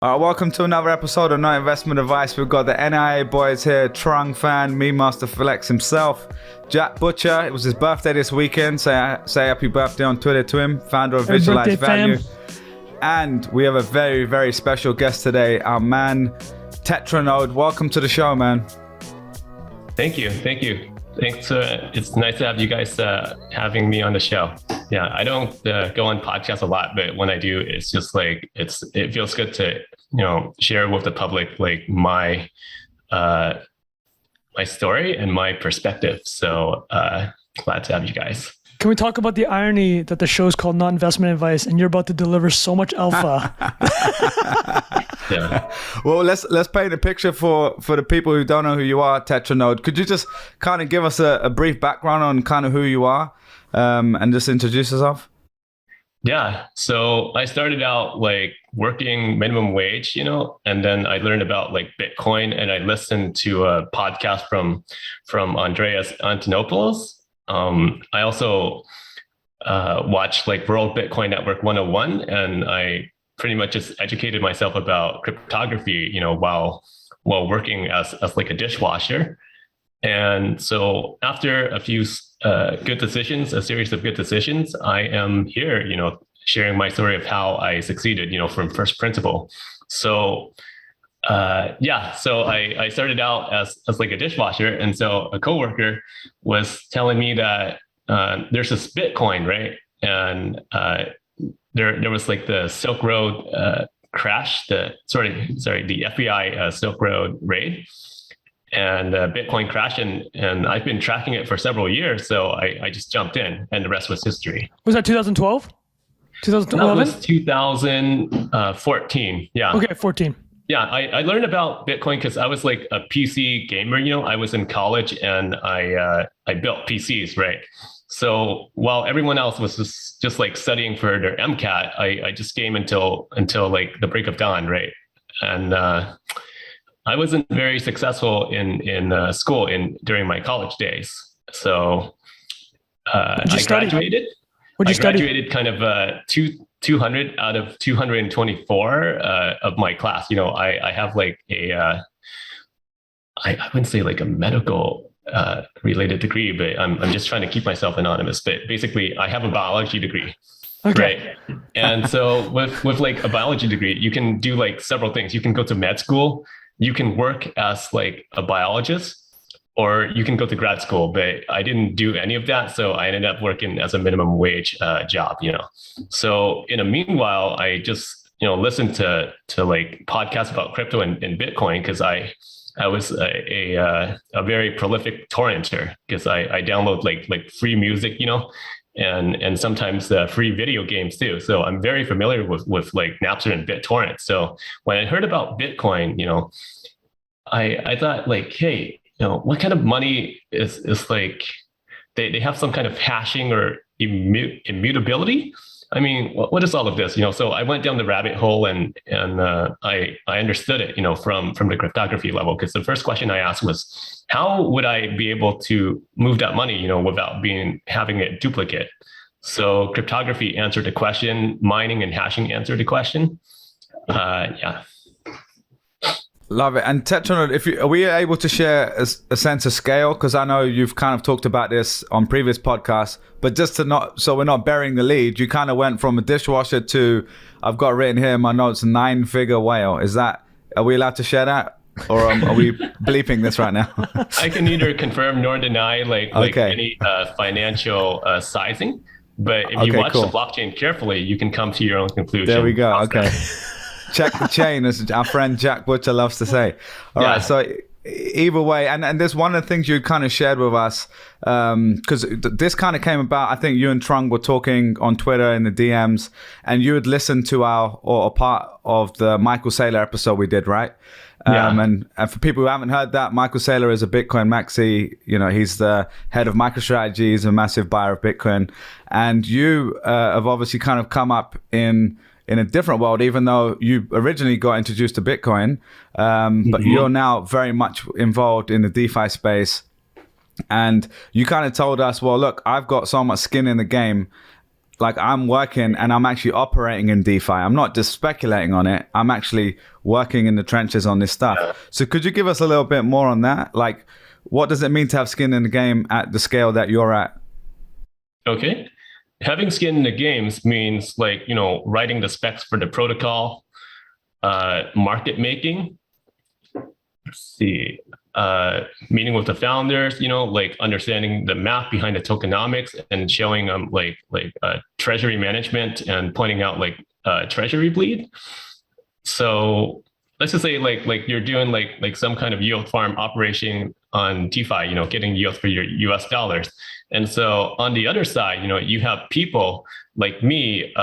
Welcome to another episode of No Investment Advice. We've got the NIA boys here, Trung fan, Me Master Flex himself, Jack Butcher. It was his birthday this weekend. Say happy birthday on Twitter to him, founder of Visualize Value. And we have a very, very special guest today, our man, Tetranode. Welcome to the show, man. Thank you. Thanks. It's nice to have you guys having me on the show. Yeah, I don't go on podcasts a lot, but when I do, it's just like it feels good to share with the public like my story and my perspective. So glad to have you guys. Can we talk about the irony that the show's called Non-Investment Advice and you're about to deliver so much alpha? Yeah. Well, let's paint a picture for the people who don't know who you are, Tetranode. Could you just kind of give us a brief background on kind of who you are and just introduce yourself? Yeah. So I started out like working minimum wage, and then I learned about like Bitcoin, and I listened to a podcast from Andreas Antonopoulos. I also watched like World Bitcoin Network 101, and I pretty much just educated myself about cryptography, while working as like a dishwasher. And so after a few a series of good decisions, I am here, sharing my story of how I succeeded, from first principle. So so I started out as like a dishwasher. And so a coworker was telling me that there's this Bitcoin, right? And there was like the Silk Road crash, the FBI Silk Road raid, and Bitcoin crashed, and I've been tracking it for several years. So I just jumped in, and the rest was history. Was that 2012? 2011? That was 2014. Yeah. Okay, 14. Yeah, I learned about Bitcoin because I was like a PC gamer. I was in college and I built PCs, right? So while everyone else was just like studying for their MCAT, I just game until like the break of dawn, right? And I wasn't very successful in school during my college days. So I graduated. What'd you study? I graduated kind of 200 out of 224 of my class. I have like I wouldn't say like a medical related degree, but I'm just trying to keep myself anonymous. But basically, I have a biology degree. Okay. Right. And so with like a biology degree, you can do like several things. You can go to med school, you can work as like a biologist, or you can go to grad school. But I didn't do any of that. So I ended up working as a minimum wage job, So in the meanwhile, I just, listened to like podcasts about crypto and Bitcoin, because I was a very prolific torrenter, because I download like free music, and sometimes free video games too. So I'm very familiar with like Napster and BitTorrent. So when I heard about Bitcoin, I thought like, hey, what kind of money is like, they have some kind of hashing or immutability. I mean, what is all of this? So I went down the rabbit hole and I understood it, from the cryptography level. Because the first question I asked was, how would I be able to move that money, without having it duplicate? So cryptography answered the question, mining and hashing answered the question. Yeah. Love it. And Tetranode, are we able to share a sense of scale? Because I know you've kind of talked about this on previous podcasts, but just so we're not burying the lead, you kind of went from a dishwasher to, I've got written here in my notes, 9-figure whale. Are we allowed to share that? Or are we bleeping this right now? I can neither confirm nor deny like any financial sizing, but if you watch the blockchain carefully, you can come to your own conclusion. There we go. Okay. Check the chain, as our friend Jack Butcher loves to say. All right, so either way, and there's one of the things you kind of shared with us, because this kind of came about, I think you and Trung were talking on Twitter in the DMs, and you had listened to a part of the Michael Saylor episode we did, right? And for people who haven't heard that, Michael Saylor is a Bitcoin maxi. He's the head of MicroStrategy. He's a massive buyer of Bitcoin. And you have obviously kind of come up in a different world, even though you originally got introduced to Bitcoin, but you're now very much involved in the DeFi space. And you kind of told us, well, look, I've got so much skin in the game. like I'm working and I'm actually operating in DeFi. I'm not just speculating on it. I'm actually working in the trenches on this stuff. Yeah. So could you give us a little bit more on that? Like, what does it mean to have skin in the game at the scale that you're at? Okay. Having skin in the games means like, writing the specs for the protocol, market making, meeting with the founders, like understanding the math behind the tokenomics and showing them like treasury management and pointing out like treasury bleed. So let's just say like you're doing like some kind of yield farm operation on DeFi, getting yield for your US dollars. And so on the other side, you have people like me,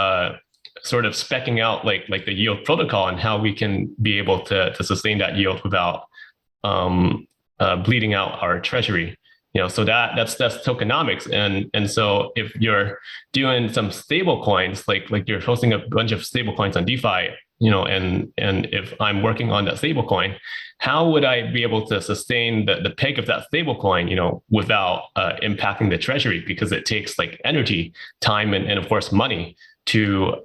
sort of specking out like the yield protocol and how we can be able to sustain that yield without bleeding out our treasury. So that's tokenomics. And so if you're doing some stable coins, like you're hosting a bunch of stable coins on DeFi, and if I'm working on that stable coin, how would I be able to sustain the peg of that stable coin, without impacting the treasury? Because it takes like energy, time, and of course money to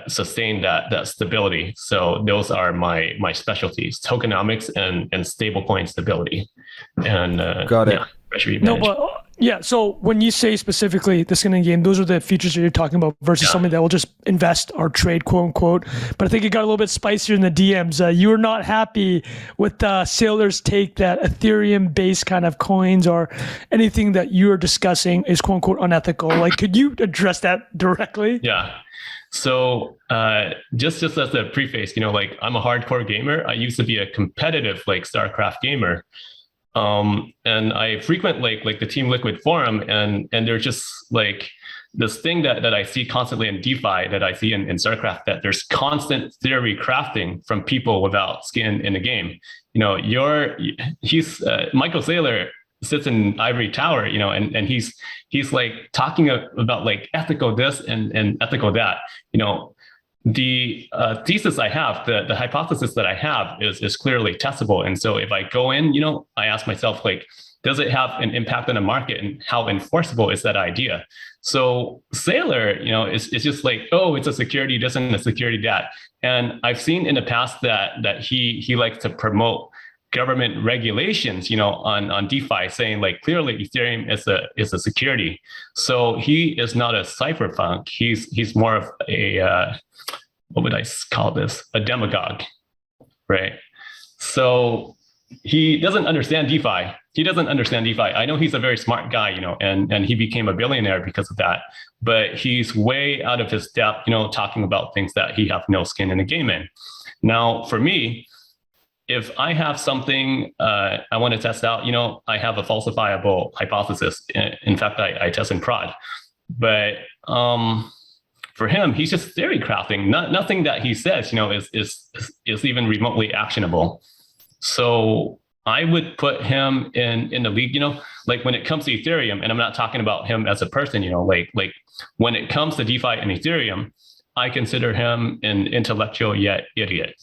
sustain that stability. So those are my specialties: tokenomics and stablecoin stability. And got it. Treasury No, management. but yeah. So when you say specifically the skin in the game, those are the features that you're talking about versus somebody that will just invest or trade, quote unquote. But I think it got a little bit spicier in the DMs. You were not happy with Saylor's take that Ethereum-based kind of coins or anything that you are discussing is quote unquote unethical. Like, could you address that directly? Yeah. So just as a preface, like I'm a hardcore gamer. I used to be a competitive like StarCraft gamer. And I frequent like the Team Liquid forum, and there's just like this thing that I see constantly in DeFi that I see in StarCraft, that there's constant theory crafting from people without skin in the game. He's Michael Saylor sits in Ivory Tower, and he's like talking about like ethical this and ethical that. The thesis I have, the hypothesis that I have is clearly testable. And so if I go in, I ask myself, like, does it have an impact on the market, and how enforceable is that idea? So Saylor, is just like, oh, it's a security this and a security that. And I've seen in the past that he likes to promote government regulations, on DeFi, saying like clearly Ethereum is a security. So he is not a cypherpunk. He's more of a what would I call this? A demagogue, right? So he doesn't understand DeFi. I know he's a very smart guy, and he became a billionaire because of that. But he's way out of his depth, talking about things that he have no skin in the game in. Now, for me, if I have something I want to test out, I have a falsifiable hypothesis. In fact, I test in prod. But for him, he's just theory crafting. Nothing that he says, is even remotely actionable. So I would put him in the league, like when it comes to Ethereum, and I'm not talking about him as a person, like when it comes to DeFi and Ethereum, I consider him an intellectual yet idiot.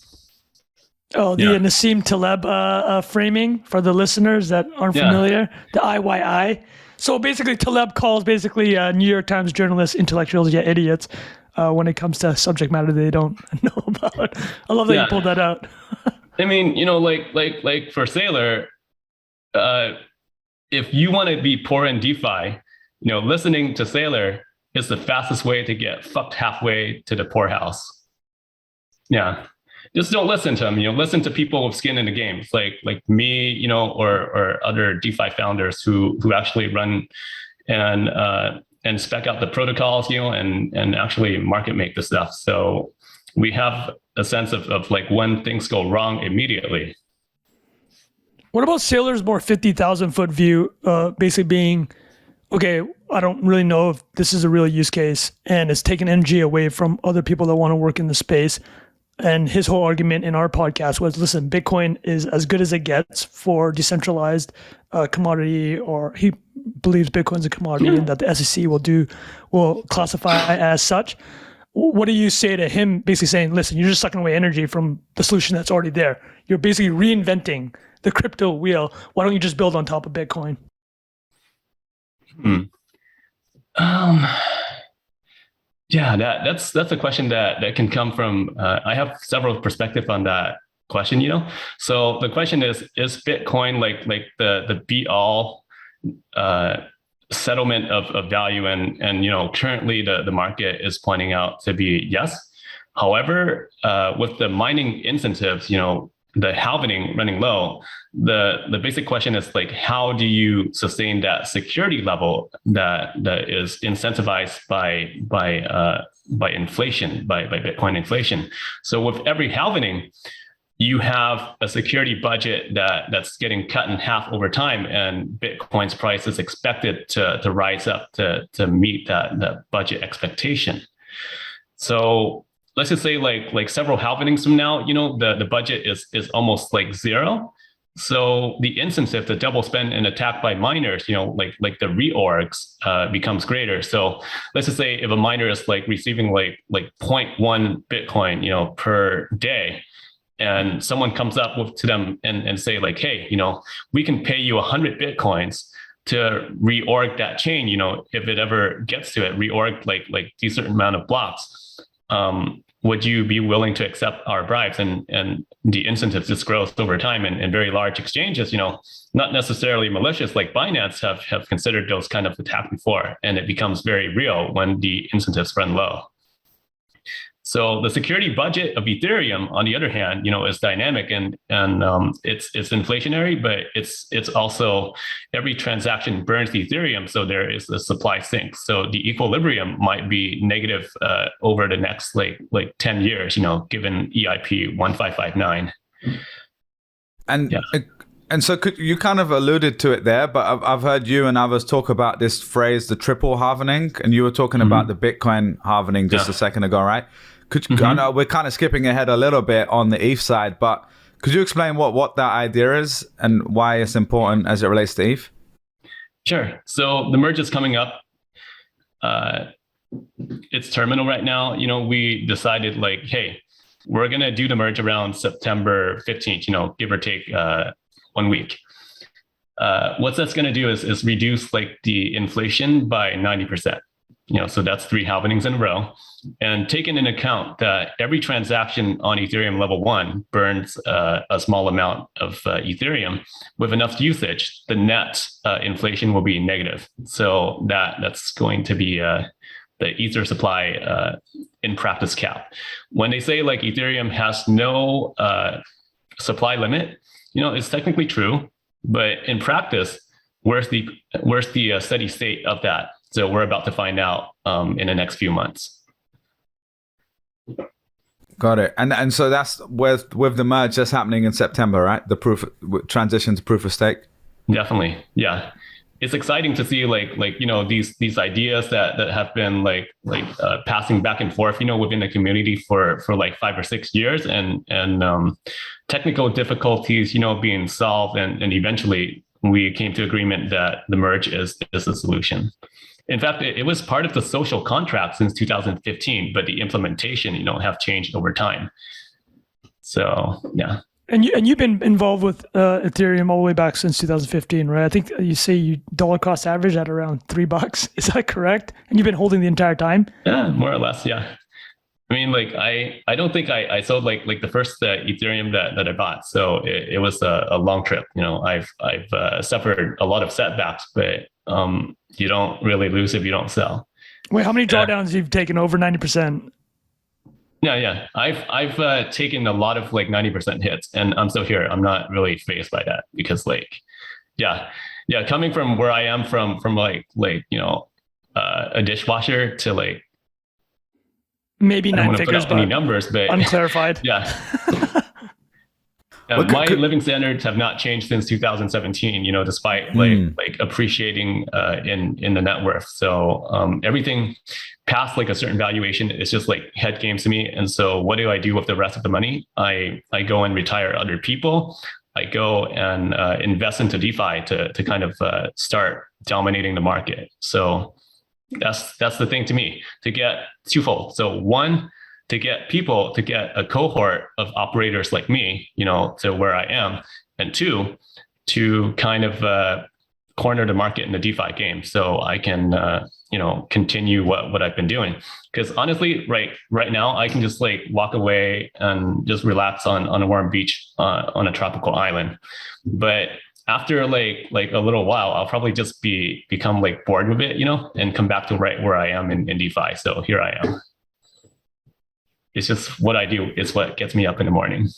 Oh, the Nassim Taleb framing for the listeners that aren't familiar, the IYI. So basically, Taleb calls New York Times journalists intellectuals yet idiots when it comes to subject matter they don't know about. I love that you pulled that out. I mean, like for Saylor, if you want to be poor in DeFi, listening to Saylor is the fastest way to get fucked halfway to the poorhouse. Yeah. Just don't listen to them. Listen to people with skin in the game, like me, or other DeFi founders who actually run and spec out the protocols, and actually market make the stuff. So we have a sense of like when things go wrong immediately. What about Saylor's more 50,000 foot view, basically being, okay, I don't really know if this is a real use case, and it's taking energy away from other people that want to work in the space. And his whole argument in our podcast was, listen, Bitcoin is as good as it gets for decentralized commodity, or he believes Bitcoin's a commodity and that the SEC will classify as such. What do you say to him basically saying, listen, you're just sucking away energy from the solution that's already there. You're basically reinventing the crypto wheel. Why don't you just build on top of Bitcoin? Yeah, that's a question that can come from. I have several perspectives on that question. So the question is Bitcoin like the be all settlement of value, and currently the market is pointing out to be yes. However, with the mining incentives, the halvening running low, the basic question is like, how do you sustain that security level that is incentivized by inflation, by Bitcoin inflation? So with every halvening, you have a security budget that's getting cut in half over time, and Bitcoin's price is expected to rise up to meet that budget expectation. So let's just say like several halvenings from now, the budget is almost like zero. So the incentive to double spend and attack by miners, like the reorgs becomes greater. So let's just say if a miner is like receiving like 0.1 Bitcoin, per day, and someone comes up to them and say like, hey, we can pay you 100 Bitcoins to reorg that chain, if it ever gets to it, reorg like a certain amount of blocks. Would you be willing to accept our bribes? And the incentives just grows over time, and very large exchanges, not necessarily malicious like Binance have considered those kind of attacks before, and it becomes very real when the incentives run low. So the security budget of Ethereum, on the other hand, is dynamic and it's inflationary, but it's also every transaction burns the Ethereum, so there is a supply sink. So the equilibrium might be negative over the next like 10 years, given EIP 1559. And so you kind of alluded to it there, but I've heard you and others talk about this phrase, the triple halvening, and you were talking about the Bitcoin halvening just a second ago, right? I know we're kind of skipping ahead a little bit on the ETH side, but could you explain what that idea is and why it's important as it relates to ETH? Sure. So the merge is coming up. It's terminal right now. We decided like, hey, we're going to do the merge around September 15th, give or take 1 week. What that's going to do is reduce like the inflation by 90%. So that's 3 halvenings in a row. And taking into account that every transaction on Ethereum level 1 burns a small amount of Ethereum, with enough usage, the net inflation will be negative. So that's going to be the Ether supply in practice cap. When they say like Ethereum has no supply limit, it's technically true, but in practice, where's the steady state of that? So we're about to find out in the next few months. Got it. And so that's with the merge that's happening in September, right? The transition to proof of stake. Definitely, yeah. It's exciting to see like these ideas that have been like passing back and forth, within the community for like 5 or 6 years, and technical difficulties, being solved, and eventually we came to agreement that the merge is the solution. In fact, it was part of the social contract since 2015, but the implementation, have changed over time. So, yeah. And you've been involved with Ethereum all the way back since 2015, right? I think you say you dollar cost average at around $3. Is that correct? And you've been holding the entire time? Yeah, more or less. Yeah. I mean, like I don't think I sold like the first Ethereum that I bought. So it was a long trip. I've suffered a lot of setbacks, but you don't really lose if you don't sell. Wait, how many drawdowns you've taken over 90%? Yeah. I've taken a lot of like 90% hits, and I'm still here. I'm not really fazed by that because coming from where I am from a dishwasher to like maybe 9 figures, but any numbers, but unclarified. Yeah. My living standards have not changed since 2017, despite like appreciating in the net worth. So everything past like a certain valuation is just like head games to me. And so what do I do with the rest of the money? I go and retire other people. I go and invest into DeFi to kind of start dominating the market. So that's the thing to me, to get twofold. So one, to get people, to get a cohort of operators like me, to where I am. And two, to kind of corner the market in the DeFi game, so I can continue what I've been doing. Because honestly, right now I can just like walk away and just relax on a warm beach on a tropical island. But after like a little while, I'll probably just become like bored with it, and come back to right where I am in DeFi. So here I am. It's just what I do. It's what gets me up in the morning.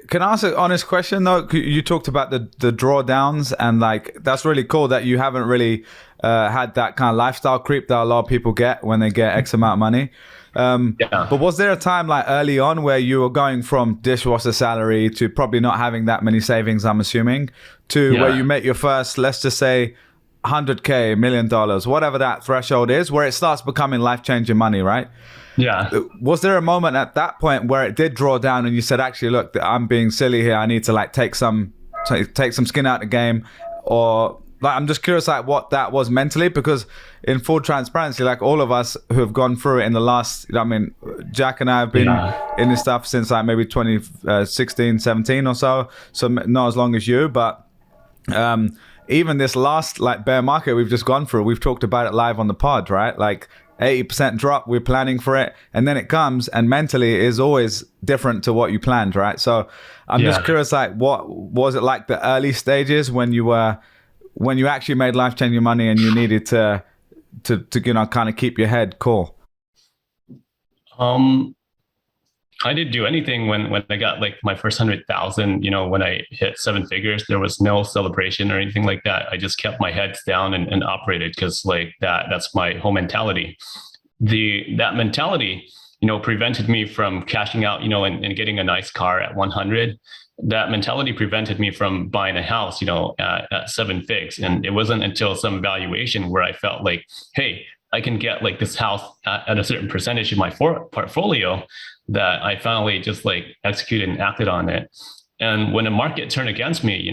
Can I ask an honest question though? You talked about the drawdowns, and like that's really cool that you haven't really had that kind of lifestyle creep that a lot of people get when they get X amount of money. But was there a time like early on where you were going from dishwasher salary to probably not having that many savings, I'm assuming, to where you make your first, let's just say, $100K, $1 million, whatever that threshold is, where it starts becoming life-changing money, right? Yeah. Was there a moment at that point where it did draw down and you said, actually, look, I'm being silly here. I need to like take some skin out of the game? Or like, I'm just curious like what that was mentally, because in full transparency, like all of us who have gone through it in the last, Jack and I have been in this stuff since like maybe 2016, 17 or so. So not as long as you, but even this last like bear market we've just gone through, we've talked about it live on the pod, right? Like 80% drop, we're planning for it, and then it comes, and mentally it is always different to what you planned, right? So I'm just curious, like what was it like the early stages when you actually made life-changing money and you needed to kind of keep your head cool? I didn't do anything when I got like my first 100,000, when I hit 7 figures. There was no celebration or anything like that. I just kept my heads down and operated, because like that's my whole mentality. That mentality, prevented me from cashing out, and getting a nice car at 100. That mentality prevented me from buying a house, at 7 figs. And it wasn't until some valuation where I felt like, hey, I can get like this house at a certain percentage of my portfolio, that I finally just like executed and acted on it. And when the market turned against me,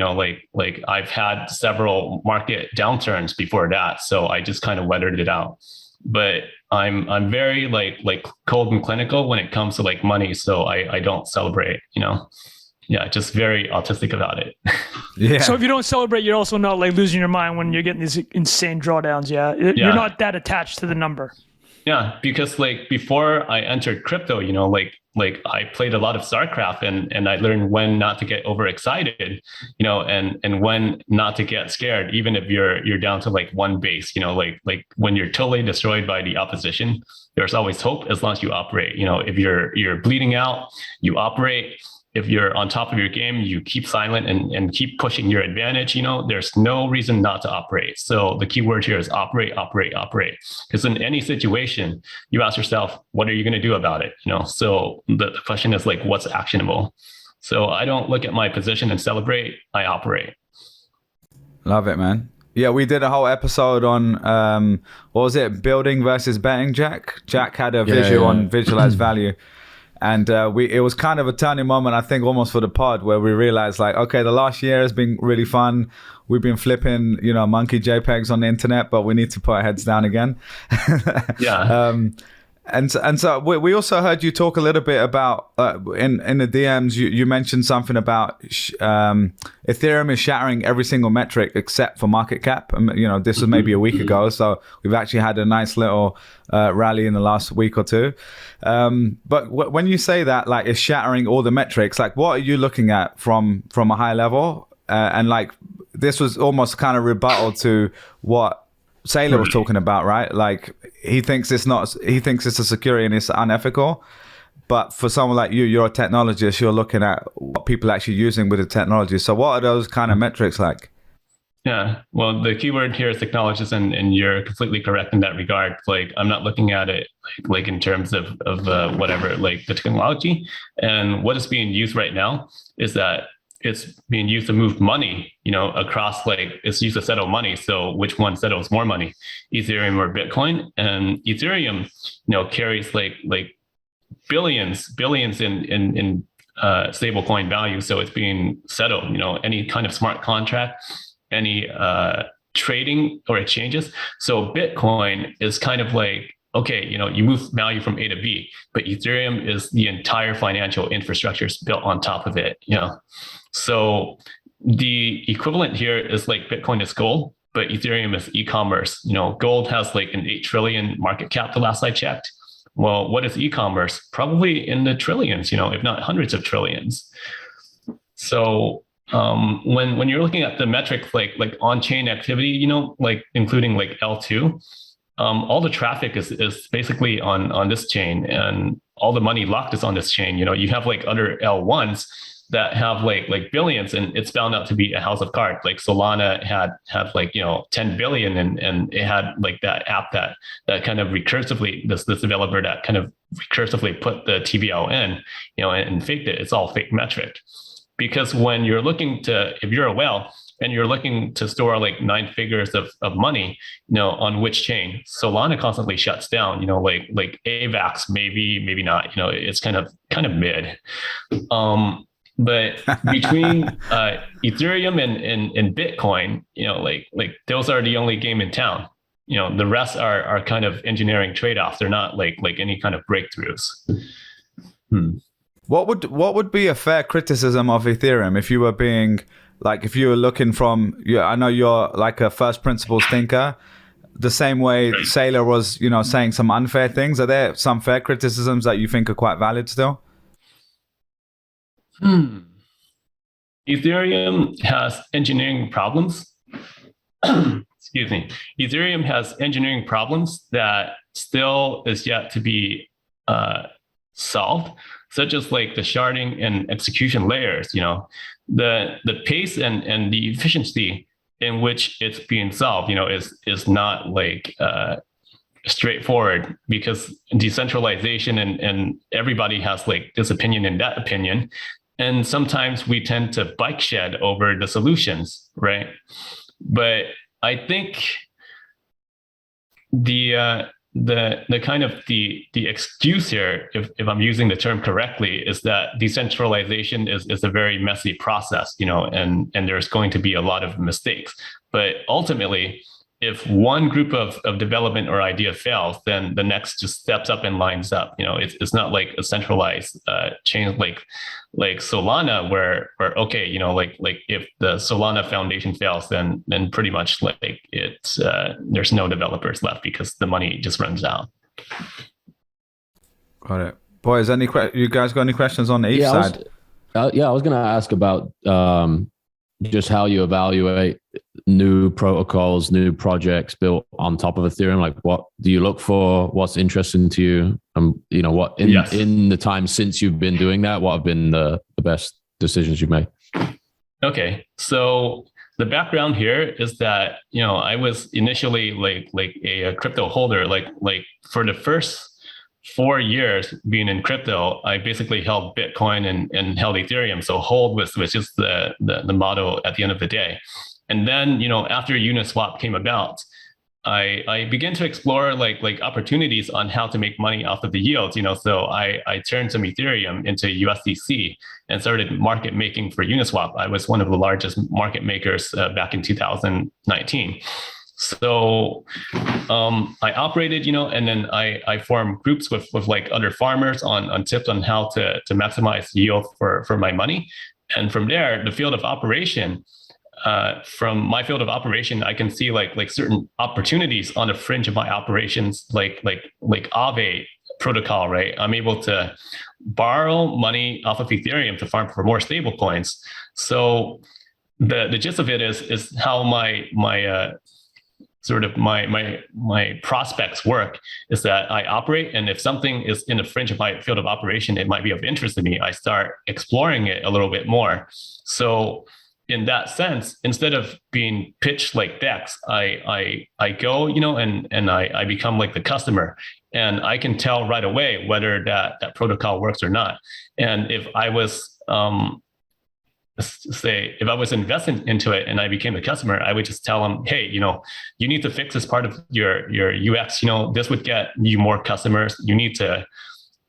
like I've had several market downturns before that, so I just kind of weathered it out. But I'm very like cold and clinical when it comes to like money, so I don't celebrate, just very autistic about it. Yeah. So if you don't celebrate, you're also not like losing your mind when you're getting these insane drawdowns. You're not that attached to the number. Yeah, because like before I entered crypto, like I played a lot of StarCraft, and I learned when not to get overexcited, and when not to get scared, even if you're down to like one base, like when you're totally destroyed by the opposition, there's always hope as long as you operate. If you're bleeding out, you operate. If you're on top of your game, you keep silent and keep pushing your advantage. There's no reason not to operate. So the key word here is operate, operate, operate. Because in any situation, you ask yourself, what are you going to do about it? So the question is like, what's actionable? So I don't look at my position and celebrate. I operate. Love it, man. Yeah, we did a whole episode on, what was it? Building versus betting, Jack? Jack had a visual on visualized value. And it was kind of a turning moment, I think, almost for the pod, where we realized like, okay, the last year has been really fun. We've been flipping, monkey JPEGs on the internet, but we need to put our heads down again. Yeah. And so we also heard you talk a little bit about in the DMs. You mentioned something about Ethereum is shattering every single metric except for market cap. This was maybe a week ago, so we've actually had a nice little rally in the last week or two. But when you say that, like, it's shattering all the metrics, like, what are you looking at from a high level? And like, this was almost kind of rebuttal to what Saylor was talking about, right? Like he thinks it's a security and it's unethical. But for someone like you, you're a technologist, you're looking at what people are actually using with the technology. So what are those kind of metrics like? Yeah, well, the keyword here is technologist, and you're completely correct in that regard. Like, I'm not looking at it like in terms of whatever, like the technology. And what is being used right now is that it's being used to move money, across, like it's used to settle money. So which one settles more money, Ethereum or Bitcoin? And Ethereum, carries like billions in stable coin value. So it's being settled, any kind of smart contract, any trading or exchanges. So Bitcoin is kind of like, okay, you move value from A to B, but Ethereum is the entire financial infrastructure is built on top of it. So the equivalent here is like Bitcoin is gold, but Ethereum is e-commerce. Gold has like an 8 trillion market cap the last I checked. Well, what is e-commerce? Probably in the trillions, if not hundreds of trillions. So when you're looking at the metrics like on-chain activity, like including like L2, all the traffic is basically on this chain, and all the money locked is on this chain. You have like other L1s that have like billions, and it's found out to be a house of cards. Like Solana had like 10 billion, and it had like that app that kind of recursively, this developer that kind of recursively put the TVL in, and faked it. It's all fake metric. Because when you're looking to, if you're a whale and you're looking to store like 9 figures of money, on which chain, Solana constantly shuts down, like AVAX, maybe not, it's kind of mid. But between Ethereum and Bitcoin, like those are the only game in town. The rest are kind of engineering trade-offs. They're not like any kind of breakthroughs. What would be a fair criticism of Ethereum if you were being like, if you were looking from, I know you're like a first principles thinker, the same way Saylor was, saying some unfair things. Are there some fair criticisms that you think are quite valid still? Ethereum has engineering problems. Excuse me. Ethereum has engineering problems that still is yet to be solved, such as like the sharding and execution layers. The pace and the efficiency in which it's being solved, is not like straightforward, because decentralization and everybody has like this opinion and that opinion. And sometimes we tend to bike shed over the solutions, right? But I think the kind of the excuse here, if I'm using the term correctly, is that decentralization is a very messy process, and there's going to be a lot of mistakes. But ultimately, if one group of development or idea fails, then the next just steps up and lines up. It's not like a centralized chain like Solana, where okay, like if the Solana foundation fails, then pretty much like it's there's no developers left because the money just runs out. Got it, boys. You guys got any questions on the ETH side? I was going to ask about just how you evaluate new protocols, new projects built on top of Ethereum. Like, what do you look for? What's interesting to you? What in the time since you've been doing that, what have been the best decisions you've made? Okay, so the background here is that I was initially like a crypto holder. Like for the first 4 years being in crypto, I basically held Bitcoin and held Ethereum. So hold was just the motto at the end of the day. And then, after Uniswap came about, I began to explore like opportunities on how to make money off of the yields. So I turned some Ethereum into USDC and started market making for Uniswap. I was one of the largest market makers back in 2019. So I operated, and then I formed groups with like other farmers on tips on how to maximize yield for my money. And from there, the field of operation, from my field of operation, I can see like certain opportunities on the fringe of my operations, like Aave protocol, right? I'm able to borrow money off of Ethereum to farm for more stable coins. So the gist of it is how my sort of my prospects work is that I operate, and if something is in the fringe of my field of operation, it might be of interest to me, I start exploring it a little bit more. So in that sense, instead of being pitched like DEX, I go, and I become like the customer, and I can tell right away whether that protocol works or not. And if I was if I was investing into it and I became a customer, I would just tell them, hey, you need to fix this part of your UX. This would get you more customers. You need to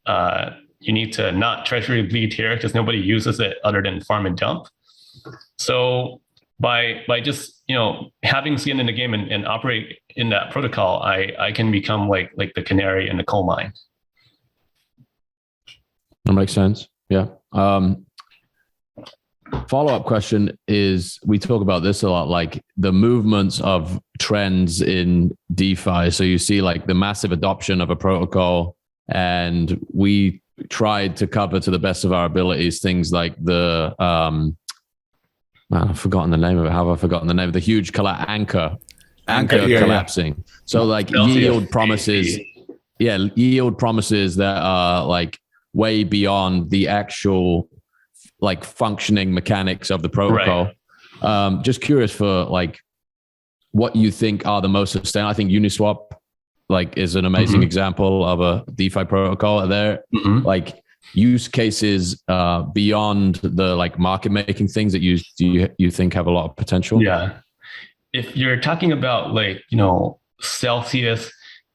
not treasury bleed here because nobody uses it other than farm and dump. So by just having skin in the game and operate in that protocol, I can become like the canary in the coal mine. That makes sense. Yeah. follow-up question is, we talk about this a lot, like the movements of trends in DeFi. So you see like the massive adoption of a protocol, and we tried to cover to the best of our abilities things like the I've forgotten the name of it. How have I forgotten the name of the huge anchor collapsing? Yeah. So like yield promises that are like way beyond the actual like functioning mechanics of the protocol. Right. Just curious for like what you think are the most sustainable. I think Uniswap like is an amazing example of a DeFi protocol. Are there like use cases beyond the like market making things that you think have a lot of potential? Yeah. If you're talking about like, Celsius,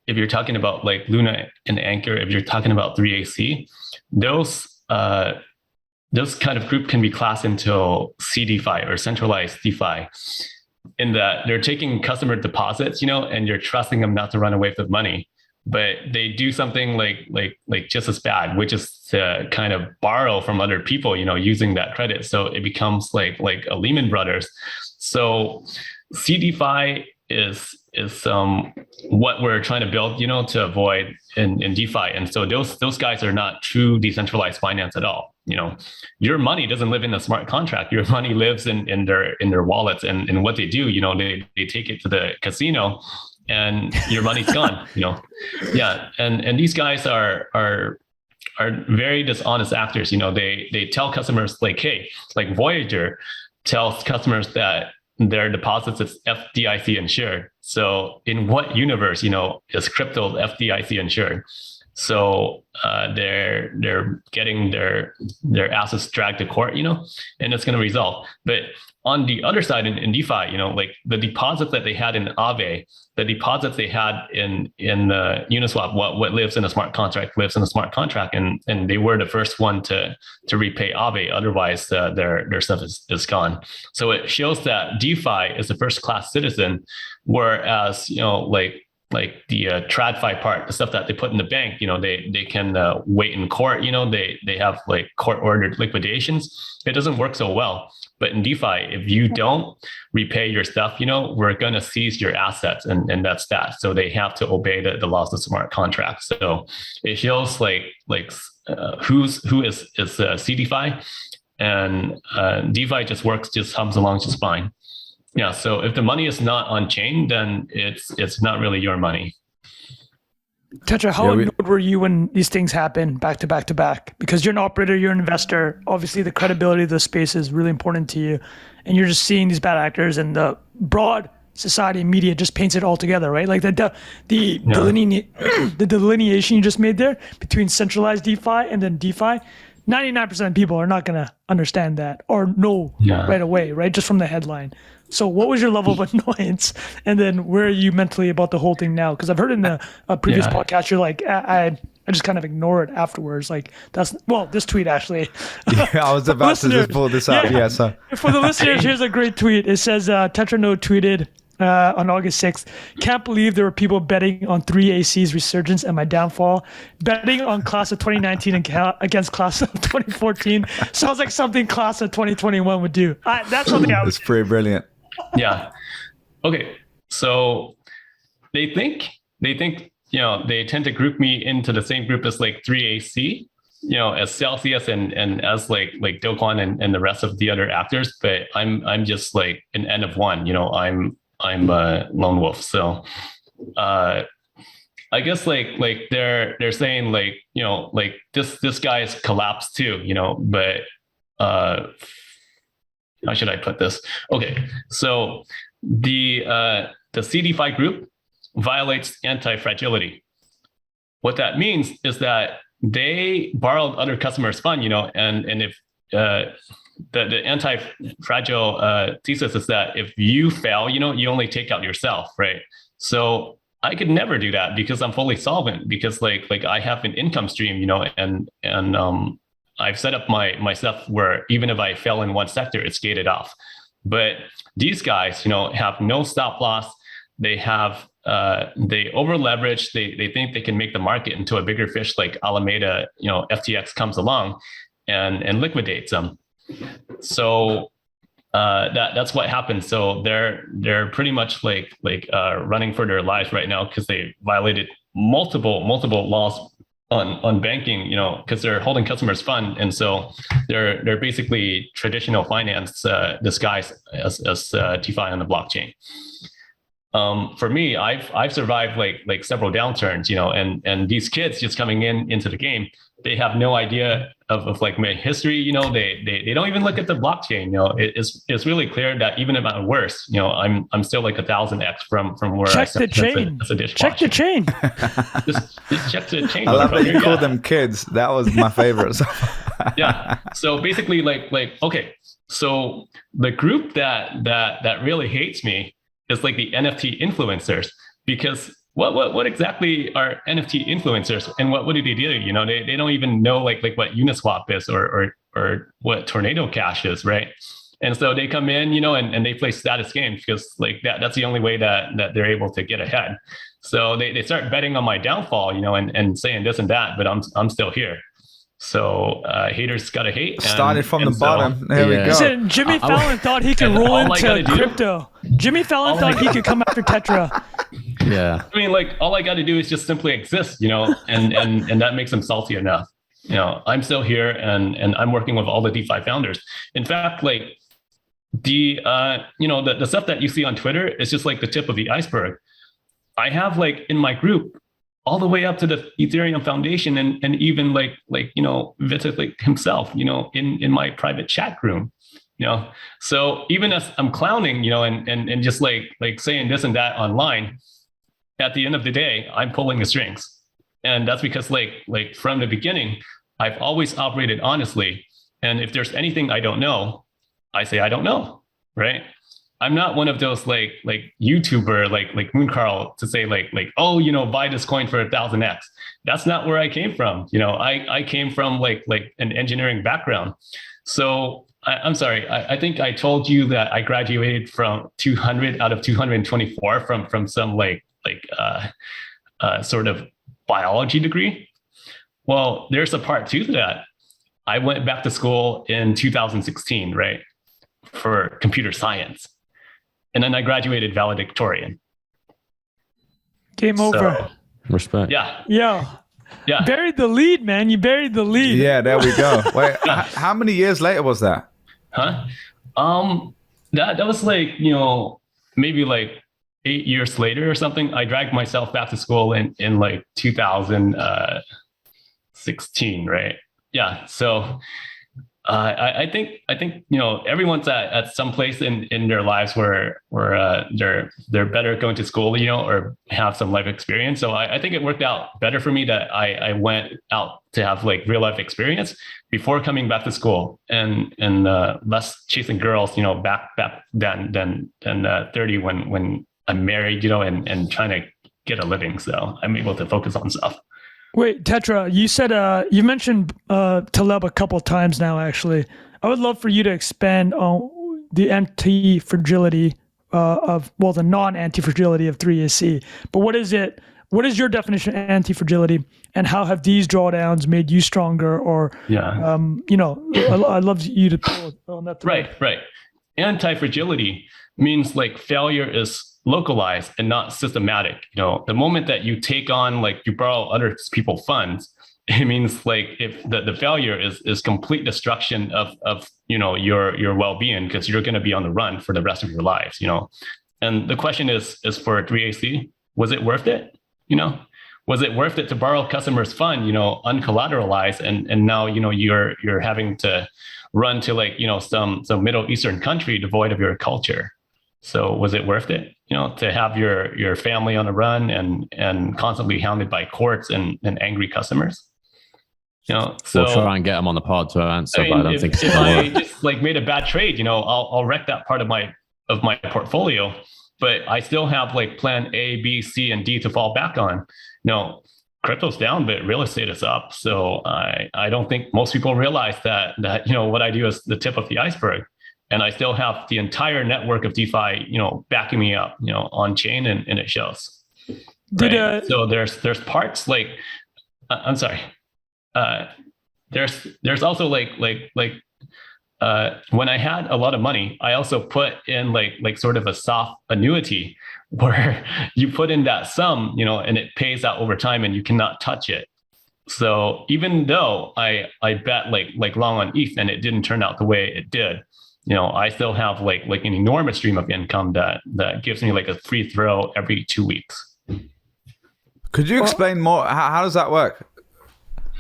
if you're talking about like Luna and Anchor, if you're talking about 3AC, those kind of group can be classed into CDeFi or centralized DeFi, in that they're taking customer deposits, and you're trusting them not to run away with money. But they do something like just as bad, which is to kind of borrow from other people, using that credit. So it becomes like a Lehman Brothers. So CDeFi is what we're trying to build, to avoid in DeFi. And so those guys are not true decentralized finance at all. Your money doesn't live in a smart contract. Your money lives in their wallets, and what they do, they take it to the casino, and your money's gone. Yeah. And these guys are very dishonest actors. They tell customers like, hey, like Voyager tells customers that their deposits is FDIC insured. So in what universe, is crypto FDIC insured? So they're getting their assets dragged to court, and it's going to resolve. But on the other side, in DeFi, like the deposits that they had in Aave, the deposits they had in Uniswap, what lives in a smart contract lives in a smart contract, and they were the first one to repay Aave. Otherwise, their stuff is gone. So it shows that DeFi is a first class citizen, whereas like the TradFi part, the stuff that they put in the bank, they can wait in court. They have like court ordered liquidations. It doesn't work so well. But in DeFi, if you don't repay your stuff, we're going to seize your assets, and that's that. So they have to obey the laws of smart contracts. So it shows who is CDeFi, and DeFi just hums along just fine. Yeah. So if the money is not on chain, then it's not really your money. Tetra, how annoyed were you when these things happen back to back to back? Because you're an operator, you're an investor. Obviously, the credibility of the space is really important to you, and you're just seeing these bad actors, and the broad society and media just paints it all together, right? Like the delineation you just made there between centralized DeFi and then DeFi. 99% of people are not going to understand that or know right away, right? Just from the headline. So what was your level of annoyance? And then where are you mentally about the whole thing now? Because I've heard in the previous podcast, you're like, I just kind of ignore it afterwards. Like this tweet actually. Yeah, I was about to just pull this up. Yeah. So for the listeners, here's a great tweet. It says, Tetranode tweeted on August 6th, can't believe there were people betting on 3AC's resurgence and my downfall. Betting on class of 2019 against class of 2014 sounds like something class of 2021 would do. That's something I was. It's pretty brilliant. Yeah. Okay. So they think, they tend to group me into the same group as like 3AC, as Celsius and as like Do Kwon and the rest of the other actors. But I'm just like an N of one, I'm a lone wolf. So I guess like they're saying like, like this guy's collapsed too, but how should I put this? Okay. So the CDeFi group violates anti-fragility. What that means is that they borrowed other customers' fund, and if the anti-fragile thesis is that if you fail, you only take out yourself, right? So I could never do that because I'm fully solvent, because like I have an income stream, and I've set up my stuff where even if I fail in one sector, it's gated off. But these guys, have no stop loss. They have they over leverage. They think they can make the market into a bigger fish, like Alameda, FTX comes along and liquidates them. So that's what happened. So they're pretty much running for their lives right now because they violated multiple laws on banking, because they're holding customers' fund, and so they're basically traditional finance disguised as DeFi on the blockchain. For me, I've survived like several downturns, and these kids just coming into the game, they have no idea of like my history, they don't even look at the blockchain. It's really clear that even if I'm worse, I'm still like 1,000x from where check the chain. As a dishwasher. Check the chain. just check the chain. I love that you call them kids. That was my favorite. Yeah. So basically, like okay. So the group that really hates me is like the NFT influencers, because what exactly are NFT influencers, and what do they do? They don't even know like what Uniswap is or what Tornado Cash is, right? And so they come in, and they play status games because like that's the only way that they're able to get ahead. So they start betting on my downfall, and saying this and that, but I'm still here. So haters gotta hate. Started from the bottom. There we go. Listen, Jimmy Fallon thought he could roll into crypto. Jimmy Fallon thought he could come after Tetra. Yeah. I mean, like all I got to do is just simply exist, and that makes them salty enough. I'm still here, and I'm working with all the DeFi founders. In fact, like the stuff that you see on Twitter is just like the tip of the iceberg. I have like in my group all the way up to the Ethereum Foundation, and even like Vitalik himself, in my private chat room, So even as I'm clowning, and just like saying this and that online, at the end of the day, I'm pulling the strings, and that's because like from the beginning, I've always operated honestly. And if there's anything I don't know, I say I don't know, right? I'm not one of those like YouTuber like Moon Carl to say like oh buy this coin for 1,000x. That's not where I came from. I came from like an engineering background. So I'm sorry. I think I told you that I graduated from 200 out of 224 from some sort of biology degree. Well, there's a part two to that. I went back to school in 2016, right, for computer science. And then I graduated valedictorian. Game over. Respect. Yeah. Buried the lead, man. You buried the lead. Yeah, there we go. Wait, how many years later was that? Huh? That was like, maybe like 8 years later or something. I dragged myself back to school in like 2016, right? Yeah. So I think everyone's at some place in their lives where they're better going to school, or have some life experience. So I think it worked out better for me that I went out to have like real life experience before coming back to school, and less chasing girls, back than 30 when I'm married, and trying to get a living. So I'm able to focus on stuff. Wait, Tetra, you said you mentioned Taleb a couple of times now. Actually, I would love for you to expand on the anti-fragility the non-anti-fragility of 3AC. But what is it? What is your definition of anti-fragility, and how have these drawdowns made you stronger? Or I'd love you to pull on that thread. Right. Anti-fragility means like failure is localized and not systematic. The moment that you take on, like you borrow other people's funds, it means like if the failure is complete destruction of your well-being, because you're going to be on the run for the rest of your lives. And the question is for 3AC, was it worth it? Was it worth it to borrow customers' fund, uncollateralized, and now you're having to run to like some Middle Eastern country devoid of your culture? So was it worth it, to have your family on the run and constantly hounded by courts and angry customers? So we'll try and get them on the pod to answer, but I don't think if I just like made a bad trade, I'll wreck that part of my portfolio, but I still have like plan A, B, C, and D to fall back on. Crypto's down, but real estate is up. So I don't think most people realize that what I do is the tip of the iceberg. And I still have the entire network of DeFi, backing me up, on chain, and it shows. Right? So there's parts like, I'm sorry. There's also like when I had a lot of money, I also put in like sort of a soft annuity where you put in that sum, and it pays out over time and you cannot touch it. So even though I bet like long on ETH and it didn't turn out the way it did, I still have like an enormous stream of income that gives me like a free throw every 2 weeks. Could you explain more? How does that work?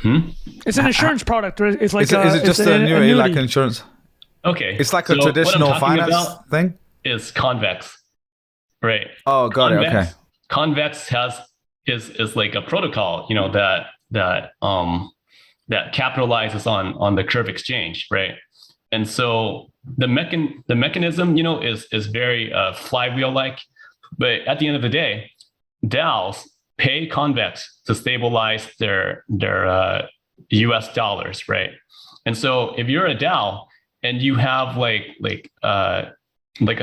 It's an insurance product, right? It's like is it just an annuity like insurance? Okay, it's like a traditional finance thing. Is Convex, right? Oh, got it. Okay. Convex is like a protocol, that capitalizes on the Curve exchange, right? And so the mechanism, is very flywheel like, but at the end of the day, DAOs pay Convex to stabilize their US dollars, right? And so if you're a DAO and you have like a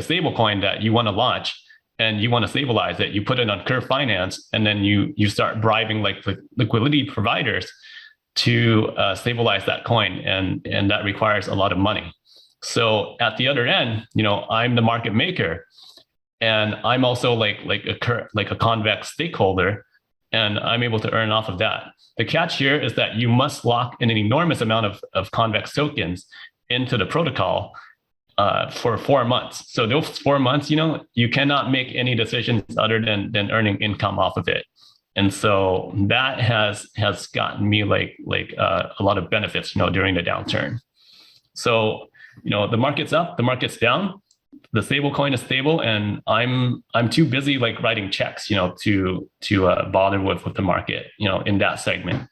stable coin that you want to launch and you want to stabilize it, you put it on Curve Finance, and then you start bribing like the liquidity providers to stabilize that coin, and that requires a lot of money. So at the other end, I'm the market maker, and I'm also like a Convex stakeholder, and I'm able to earn off of that. The catch here is that you must lock in an enormous amount of Convex tokens into the protocol for 4 months. So those 4 months, you cannot make any decisions other than earning income off of it. And so that has gotten me like a lot of benefits, during the downturn. So, the market's up, the market's down, the stable coin is stable, and I'm too busy like writing checks, to bother with the market, in that segment.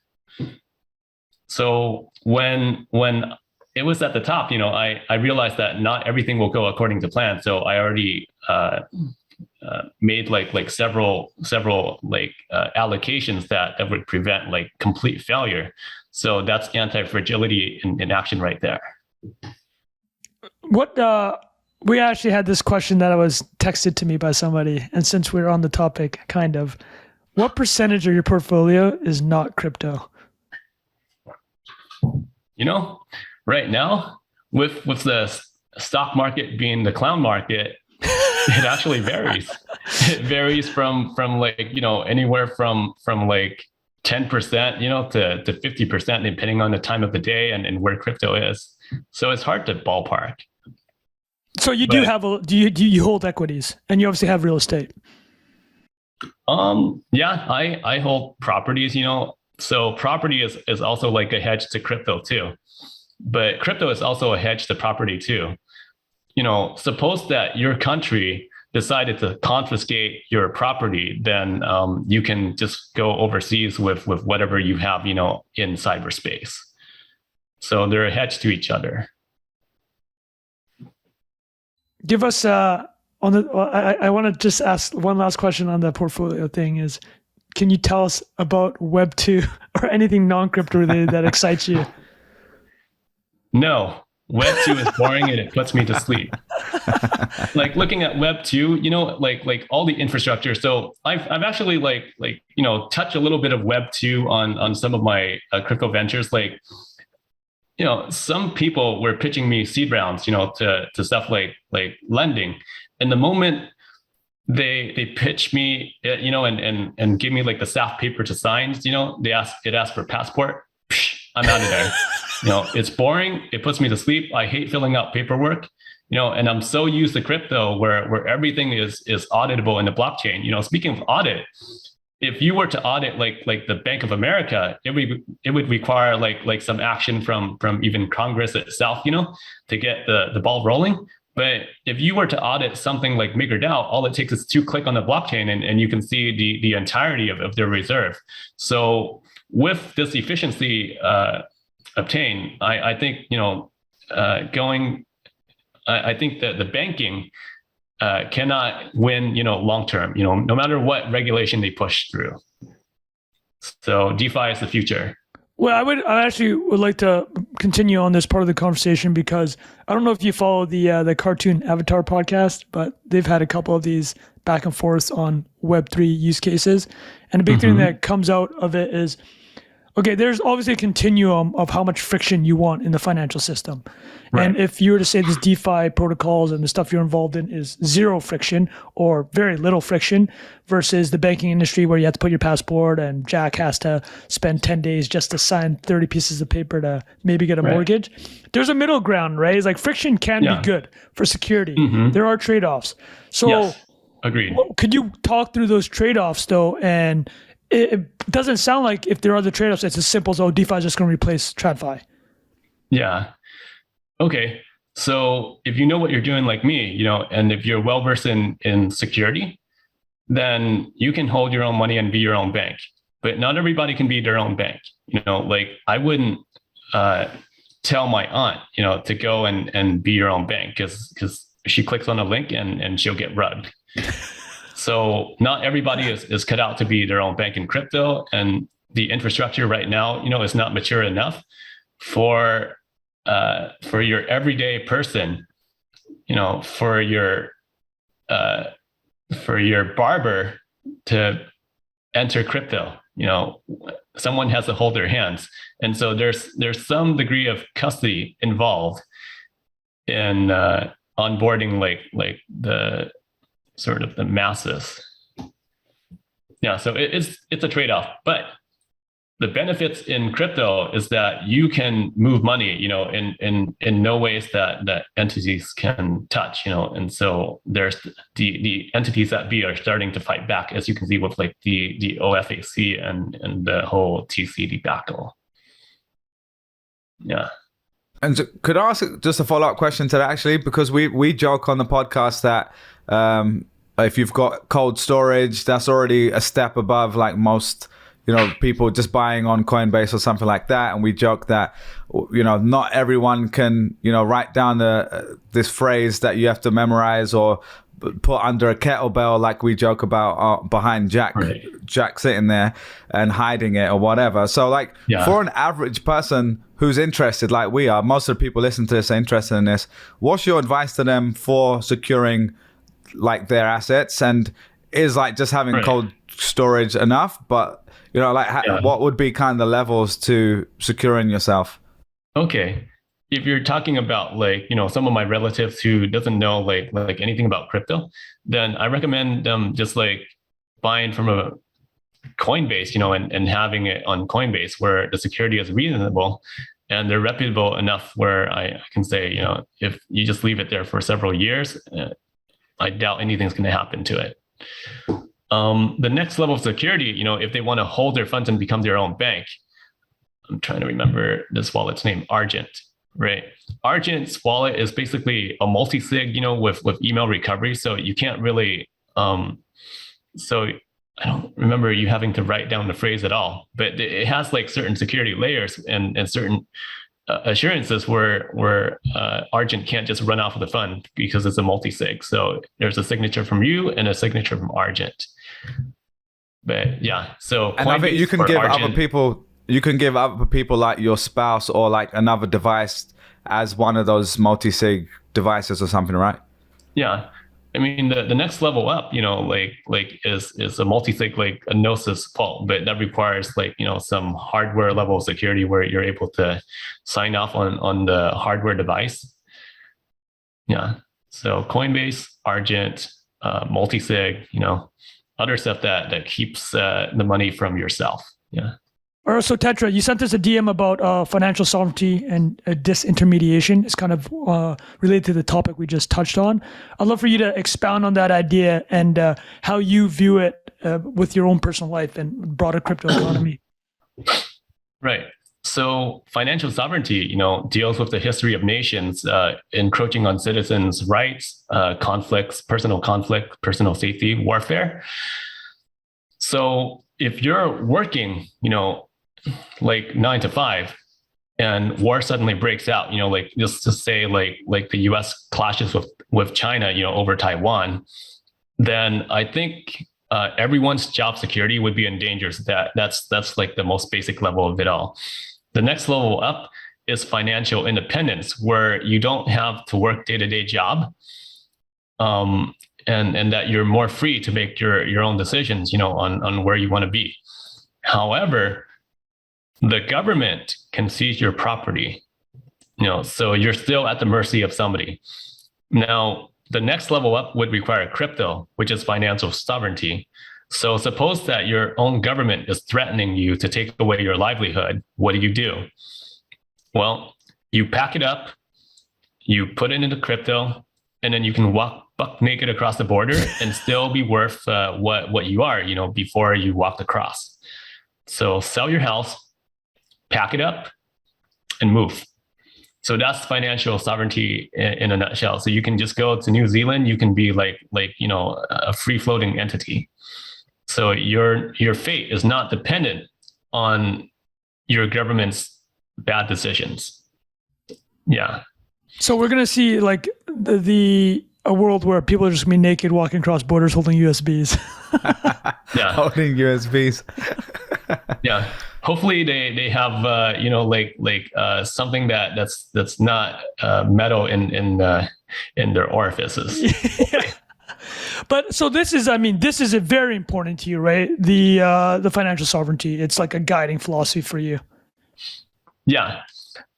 So when it was at the top, I realized that not everything will go according to plan. So I already made like several allocations that would prevent like complete failure. So that's anti-fragility in action right there. We actually had this question that was texted to me by somebody, and since we're on the topic, kind of, what percentage of your portfolio is not crypto? Right now, with the stock market being the clown market, it actually varies. It varies from like, anywhere from like 10%, to 50%, depending on the time of the day and where crypto is. So it's hard to ballpark. So you do hold equities, and you obviously have real estate? Yeah, I hold properties, so property is also like a hedge to crypto too. But crypto is also a hedge to property too. Suppose that your country decided to confiscate your property, then you can just go overseas with whatever you have, in cyberspace. So they're a hedge to each other. Give us I want to just ask one last question on the portfolio thing is, can you tell us about Web 2 or anything non-crypto related that excites you? No, Web 2 is boring and it puts me to sleep. Like looking at Web 2, like all the infrastructure. So I've actually touched a little bit of Web 2 on some of my crypto ventures. Like, some people were pitching me seed rounds, to stuff like lending. And the moment they pitch me, and give me like the staff paper to sign, it asks for passport. I'm out of there. It's boring. It puts me to sleep. I hate filling out paperwork, and I'm so used to crypto where everything is auditable in the blockchain. Speaking of audit, if you were to audit like the Bank of America, it would require like some action from even Congress itself, to get the ball rolling. But if you were to audit something like MakerDAO, all it takes is 2 clicks on the blockchain and you can see the entirety of their reserve. So with this efficiency obtained, I think I think that the banking cannot win long term, no matter what regulation they push through. So DeFi is the future. Well, I actually would like to continue on this part of the conversation, because I don't know if you follow the Cartoon Avatar podcast, but they've had a couple of these back and forth on Web3 use cases. And a big thing that comes out of it is okay, there's obviously a continuum of how much friction you want in the financial system. Right. And if you were to say this DeFi protocols and the stuff you're involved in is zero friction or very little friction versus the banking industry where you have to put your passport and Jack has to spend 10 days just to sign 30 pieces of paper to maybe get a mortgage. There's a middle ground, right? It's like friction can be good for security. There are trade-offs. So yes. Agreed. Could you talk through those trade-offs though? And it doesn't sound like if there are other trade-offs, it's as simple as, DeFi is just going to replace TradFi. Yeah. Okay. So if you know what you're doing like me, and if you're well-versed in security, then you can hold your own money and be your own bank. But not everybody can be their own bank. Like I wouldn't tell my aunt, to go and be your own bank because she clicks on a link and she'll get rugged. So not everybody is cut out to be their own bank in crypto, and the infrastructure right now, is not mature enough for your everyday person, for your barber to enter crypto. Someone has to hold their hands, and so there's some degree of custody involved in onboarding like the sort of the masses. Yeah, so it's a trade-off, but the benefits in crypto is that you can move money, in no ways that entities can touch, and so there's the entities that be are starting to fight back, as you can see with like the OFAC and the whole TC debacle. Yeah. And so could I ask just a follow-up question to that, actually, because we joke on the podcast that if you've got cold storage, that's already a step above like most, people just buying on Coinbase or something like that. And we joke that, not everyone can, write down this phrase that you have to memorize or put under a kettlebell, like we joke about behind Jack, right. Jack sitting there and hiding it or whatever. So like for an average person who's interested, like we are, most of the people listening to this are interested in this. What's your advice to them for securing like their assets? And is like just having cold storage enough? But what would be kind of the levels to securing yourself? Okay. If you're talking about like, some of my relatives who doesn't know like anything about crypto, then I recommend them just like buying from a Coinbase, and having it on Coinbase where the security is reasonable and they're reputable enough where I can say, if you just leave it there for several years, I doubt anything's going to happen to it. The next level of security, if they want to hold their funds and become their own bank, I'm trying to remember this wallet's name, Argent, right? Argent's wallet is basically a multi-sig, with email recovery. So you can't really, so I don't remember you having to write down the phrase at all, but it has like certain security layers and certain assurances where Argent can't just run off of the fund because it's a multi-sig. So there's a signature from you and a signature from Argent. But yeah, so and I think you can give Argent, other people. You can give other people like your spouse or like another device as one of those multi-sig devices or something, right? Yeah. I mean, the next level up, is a multi-sig, like a Gnosis vault, but that requires some hardware level of security where you're able to sign off on the hardware device. Yeah. So Coinbase, Argent, multi-sig, other stuff that keeps the money from yourself. Yeah. All right, so Tetra, you sent us a DM about financial sovereignty and disintermediation. It's kind of related to the topic we just touched on. I'd love for you to expound on that idea and how you view it with your own personal life and broader crypto economy. Right. So financial sovereignty, deals with the history of nations encroaching on citizens' rights, conflicts, personal safety, warfare. So if you're working, like 9 to 5 and war suddenly breaks out, like just to say like the US clashes with China, over Taiwan, then I think everyone's job security would be in danger. So that's like the most basic level of it all. The next level up is financial independence, where you don't have to work day-to-day job, and that you're more free to make your own decisions, on where you want to be. However, the government can seize your property, so you're still at the mercy of somebody. Now, the next level up would require crypto, which is financial sovereignty. So suppose that your own government is threatening you to take away your livelihood. What do? Well, you pack it up, you put it into crypto, and then you can walk buck naked across the border and still be worth what you are, before you walked across. So sell your house, pack it up, and move. So that's financial sovereignty in a nutshell. So you can just go to New Zealand. You can be like a free floating entity. So your fate is not dependent on your government's bad decisions. Yeah. So we're gonna see like a world where people are just gonna be naked walking across borders holding USBs. Yeah. Holding USBs. Yeah. Hopefully they have something that's not metal in their orifices. Yeah. But so this is very important to you, right? The financial sovereignty. It's like a guiding philosophy for you. Yeah,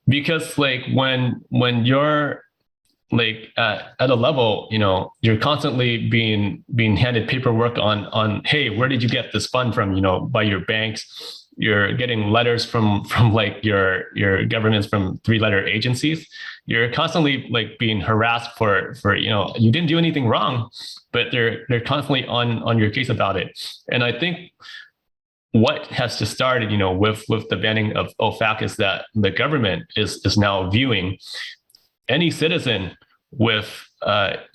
because like when you're like at a level, you're constantly being handed paperwork on hey, where did you get this fund from? By your banks. You're getting letters from like your governments from 3-letter agencies. You're constantly like being harassed for you didn't do anything wrong, but they're constantly on your case about it. And I think what has just started, with the banning of OFAC is that the government is now viewing any citizen with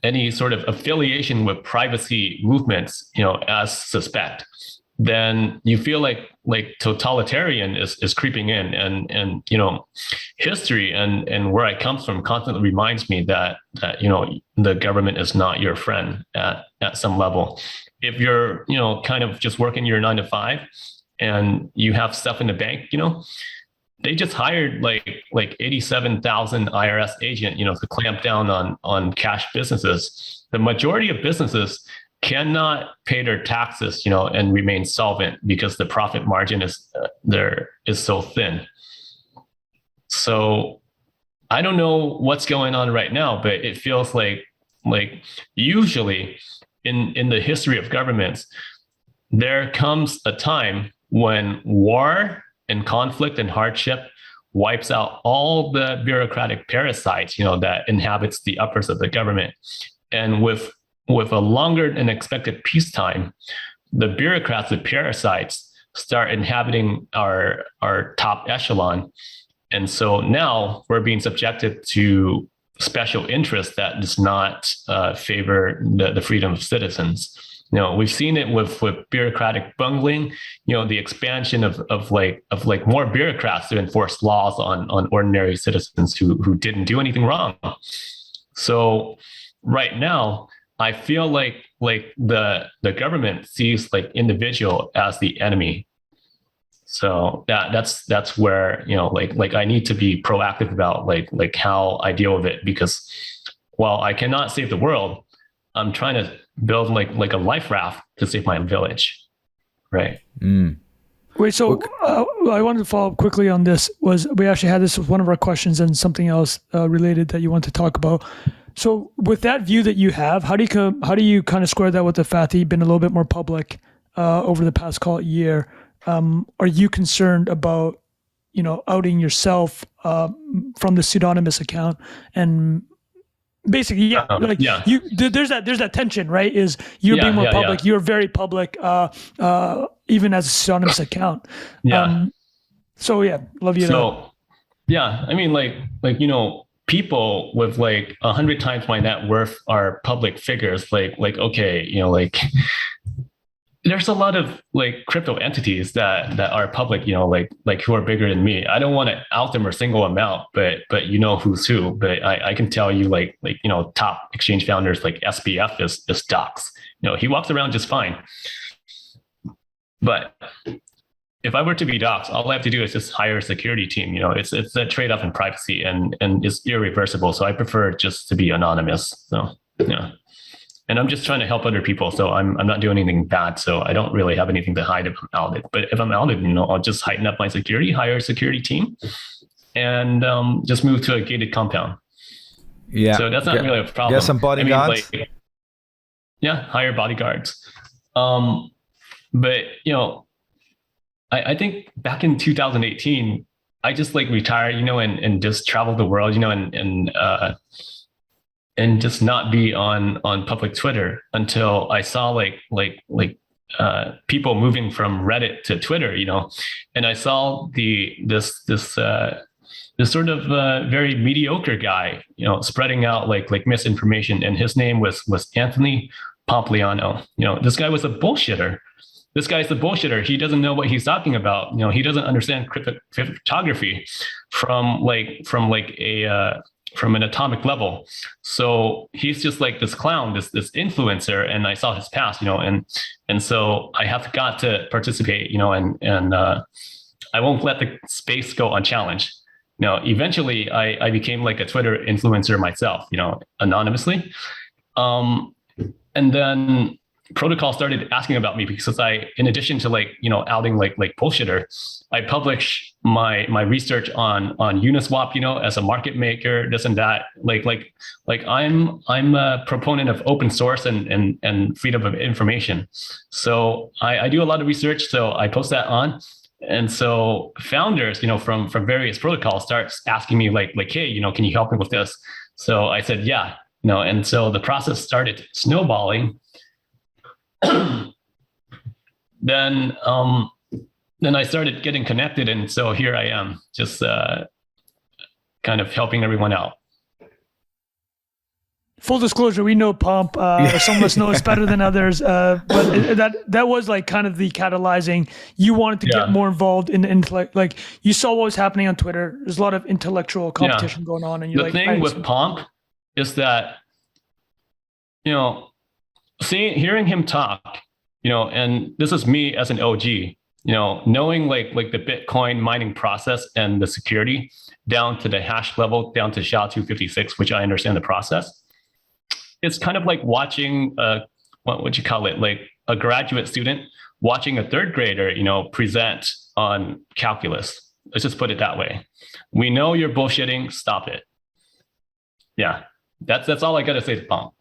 any sort of affiliation with privacy movements, as suspect. Then you feel like totalitarian is creeping in, and history and where I come from constantly reminds me that the government is not your friend at some level. If you're kind of just working your 9 to 5 and you have stuff in the bank, they just hired like 87,000 IRS agent to clamp down on cash businesses. The majority of businesses cannot pay their taxes, and remain solvent because the profit margin is so thin. So I don't know what's going on right now, but it feels like usually in the history of governments, there comes a time when war and conflict and hardship wipes out all the bureaucratic parasites, that inhabits the uppers of the government. And with a longer than expected peacetime, the bureaucrats, the parasites, start inhabiting our top echelon. And so now we're being subjected to special interests that does not favor the freedom of citizens. We've seen it with bureaucratic bungling, the expansion of more bureaucrats to enforce laws on ordinary citizens who didn't do anything wrong. So right now, I feel like the government sees like individual as the enemy. So that's where I need to be proactive about like how I deal with it, because while I cannot save the world, I'm trying to build like a life raft to save my village, right? Mm. Wait, so I wanted to follow up quickly on this. We actually had this with one of our questions and something else related that you want to talk about. So with that view that you have, how do you kind of square that with the fact that you've been a little bit more public over the past year? Are you concerned about outing yourself from the pseudonymous account? And basically, there's that tension, right? Is you're being more public, you're very public, even as a pseudonymous account. So love you. So I mean, people with like 100 times my net worth are public figures. Okay, there's a lot of like crypto entities that are public, who are bigger than me. I don't want to out them or single them out, but who's who. But I can tell you top exchange founders like SBF is docs. He walks around just fine. But if I were to be doxxed, all I have to do is just hire a security team. It's a trade-off in privacy and it's irreversible. So I prefer just to be anonymous. So yeah. and I'm just trying to help other people. So I'm not doing anything bad. So I don't really have anything to hide if I'm outed. But if I'm outed, I'll just heighten up my security, hire a security team, and just move to a gated compound. Yeah. So that's not really a problem. Get some bodyguards. Hire bodyguards. But I think back in 2018, I just retired, and just traveled the world, and just not be on public Twitter until I saw people moving from Reddit to Twitter, and I saw this sort of very mediocre guy, spreading out like misinformation, and his name was Anthony Pompliano. This guy was a bullshitter. This guy's the bullshitter. He doesn't know what he's talking about. He doesn't understand cryptography from an atomic level. So he's just like this clown, this influencer. And I saw his past, and so I have got to participate, and I won't let the space go unchallenged. Eventually I became like a Twitter influencer myself, anonymously. And then protocol started asking about me because in addition to outing like bullshitter, I publish my research on Uniswap, as a market maker, this and that. I'm a proponent of open source and freedom of information. So I do a lot of research. So I post that on. And so founders, from various protocols starts asking me hey, can you help me with this? So I said, yeah, and so the process started snowballing. Then I started getting connected, and so here I am, just kind of helping everyone out. Full disclosure, we know Pomp. Some of us know us better than others, but that was kind of the catalyzing. You wanted to get more involved in intellect. You saw what was happening on Twitter. There's a lot of intellectual competition going on, and the thing with Pomp is that hearing him talk, and this is me as an OG, knowing like the Bitcoin mining process and the security down to the hash level, down to SHA-256, which I understand the process. It's kind of like watching what would you call it? Like a graduate student watching a third grader, present on calculus. Let's just put it that way. We know you're bullshitting. Stop it. Yeah, that's all I got to say to Pomp.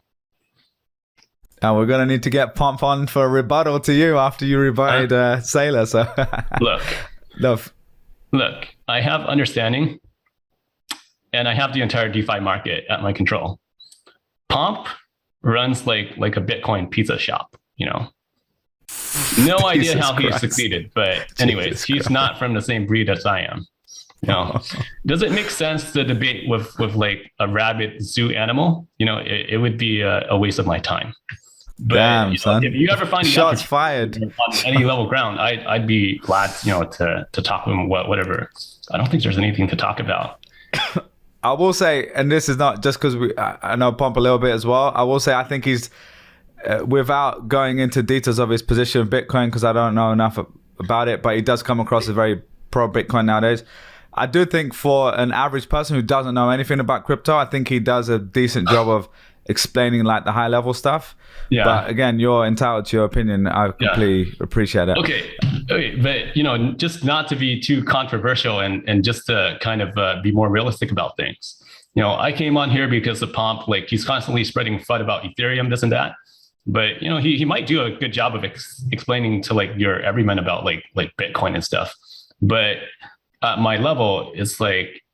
And we're going to need to get Pomp on for a rebuttal to you after you rebutted Saylor. So Look, I have understanding, and I have the entire DeFi market at my control. Pomp runs like a Bitcoin pizza shop, No idea how he succeeded, but anyways, he's not from the same breed as I am. Does it make sense to debate with like a rabid zoo animal? It would be a waste of my time. But damn, son. If you ever find shots fired on any level ground, I'd be glad, to talk to him, whatever. I don't think there's anything to talk about. I will say, and this is not just because I know Pomp a little bit as well. I will say I think he's, without going into details of his position of Bitcoin, because I don't know enough about it, but he does come across as very pro Bitcoin nowadays. I do think for an average person who doesn't know anything about crypto, I think he does a decent job of explaining like the high level stuff. Yeah. But again, you're entitled to your opinion. I completely appreciate it. Okay. But just not to be too controversial and just to kind of be more realistic about things. I came on here because of Pomp, he's constantly spreading FUD about Ethereum, this and that. But he might do a good job of explaining to your everyman about like Bitcoin and stuff. But at my level, it's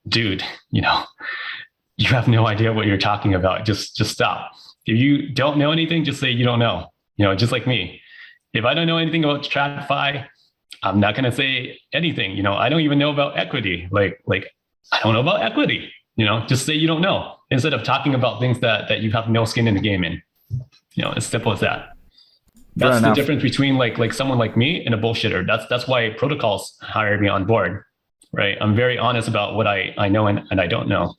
dude, you have no idea what you're talking about. Just stop. If you don't know anything, just say you don't know. Just like me. If I don't know anything about TradFi, I'm not going to say anything. I don't even know about equity. Like I don't know about equity. Just say you don't know instead of talking about things that you have no skin in the game in. As simple as that. That's the difference between like someone like me and a bullshitter. That's why protocols hired me on board. Right. I'm very honest about what I know and I don't know.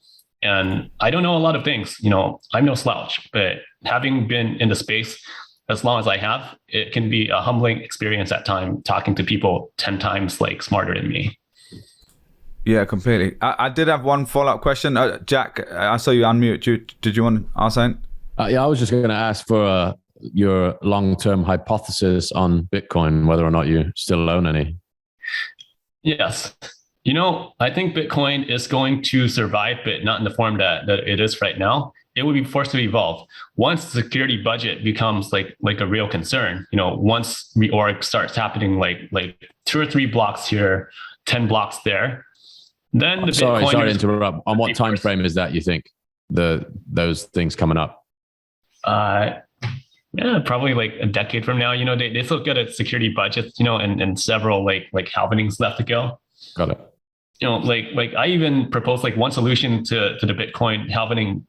And I don't know a lot of things, I'm no slouch, but having been in the space as long as I have, it can be a humbling experience at time talking to people 10 times smarter than me. Yeah, completely. I did have one follow-up question. Jack, I saw you unmute. Did you want to ask something? Yeah, I was just going to ask for your long-term hypothesis on Bitcoin, whether or not you still own any. Yes. I think Bitcoin is going to survive, but not in the form that it is right now. It will be forced to evolve once the security budget becomes like a real concern. Once reorg starts happening, like 2 or 3 blocks here, 10 blocks there, then the sorry to interrupt. On what time first. frame is that, you think, those things coming up? Yeah, probably like a decade from now. They still got a security budget, and several like halvenings left to go. Got it. Like I even proposed like one solution to the Bitcoin halvening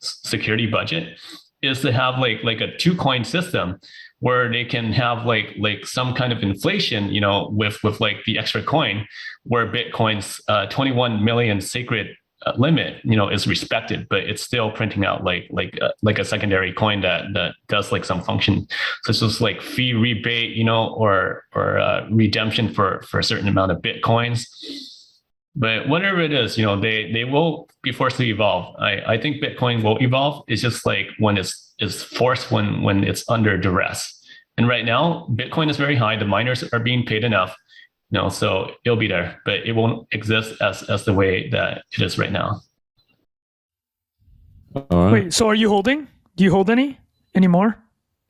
security budget is to have like a 2-coin system where they can have like some kind of inflation, with like the extra coin, where Bitcoin's 21 million sacred limit, is respected, but it's still printing out like a secondary coin that does like some function, such as like fee rebate, or redemption for a certain amount of Bitcoins. But whatever it is, they will be forced to evolve. I think Bitcoin will evolve. It's just like when it's forced, when it's under duress. And right now, Bitcoin is very high. The miners are being paid enough, so it'll be there, but it won't exist as the way that it is right now. All right. Wait, so are you holding? Do you hold any more?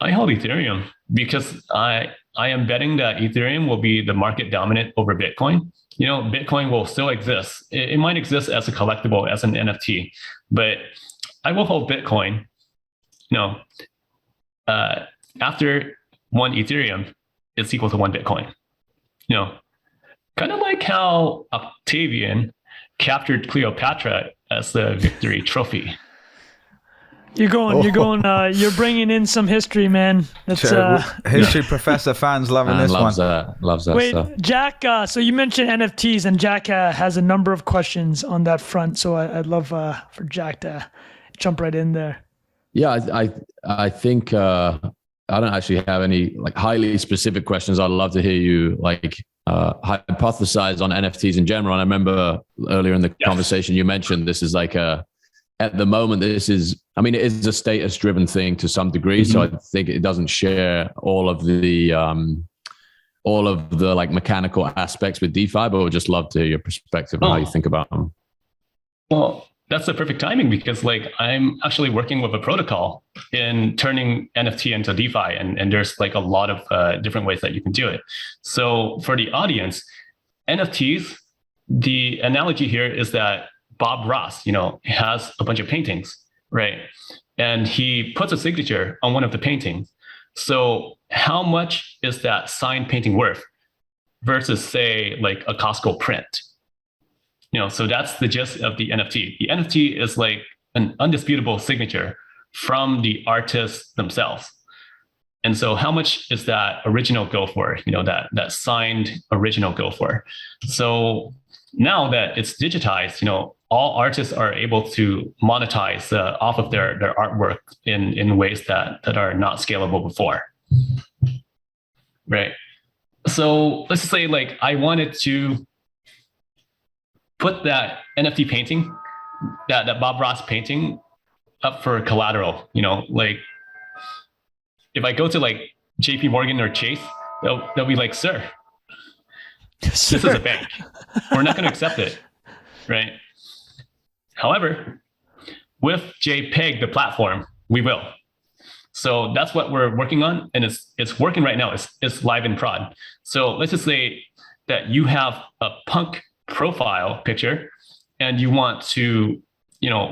I hold Ethereum because I am betting that Ethereum will be the market dominant over Bitcoin. Bitcoin will still exist. It might exist as a collectible, as an NFT, but I will hold Bitcoin. After 1 Ethereum, it's equal to 1 Bitcoin. Kind of like how Octavian captured Cleopatra as the victory trophy. You're bringing in some history, man. That's history professor fans loving this loves one. Loves that Wait, stuff. Jack, so you mentioned NFTs, and Jack has a number of questions on that front. So I'd love for Jack to jump right in there. Yeah, I think I don't actually have any like highly specific questions. I'd love to hear you hypothesize on NFTs in general. And I remember earlier in the conversation you mentioned this is like at the moment, it is a status-driven thing to some degree. Mm-hmm. So I think it doesn't share all of the like mechanical aspects with DeFi, but we'd just love to hear your perspective on how you think about them. Well, that's the perfect timing because like I'm actually working with a protocol in turning NFT into DeFi, and there's like a lot of different ways that you can do it. So for the audience, NFTs, the analogy here is that Bob Ross, has a bunch of paintings, right? And he puts a signature on one of the paintings. So how much is that signed painting worth versus, say, like a Costco print? So that's the gist of the NFT. The NFT is like an undisputable signature from the artists themselves. And so how much is that original go for, that signed original go for? So now that it's digitized, all artists are able to monetize off of their artwork in ways that are not scalable before. Right. So let's just say like I wanted to put that NFT painting, that Bob Ross painting up for collateral, like if I go to like JP Morgan or Chase, they'll be like, sir, this is a bank. We're not going to accept it. Right. However, with JPEG, the platform, we will. So that's what we're working on. And it's working right now. It's live in prod. So let's just say that you have a punk profile picture and you want to,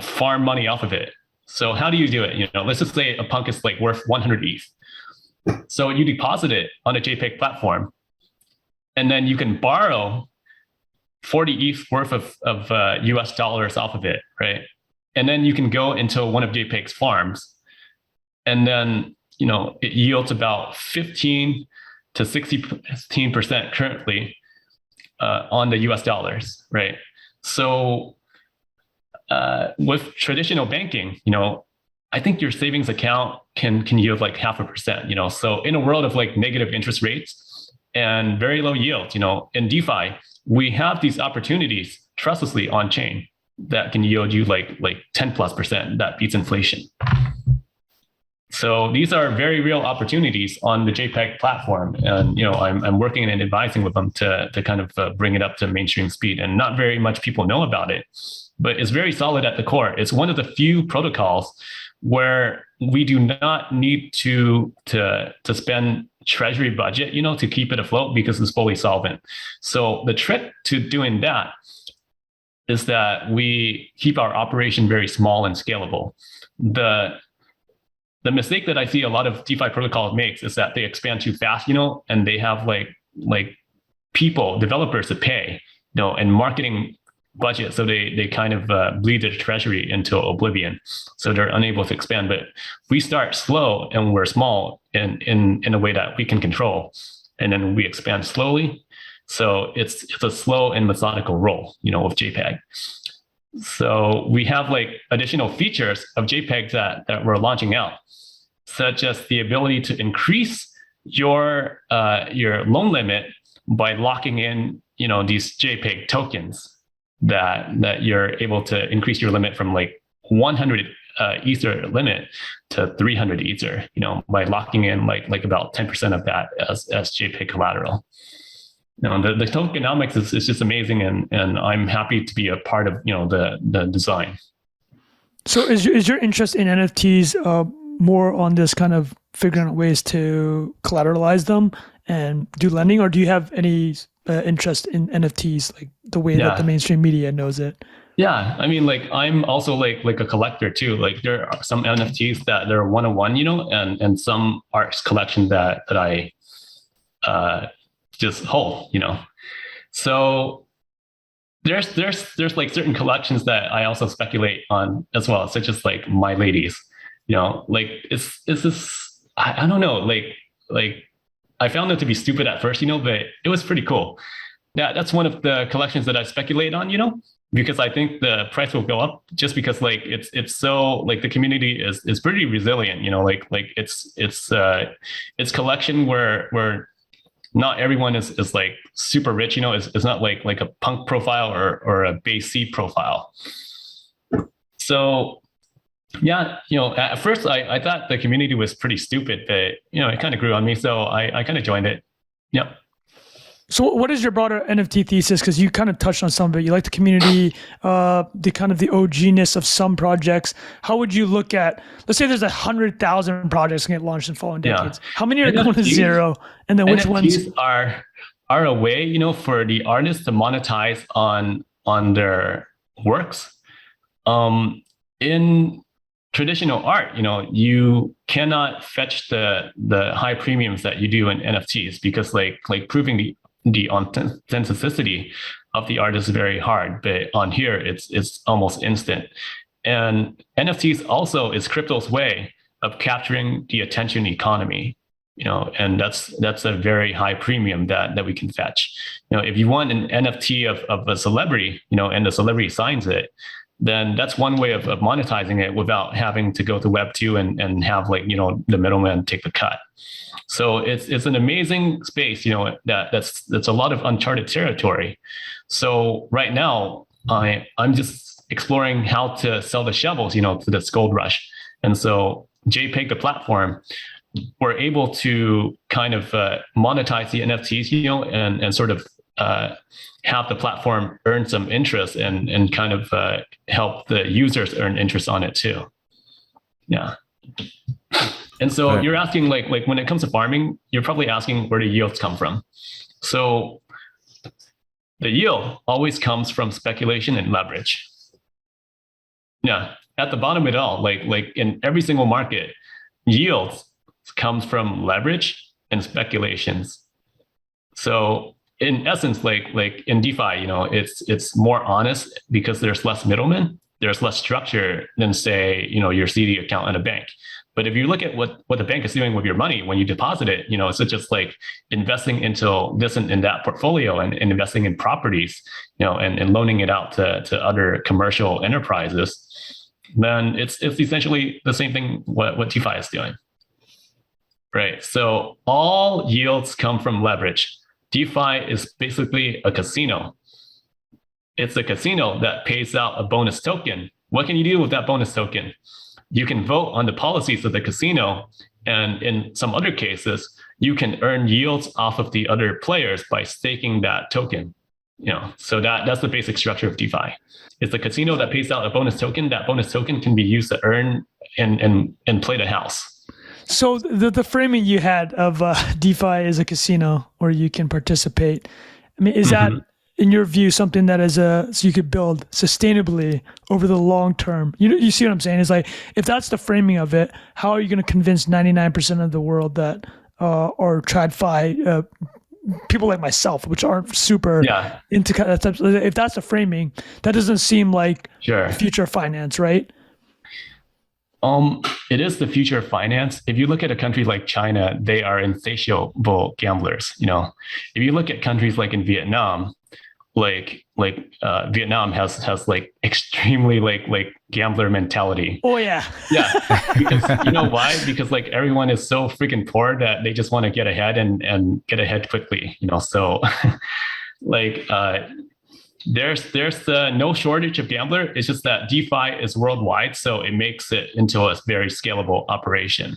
farm money off of it. So how do you do it? Let's just say a punk is like worth 100 ETH. So you deposit it on a JPEG platform, and then you can borrow 40 ETH worth of US dollars off of it, right? And then you can go into one of JPEG's farms, and then it yields about 15 to 16% currently on the US dollars, right? So with traditional banking, I think your savings account can yield like 0.5%, So in a world of like negative interest rates and very low yield, in DeFi, we have these opportunities trustlessly on chain that can yield you like 10+%. That beats inflation. So these are very real opportunities on the JPEG platform, and I'm working and advising with them to kind of bring it up to mainstream speed. And not very much people know about it, but it's very solid at the core. It's one of the few protocols where we do not need to spend treasury budget, to keep it afloat, because it's fully solvent. So the trick to doing that is that we keep our operation very small and scalable. The mistake that I see a lot of DeFi protocols makes is that they expand too fast, and they have like people, developers to pay, and marketing budget. So they kind of bleed their treasury into oblivion. So they're unable to expand. But we start slow and we're small in a way that we can control. And then we expand slowly. So it's a slow and methodical roll, of JPEG. So we have like additional features of JPEG that we're launching out, such as the ability to increase your loan limit by locking in, these JPEG tokens that you're able to increase your limit from like 100 Ether limit to 300 Ether, by locking in like about 10% of that as JPEG collateral. The tokenomics is just amazing, and I'm happy to be a part of the design. So is your interest in NFTs more on this kind of figuring out ways to collateralize them and do lending, or do you have any interest in NFTs like the way that the mainstream media knows it? Yeah, I mean, like I'm also like a collector too. Like there are some NFTs that they're one-on-one, and some art collection that I just hold, So there's like certain collections that I also speculate on as well, such as like My Ladies, like it's this, I don't know, like I found it to be stupid at first, but it was pretty cool. That's one of the collections that I speculate on, because I think the price will go up just because like it's so like the community is pretty resilient, like it's collection where not everyone is like super rich, it's not like a punk profile or a base C profile. So yeah, at first I thought the community was pretty stupid, but it kind of grew on me, so I kind of joined it. Yep. So what is your broader NFT thesis? Because you kind of touched on some of it. You like the community, the kind of the OG-ness of some projects. How would you look at, let's say there's 100,000 projects that get launched in following decades. How many are going to zero? And then which NFTs ones are a way, for the artists to monetize on their works. In traditional art, you cannot fetch the high premiums that you do in NFTs, because like proving the authenticity of the art is very hard, but on here it's almost instant. And NFTs also is crypto's way of capturing the attention economy, and that's a very high premium that we can fetch. If you want an NFT of a celebrity, and the celebrity signs it, then that's one way of monetizing it without having to go to Web2 and have like, the middleman take the cut. So it's an amazing space, that's a lot of uncharted territory. So right now I'm just exploring how to sell the shovels, to this gold rush. And so JPEG, the platform, we're able to kind of monetize the NFTs, and sort of have the platform earn some interest and kind of help the users earn interest on it too. Yeah. And so you're asking like when it comes to farming, you're probably asking where the yields come from. So the yield always comes from speculation and leverage. Yeah. At the bottom of it all, like in every single market, yields comes from leverage and speculations. So in essence, like in DeFi, it's more honest because there's less middlemen, there's less structure than say, your CD account at a bank. But if you look at what the bank is doing with your money when you deposit it, it's just like investing into this and that portfolio and investing in properties, and loaning it out to other commercial enterprises, then it's essentially the same thing what DeFi is doing. Right. So all yields come from leverage. DeFi is basically a casino. It's a casino that pays out a bonus token. What can you do with that bonus token? you can vote on the policies of the casino. And in some other cases, you can earn yields off of the other players by staking that token. So that's the basic structure of DeFi. It's the casino that pays out a bonus token. That bonus token can be used to earn and play the house. So the framing you had of DeFi as a casino where you can participate, I mean, is that, in your view, something that is so you could build sustainably over the long term? You see what I'm saying? It's like, if that's the framing of it, how are you going to convince 99% of the world that or TradFi people like myself, which aren't super into that type? If that's the framing, that doesn't seem like future finance, right? It is the future of finance. If you look at a country like China, they are insatiable gamblers. If you look at countries like in Vietnam, Vietnam has like extremely like gambler mentality. Oh yeah. Because you know why? Because like everyone is so freaking poor that they just want to get ahead and get ahead quickly. So like there's no shortage of gambler. It's just that DeFi is worldwide, so it makes it into a very scalable operation.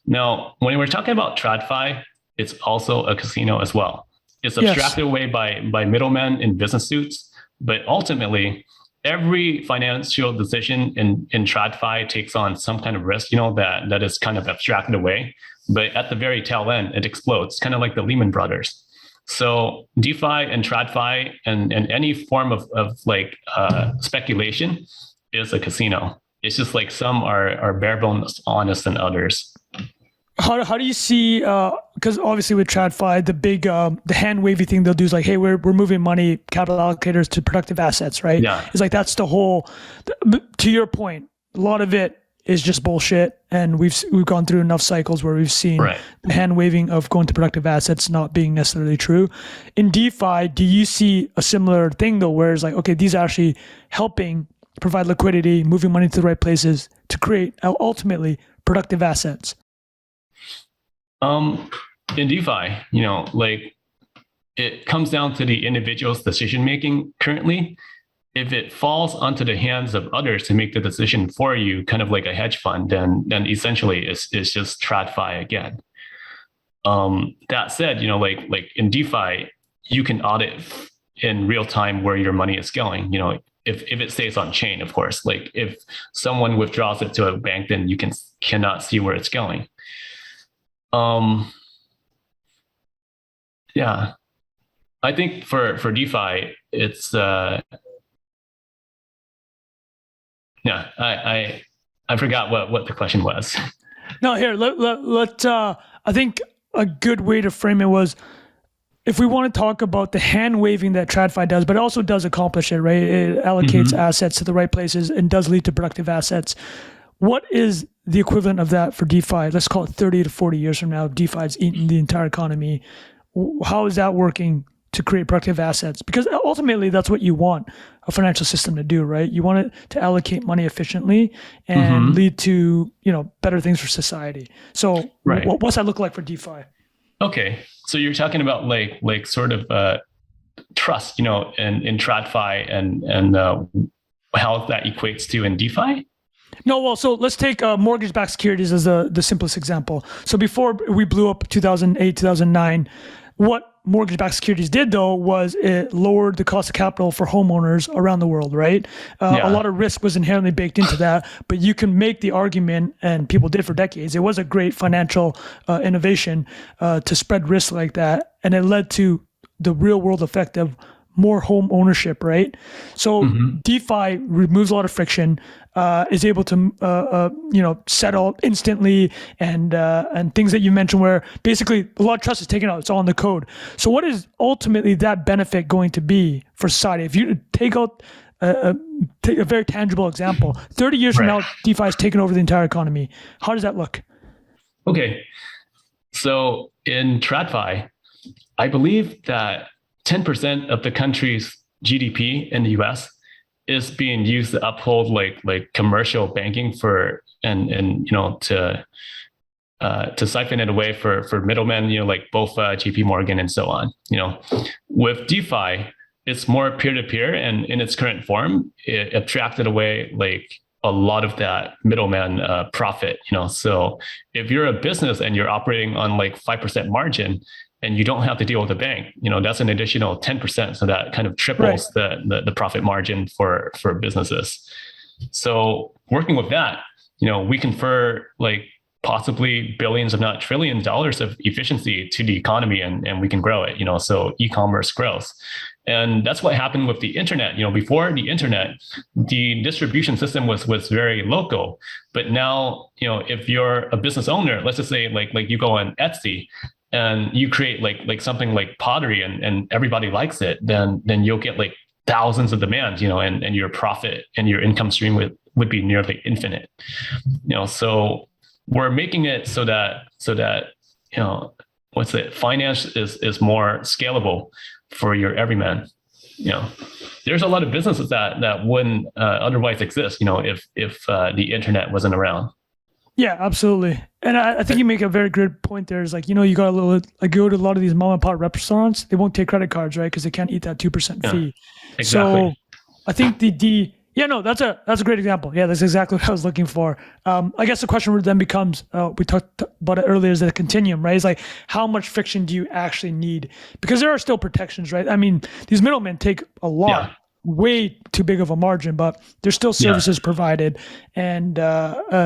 Now when we're talking about TradFi, it's also a casino as well. It's abstracted away by middlemen in business suits, but ultimately, every financial decision in TradFi takes on some kind of risk, that is kind of abstracted away. But at the very tail end, it explodes, kind of like the Lehman Brothers. So DeFi and TradFi and any form of like speculation is a casino. It's just like some are bare bones honest than others. How do you see, because obviously with TradFi, the big, the hand wavy thing they'll do is like, hey, we're moving money, capital allocators to productive assets, right? Yeah. It's like, that's the whole, to your point, a lot of it is just bullshit. And we've gone through enough cycles where we've seen the hand waving of going to productive assets not being necessarily true. In DeFi, do you see a similar thing though, where it's like, okay, these are actually helping provide liquidity, moving money to the right places to create ultimately productive assets? In DeFi, like it comes down to the individual's decision making currently. If it falls onto the hands of others to make the decision for you, kind of like a hedge fund, then essentially it's just TradFi again. That said, like in DeFi, you can audit in real time where your money is going. If it stays on chain, of course. Like if someone withdraws it to a bank, then you cannot see where it's going. I think for DeFi, it's I forgot what the question was. No, here let I think a good way to frame it was, if we want to talk about the hand waving that TradFi does, but it also does accomplish it, right? It allocates assets to the right places and does lead to productive assets. What is the equivalent of that for DeFi? Let's call it 30 to 40 years from now, DeFi's eaten the entire economy. How is that working to create productive assets? Because ultimately that's what you want a financial system to do, right? You want it to allocate money efficiently and lead to, better things for society. So what's that look like for DeFi? Okay. So you're talking about like sort of trust, in TradFi and how that equates to in DeFi? No, well, so let's take mortgage-backed securities as the simplest example. So before we blew up 2008, 2009, what mortgage-backed securities did, though, was it lowered the cost of capital for homeowners around the world, right? A lot of risk was inherently baked into that, but you can make the argument, and people did for decades, it was a great financial innovation to spread risk like that, and it led to the real-world effect of more home ownership, right? So DeFi removes a lot of friction, is able to settle instantly, and things that you mentioned where basically a lot of trust is taken out. It's all in the code. So what is ultimately that benefit going to be for society? If you take out take a very tangible example, 30 years from now, DeFi has taken over the entire economy. How does that look? Okay, so in TradFi, I believe that 10% of the country's GDP in the US is being used to uphold like commercial banking for and to siphon it away for middlemen, like both JP Morgan and so on. With DeFi, it's more peer-to-peer, and in its current form, it abstracted away like a lot of that middleman profit. So if you're a business and you're operating on like 5% margin, and you don't have to deal with the bank, that's an additional 10%. So that kind of triples the profit margin for businesses. So working with that, we confer like possibly billions, if not trillions dollars of efficiency to the economy, and we can grow it, so e-commerce grows. And that's what happened with the internet. Before the internet, the distribution system was very local. But now, if you're a business owner, let's just say like you go on Etsy and you create like something like pottery and everybody likes it, then you'll get like thousands of demands, and your profit and your income stream would be nearly infinite. So we're making it so that finance is more scalable for your everyman. There's a lot of businesses that wouldn't otherwise exist, if the internet wasn't around. Yeah, absolutely. And I think you make a very good point there. Is like, you got go to a lot of these mom and pop restaurants, they won't take credit cards, right? Because they can't eat that 2% fee. Exactly. So I think that's a great example. Yeah, that's exactly what I was looking for. I guess the question then becomes, we talked about it earlier, is the continuum, right? It's like, how much friction do you actually need? Because there are still protections, right? I mean, these middlemen take a lot, way too big of a margin, but there's still services provided and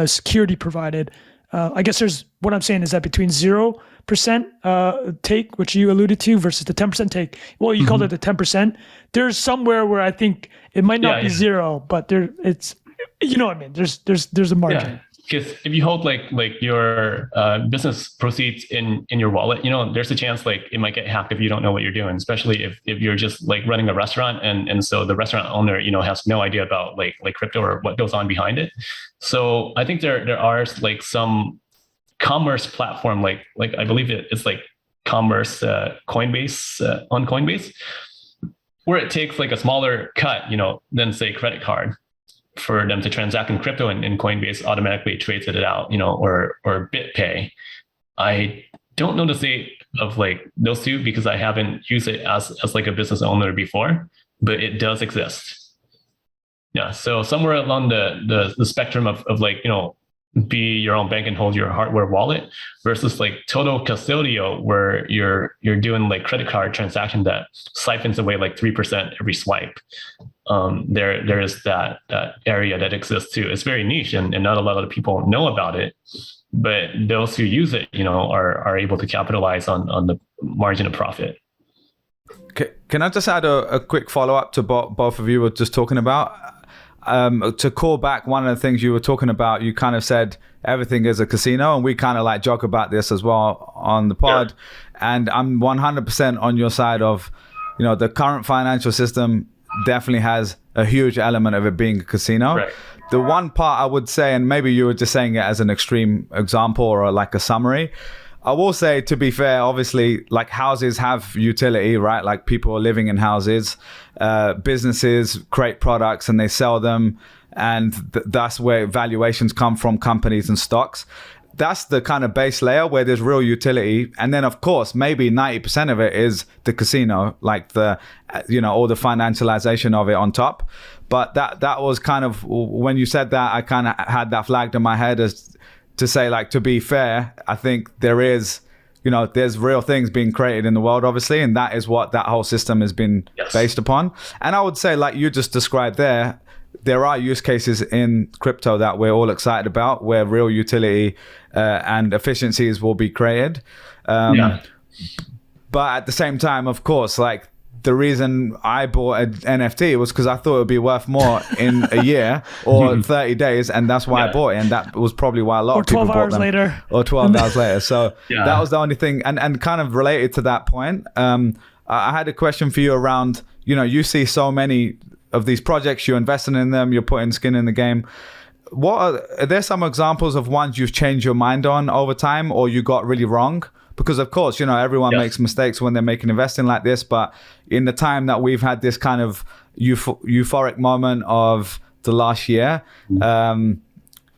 security provided. I guess what I'm saying is that between 0% take, which you alluded to, versus the 10% take, well, you called it the 10%. There's somewhere where I think it might not be zero, but it's, what I mean? There's a margin. Yeah. Because if you hold like your business proceeds in your wallet, there's a chance like it might get hacked if you don't know what you're doing, especially if you're just like running a restaurant and so the restaurant owner, has no idea about like crypto or what goes on behind it. So I think there are like some commerce platform, like I believe it's like commerce Coinbase on Coinbase, where it takes like a smaller cut, than say credit card, for them to transact in crypto, and Coinbase automatically trades it out, or BitPay. I don't know the state of like those two because I haven't used it as like a business owner before, but it does exist. Yeah. So somewhere along the spectrum of like, be your own bank and hold your hardware wallet versus like total custodial, where you're doing like credit card transaction that siphons away like 3% every swipe. There is that area that exists too. It's very niche and not a lot of people know about it, but those who use it, are able to capitalize on the margin of profit. Can I just add a quick follow-up to both of you were just talking about? To call back one of the things you were talking about, you kind of said everything is a casino, and we kind of like joke about this as well on the pod. Yeah. And I'm 100% on your side of, the current financial system definitely has a huge element of it being a casino. Right. The one part I would say, and maybe you were just saying it as an extreme example or like a summary, I will say, to be fair, obviously, like houses have utility, right? Like people are living in houses, businesses create products and they sell them. And that's where valuations come from, companies and stocks. That's the kind of base layer where there's real utility. And then, of course, maybe 90% of it is the casino, like all the financialization of it on top. But that was kind of, when you said that, I kind of had that flagged in my head as to say, like, to be fair, I think there is, there's real things being created in the world, obviously, and that is what that whole system has been based upon. And I would say, like you just described there are use cases in crypto that we're all excited about, where real utility and efficiencies will be created. But at the same time, of course, like, the reason I bought an NFT was because I thought it would be worth more in a year or 30 days, and that's why I bought it. And that was probably why a lot of people bought them. Or 12 hours later. So that was the only thing. And kind of related to that point, I had a question for you around, you see so many of these projects, you're investing in them, you're putting skin in the game. Are there some examples of ones you've changed your mind on over time, or you got really wrong? Because of course, everyone makes mistakes when they're making investing like this, but in the time that we've had this kind of euphoric moment of the last year,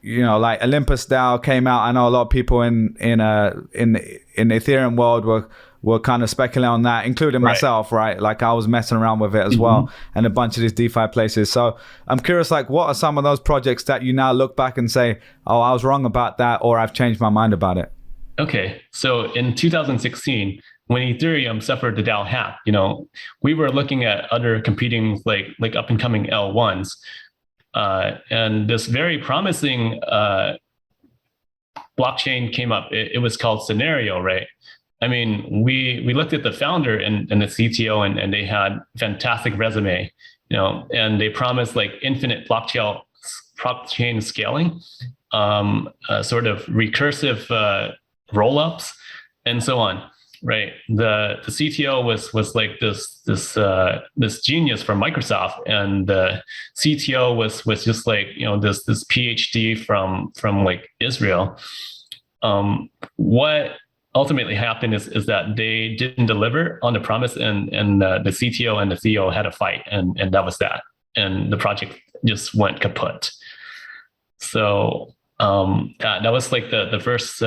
like Olympus DAO came out. I know a lot of people in the Ethereum world were kind of speculating on that, including myself, right? Like I was messing around with it as well, and a bunch of these DeFi places. So I'm curious, like, what are some of those projects that you now look back and say, oh, I was wrong about that, or I've changed my mind about it? Okay, so in 2016, when Ethereum suffered the DAO hack, we were looking at other competing like up and coming L1s, and this very promising blockchain came up. It was called Scenario, right? I mean, we looked at the founder and the CTO, and they had fantastic resume, and they promised like infinite blockchain scaling, sort of recursive rollups, and so on. Right. The CTO was like this genius from Microsoft, and the CTO was just like this PhD from like Israel. What ultimately happened is that they didn't deliver on the promise, and the CTO and the CEO had a fight, and that was that, and the project just went kaput. So that was like the first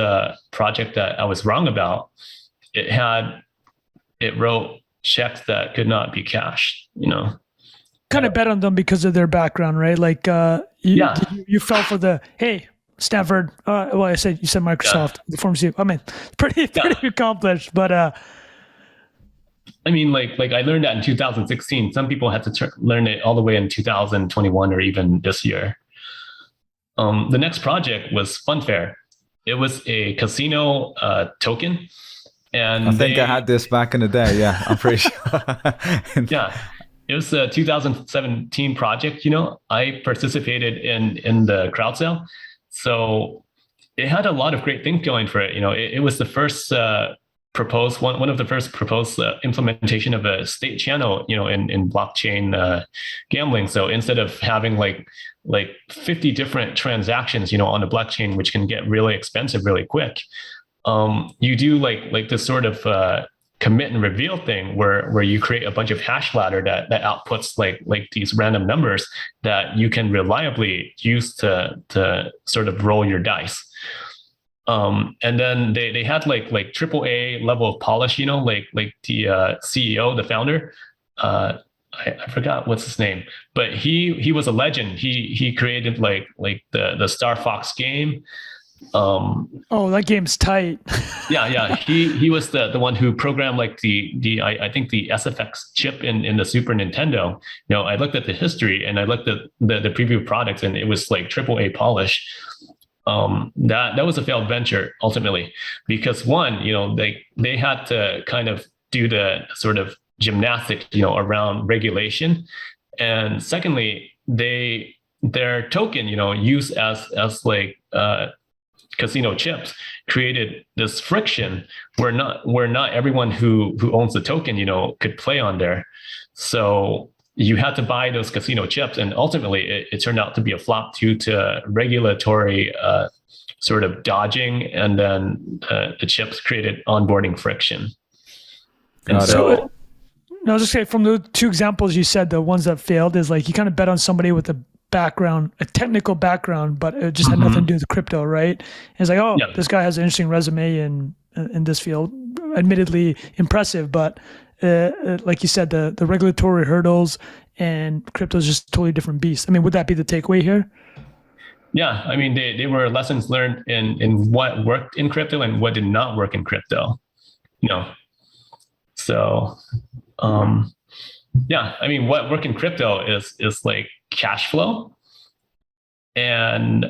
project that I was wrong about. It wrote checks that could not be cashed, Kind of bet on them because of their background, right? Like you fell for the, hey, Stanford, you said Microsoft, the former CEO. I mean, pretty accomplished, but I mean, like I learned that in 2016. Some people had to learn it all the way in 2021 or even this year. The next project was Funfair. It was a casino token. And I think I had this back in the day. Yeah, I'm pretty sure. Yeah, it was a 2017 project. I participated in the crowd sale, so it had a lot of great things going for it. It was the first proposed one of the first proposed implementation of a state channel. In blockchain gambling. So instead of having like 50 different transactions, on the blockchain, which can get really expensive really quick. You do like this sort of commit and reveal thing where you create a bunch of hash ladder that outputs like these random numbers that you can reliably use to sort of roll your dice. And then they had like AAA level of polish, like the CEO, the founder, I forgot what's his name, but he was a legend. He created like the Star Fox game. That game's tight. yeah he was the one who programmed like I think the SFX chip in the Super Nintendo. I looked at the history, and I looked at the preview products, and it was like AAA polish. That was a failed venture ultimately, because one, they had to kind of do the sort of gymnastics around regulation, and secondly, their token used as like casino chips created this friction where not everyone who owns the token could play on there. So you had to buy those casino chips, and ultimately it turned out to be a flop due to regulatory sort of dodging, and then the chips created onboarding friction. And so I was just saying, from the two examples you said, the ones that failed is like you kind of bet on somebody with a technical background, but it just had nothing to do with crypto, right? And it's like, this guy has an interesting resume in this field, admittedly impressive, but like you said, the regulatory hurdles and crypto is just a totally different beast. I mean, would that be the takeaway here? Yeah, I mean, they were lessons learned in what worked in crypto and what did not work in crypto. So yeah, I mean, what work in crypto is like cash flow and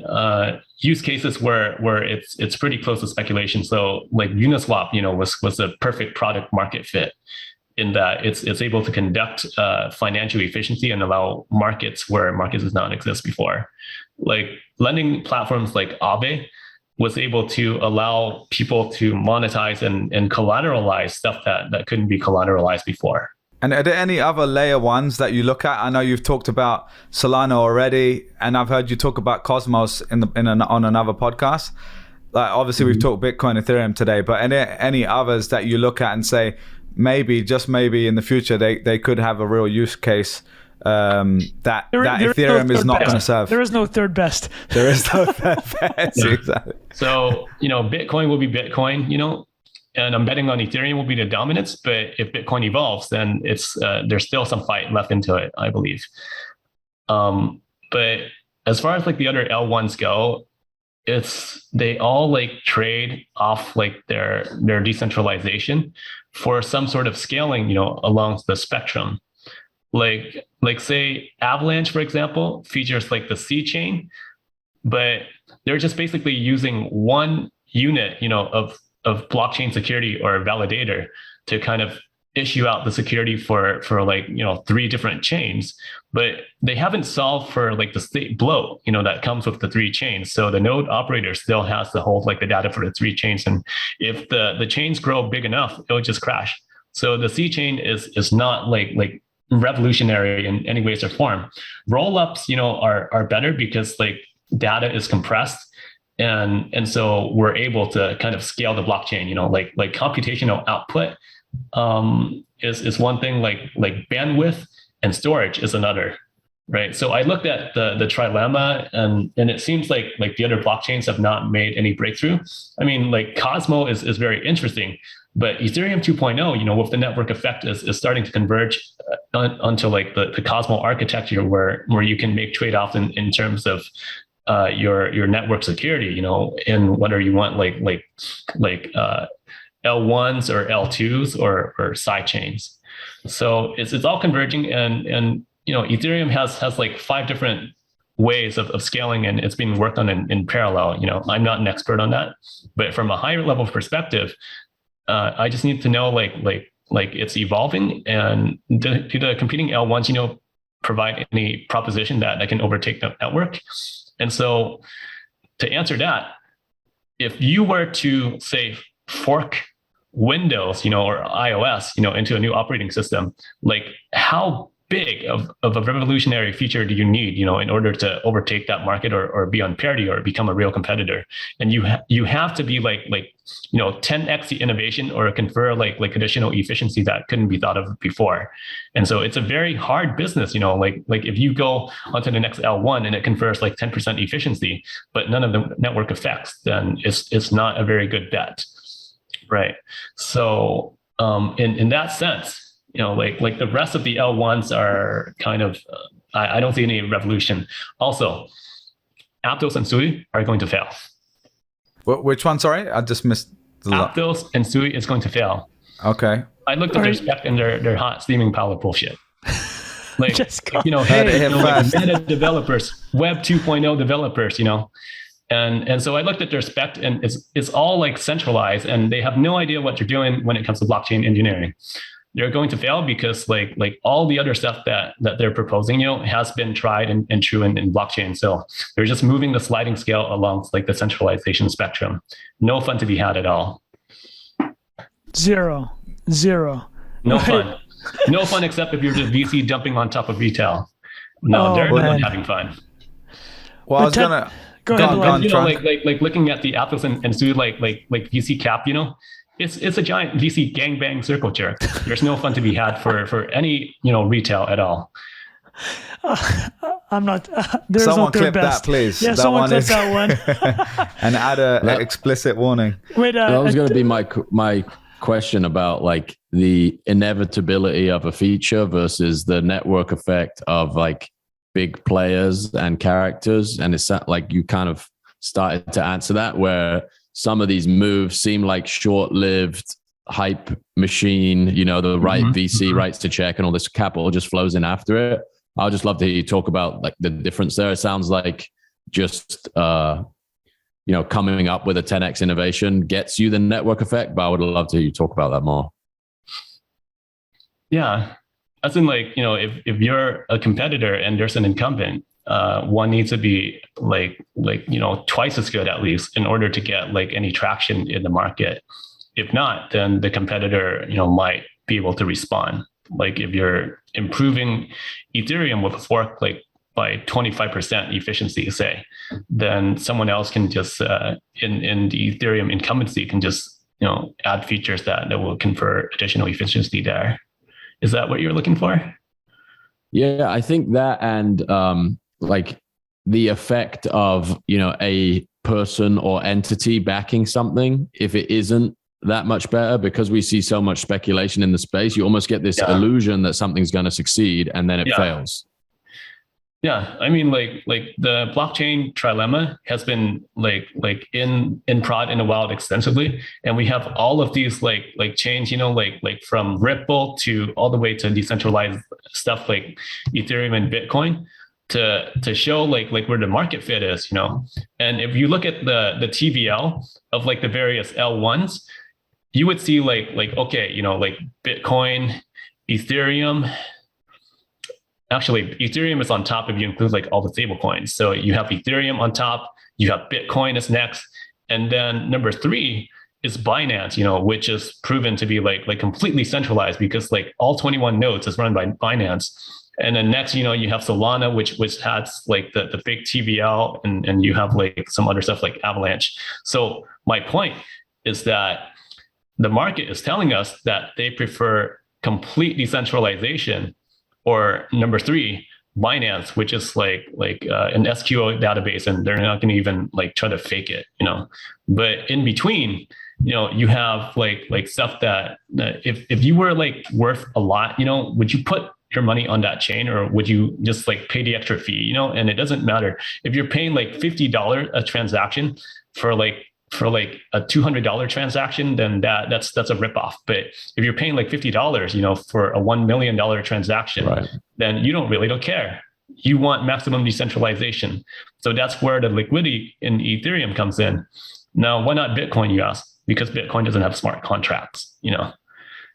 use cases where it's pretty close to speculation. So like Uniswap, was a perfect product market fit in that it's able to conduct financial efficiency and allow markets where markets does not exist before. Like lending platforms like Aave was able to allow people to monetize and collateralize stuff that couldn't be collateralized before. And are there any other layer ones that you look at? I know you've talked about Solana already, and I've heard you talk about Cosmos on another podcast. Like obviously we've talked Bitcoin, Ethereum today, but any others that you look at and say maybe, just maybe in the future they could have a real use case that Ethereum is not going to serve. There is no third best. There is no third best. Yeah. Exactly. So, Bitcoin will be Bitcoin, and I'm betting on Ethereum will be the dominance. But if Bitcoin evolves, then there's still some fight left into it, I believe. But as far as like the other L1s go, they all like trade off like their decentralization for some sort of scaling, along the spectrum. Like say Avalanche, for example, features like the C chain, but they're just basically using one unit, of blockchain security or a validator to kind of issue out the security for like, 3 different chains, but they haven't solved for like the state bloat, that comes with the 3 chains. So the node operator still has to hold like the data for the 3 chains. And if the chains grow big enough, it'll just crash. So the C chain is not like revolutionary in any way or form. Roll-ups, are better because like data is compressed. And so we're able to kind of scale the blockchain, like computational output is one thing, like bandwidth and storage is another, right? So I looked at the trilemma and it seems like the other blockchains have not made any breakthrough. I mean, like Cosmo is very interesting, but Ethereum 2.0, with the network effect is starting to converge onto like the Cosmo architecture where you can make trade-offs in terms of your network security, and whether you want like L1s or L2s or side chains. So it's all converging, and Ethereum has like 5 different ways of scaling, and it's being worked on in parallel. I'm not an expert on that, but from a higher level perspective, I just need to know like it's evolving, and do the competing L1s, provide any proposition that can overtake the network. And so to answer that, if you were to say fork Windows, or iOS, into a new operating system, like how big of a revolutionary feature do you need, in order to overtake that market or be on parity or become a real competitor? And you have to be like 10x the innovation or confer like additional efficiency that couldn't be thought of before. And so it's a very hard business, like if you go onto the next L1 and it confers like 10% efficiency, but none of the network effects, then it's not a very good bet. Right. So in that sense, like the rest of the L1s are kind of, I don't see any revolution. Also, Aptos and Sui are going to fail. Which one? Sorry, I just missed the Aptos and Sui is going to fail. Okay. I looked at their spec and their hot steaming pile of bullshit. Like, like meta developers, Web 2.0 developers, And so I looked at their spec, and it's all like centralized, and they have no idea what they're doing when it comes to blockchain engineering. They're going to fail because like all the other stuff that they're proposing, has been tried and true in blockchain. So they're just moving the sliding scale along like the centralization spectrum. No fun to be had at all. Zero. No fun. No fun except if you're just VC dumping on top of retail. No, they're not having fun. Well, I was gonna. Go ahead. Like looking at the Aptos and Sui, like VC cap, it's a giant VC gangbang circle jerk. There's no fun to be had for any retail at all. I'm not. There's someone no clip best. that, please. Yeah, that someone clip is... that one. And add an explicit warning. Wait, that was going to be my question about like the inevitability of a feature versus the network effect of like big players and characters. And it's like you kind of started to answer that, where some of these moves seem like short-lived hype machine, the right VC rights to check and all this capital just flows in after it. I'll just love to hear you talk about like the difference there. It sounds like just, coming up with a 10x innovation gets you the network effect, but I would love to hear you talk about that more. Yeah. As in like, if you're a competitor and there's an incumbent, one needs to be like twice as good at least in order to get like any traction in the market. If not, then the competitor might be able to respond. Like if you're improving Ethereum with a fork like by 25% efficiency, say, then someone else can just in the Ethereum incumbency can just add features that will confer additional efficiency there. Is that what you're looking for? Yeah, I think that, and like the effect of, you know, a person or entity backing something, if it isn't that much better, because we see so much speculation in the space, you almost get this illusion that something's going to succeed and then it fails. Yeah, I mean, like the blockchain trilemma has been like in prod in the wild extensively, and we have all of these like chains, you know, like from Ripple to all the way to decentralized stuff like Ethereum and Bitcoin to show like where the market fit is, you know. And if you look at the TVL of like the various L1s, you would see like okay, you know, like Bitcoin, Ethereum. Actually, Ethereum is on top if you include like all the stable coins. So you have Ethereum on top, you have Bitcoin is next, and then number 3 is Binance, you know, which is proven to be like completely centralized because like all 21 nodes is run by Binance. And then next, you know, you have Solana, which has like the big TVL, and you have like some other stuff like Avalanche. So my point is that the market is telling us that they prefer complete decentralization, or number 3, Binance, which is like an SQL database, and they're not going to even like try to fake it, you know. But in between, you know, you have like stuff that if you were like worth a lot, you know, would you put your money on that chain, or would you just like pay the extra fee, you know? And it doesn't matter if you're paying like $50 a transaction for like a $200 transaction, then that's a ripoff. But if you're paying like $50, you know, for a $1 million transaction, right, then you don't care. You want maximum decentralization. So that's where the liquidity in Ethereum comes in. Now, why not Bitcoin, you ask? Because Bitcoin doesn't have smart contracts, you know.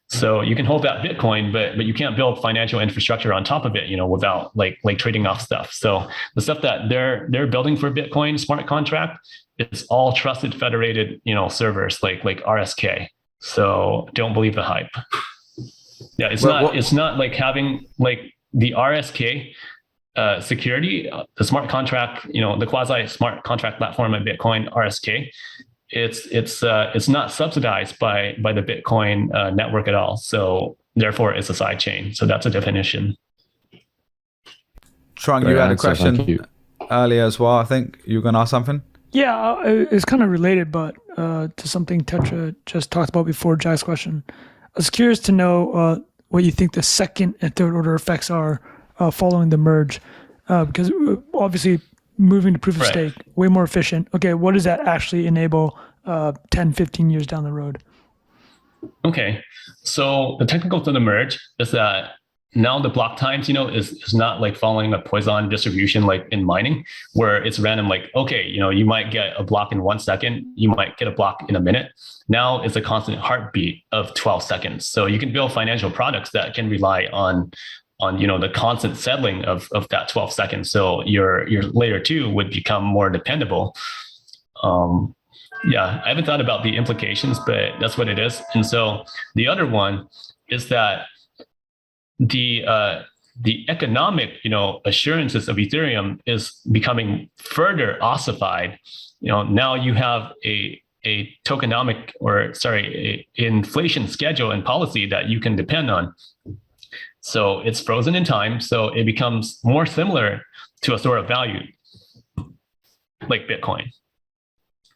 So you can hold that Bitcoin, but you can't build financial infrastructure on top of it, you know, without like trading off stuff. So the stuff that they're building for Bitcoin smart contract, it's all trusted federated, you know, servers like RSK. So don't believe the hype. Yeah, it's not like having like the RSK security, the smart contract, you know, the quasi smart contract platform at Bitcoin RSK. It's not subsidized by the Bitcoin network at all. So therefore, it's a side chain. So that's a definition. Trung, you had a question earlier as well. I think you were going to ask something. Yeah, it's kind of related, but to something Tetra just talked about before Jack's question. I was curious to know what you think the second and third order effects are following the merge, because obviously moving to proof of stake, way more efficient. Okay, what does that actually enable 10, 15 years down the road? Okay, so the technical to the merge is that now the block times, you know, is not like following a Poisson distribution like in mining, where it's random, like, okay, you know, you might get a block in 1 second, you might get a block in a minute. Now it's a constant heartbeat of 12 seconds. So you can build financial products that can rely on you know, the constant settling of that 12 seconds. So your layer 2 would become more dependable. Yeah, I haven't thought about the implications, but that's what it is. And so the other one is that the economic, you know, assurances of Ethereum is becoming further ossified. You know, now you have a tokenomic, a inflation schedule and policy that you can depend on. So it's frozen in time. So it becomes more similar to a store of value like Bitcoin.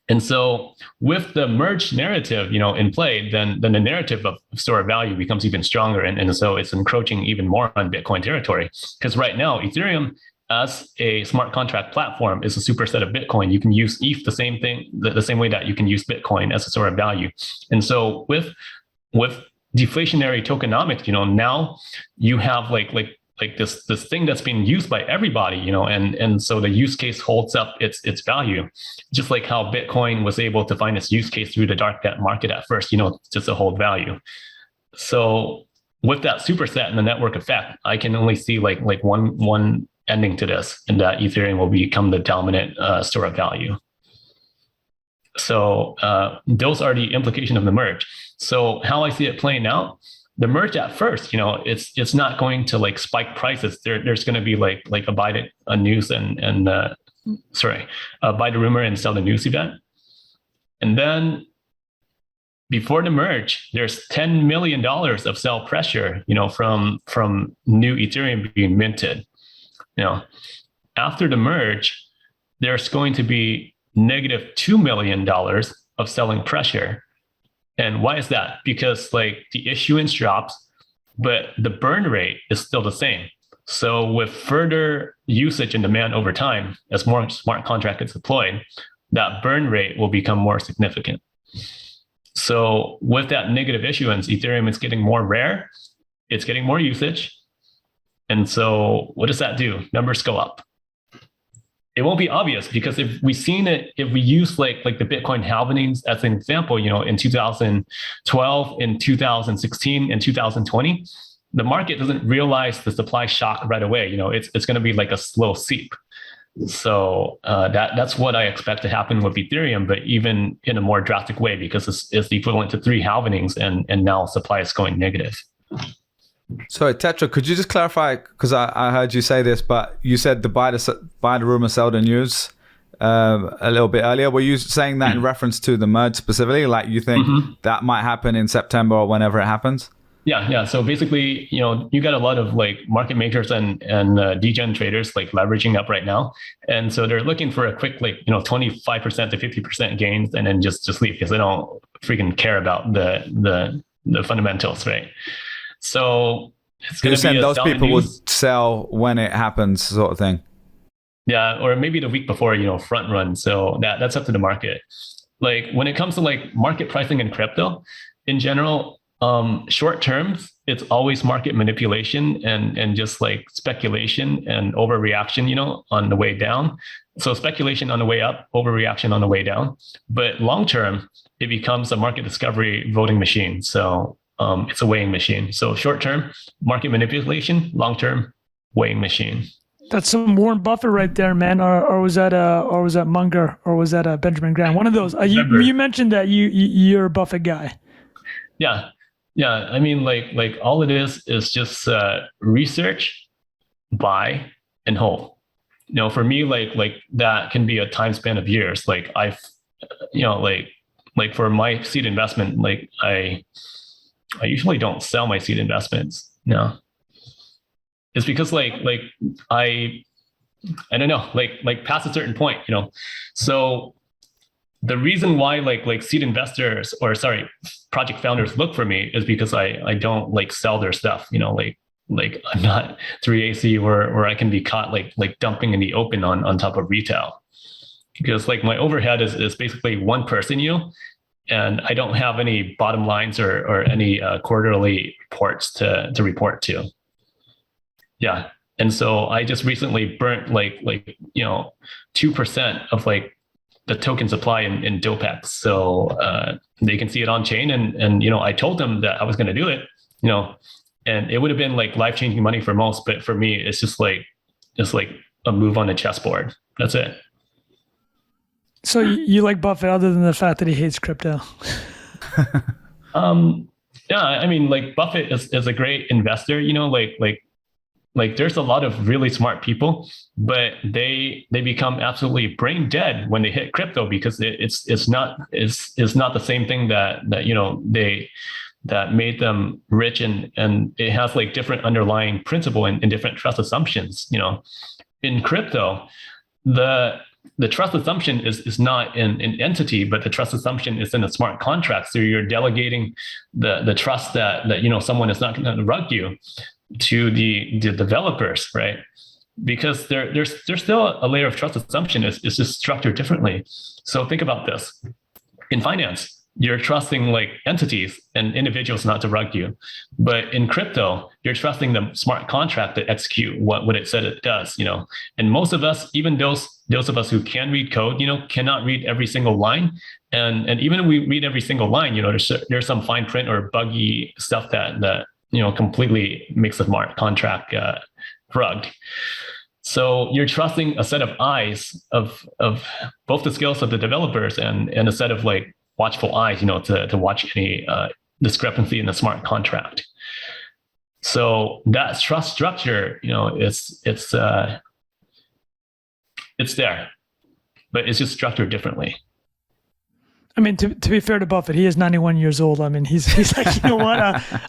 And so with the merge narrative, you know, in play, then the narrative of store of value becomes even stronger. And so it's encroaching even more on Bitcoin territory. Because right now, Ethereum as a smart contract platform is a superset of Bitcoin. You can use ETH the same way that you can use Bitcoin as a store of value. And so with deflationary tokenomics, you know, now you have like this thing that's being used by everybody, you know, and so the use case holds up its value, just like how Bitcoin was able to find its use case through the dark net market at first, you know, just to hold value. So with that superset and the network effect, I can only see like one ending to this, and that Ethereum will become the dominant store of value. So those are the implication of the merge. So how I see it playing out, the merge at first, you know, it's not going to like spike prices. There's going to be like a buy a news and buy the rumor and sell the news event. And then before the merge, there's $10 million of sell pressure, from new Ethereum being minted. After the merge, there's going to be negative $2 million of selling pressure. And why is that? Because the issuance drops, but the burn rate is still the same. So with further usage and demand over time, as more smart contract gets deployed, that burn rate will become more significant. So with that negative issuance, Ethereum is getting more rare, it's getting more usage. And so what does that do? Numbers go up. It won't be obvious, because if we use like the Bitcoin halvenings as an example, in 2012, in 2016, and 2020, the market doesn't realize the supply shock right away. It's going to be like a slow seep. So that's what I expect to happen with Ethereum, but even in a more drastic way, because it's the equivalent to 3 halvenings, and now supply is going negative. Sorry, Tetra, could you just clarify, because I heard you say this, but you said the buy the rumor, sell the news a little bit earlier. Were you saying that in reference to the merge specifically? Like you think that might happen in September or whenever it happens? Yeah. So basically, you got a lot of market makers and degen traders leveraging up right now. And so they're looking for a quick 25% to 50% gains, and then just leave, because they don't freaking care about the fundamentals, right? So it's going to be those people would sell when it happens, sort of thing. Yeah, or maybe the week before, front run. So that's up to the market. When it comes to market pricing in crypto, in general, short terms, it's always market manipulation and just speculation and overreaction, on the way down. So speculation on the way up, overreaction on the way down. But long term, it becomes a market discovery voting machine. So it's a weighing machine. So short term, market manipulation; long term, weighing machine. That's some Warren Buffett right there, man. Or was that Munger, or was that Benjamin Graham? One of those. You mentioned that you're a Buffett guy. Yeah. I mean, all it is just research, buy, and hold. For me, that can be a time span of years. For my seed investment, I usually don't sell my seed investments. No, it's because I don't know, past a certain point, so the reason why seed investors, or project founders look for me, is because I don't sell their stuff, I'm not 3AC where I can be caught dumping in the open on top of retail, because my overhead is basically one person, and I don't have any bottom lines or any quarterly reports to report to. Yeah. And so I just recently burnt 2% of the token supply in Dopex. So they can see it on chain. And I told them that I was going to do it, and it would have been life-changing money for most, but for me, it's just a move on the chessboard. That's it. So you like Buffett other than the fact that he hates crypto? Yeah, I mean, Buffett is a great investor, there's a lot of really smart people, but they become absolutely brain dead when they hit crypto, because it's not the same thing that made them rich, and it has different underlying principle and different trust assumptions. In crypto, the trust assumption is not in an entity, but the trust assumption is in a smart contract. So you're delegating the trust that someone is not going to rug you to the developers, right? Because there's still a layer of trust assumption. It's just structured differently. So think about this. In finance, you're trusting entities and individuals not to rug you. But in crypto, you're trusting the smart contract to execute what it said it does, And most of us, even those of us who can read code, cannot read every single line. And even if we read every single line, there's some fine print or buggy stuff that completely makes the smart contract rugged. So you're trusting a set of eyes of both the skills of the developers and a set of watchful eyes, to watch any discrepancy in the smart contract. So that trust structure, it's there, but it's just structured differently. I mean, to be fair to Buffett, he is 91 years old. I mean, he's like, you know what?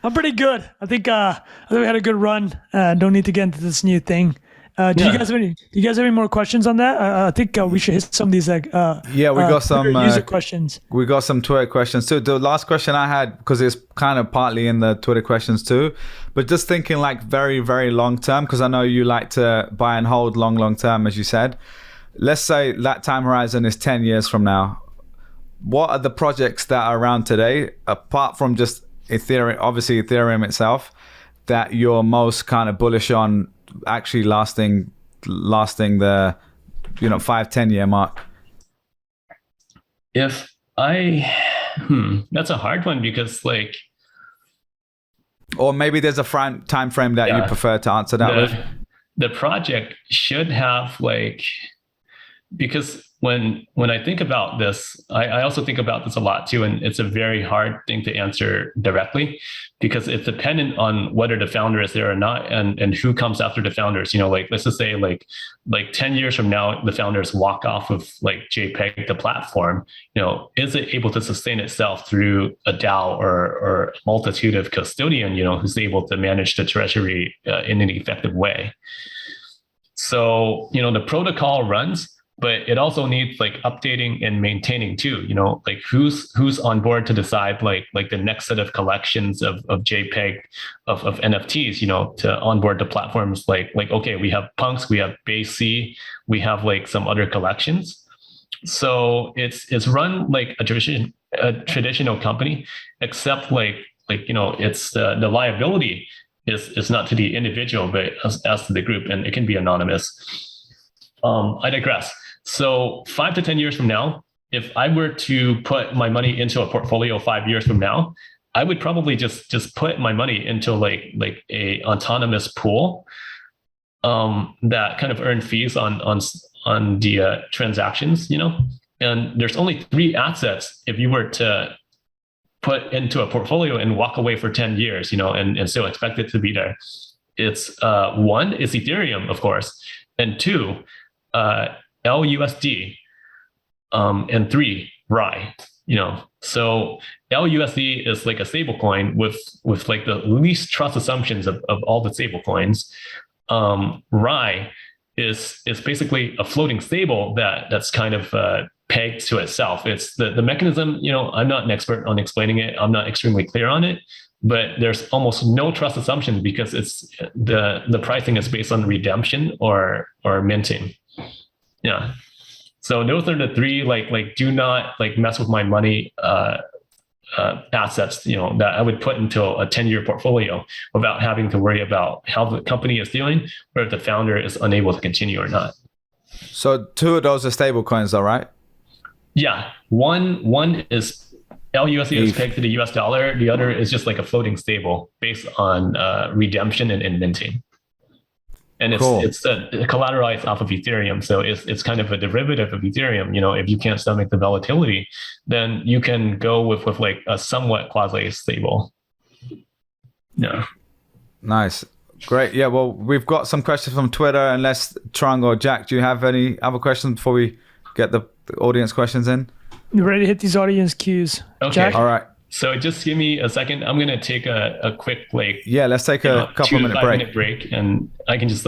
I'm pretty good. I think we had a good run. Don't need to get into this new thing. Do you guys have any more questions on that? I think we should hit some of these we got some user questions. We got some Twitter questions too. The last question I had, because it's kind of partly in the Twitter questions too, but just thinking like very, very long term, because I know you like to buy and hold long term, as you said. Let's say that time horizon is 10 years from now. What are the projects that are around today, apart from just Ethereum, obviously Ethereum itself, that you're most kind of bullish on actually lasting the 5-10 year mark? If that's a hard one, because like, or maybe there's a time frame that you prefer to answer that with. The project should have like, because when I think about this, I also think about this a lot too, and it's a very hard thing to answer directly, because it's dependent on whether the founder is there or not, and who comes after the founders. Like let's just say like 10 years from now, the founders walk off of like JPEG, the platform. Is it able to sustain itself through a DAO or a multitude of custodian, who's able to manage the treasury in an effective way? So the protocol runs, but it also needs like updating and maintaining too. Like who's on board to decide like the next set of collections of JPEG of NFTs, to onboard the platforms. Like okay, we have Punks, we have Base C, we have like some other collections. So it's run like a traditional company, except like it's the liability is not to the individual, but as to the group, and it can be anonymous. I digress. So 5 to 10 years from now, if I were to put my money into a portfolio 5 years from now, I would probably just put my money into like a autonomous pool that kind of earn fees on the transactions, and there's only 3 assets if you were to put into a portfolio and walk away for 10 years, and still expect it to be there. It's 1 is Ethereum, of course, and 2, LUSD, and 3, RAI. So LUSD is like a stable coin with like the least trust assumptions of all the stable coins. RAI is basically a floating stable that's kind of pegged to itself. It's the mechanism, I'm not an expert on explaining it. I'm not extremely clear on it, but there's almost no trust assumption, because it's the pricing is based on redemption or minting. Yeah. So those are the 3, like do not like mess with my money assets, that I would put into a 10-year portfolio without having to worry about how the company is doing, or if the founder is unable to continue or not. So 2 of those are stable coins, though, right? Yeah. One is LUSD is pegged to the US dollar. The other is just like a floating stable based on redemption and minting. And it's cool. It's collateralized off of Ethereum, so it's kind of a derivative of Ethereum. If you can't stomach the volatility, then you can go with like a somewhat quasi stable. Yeah. Nice, great. Yeah. Well, we've got some questions from Twitter. Unless Trung or Jack, do you have any other questions before we get the audience questions in? You ready to hit these audience cues? Okay. Jack? All right. So just give me a second. I'm going to take a quick, let's take a couple minute break, and I can just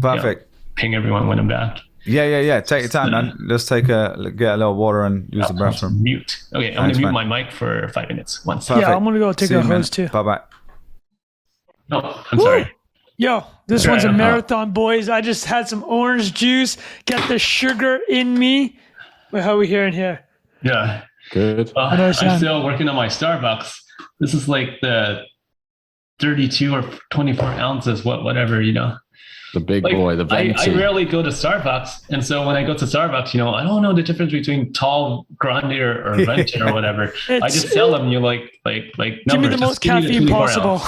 perfect. Ping everyone when I'm back. Yeah. Take your time, man. Let's get a little water and use the bathroom. Mute. Okay, I'm going to mute my mic for 5 minutes. One second. Yeah, I'm going to go take a hose too. Bye. No, I'm sorry. Yo, this one's a marathon, boys. I just had some orange juice. Got the sugar in me. Wait, how are we hearing here? Yeah. Good. I'm still working on my Starbucks. This is like the 32 or 24 ounces, whatever. The big boy, the venti. I rarely go to Starbucks. And so when I go to Starbucks, I don't know the difference between tall, grande, or venti or whatever. I just tell them, like give me the most caffeine possible.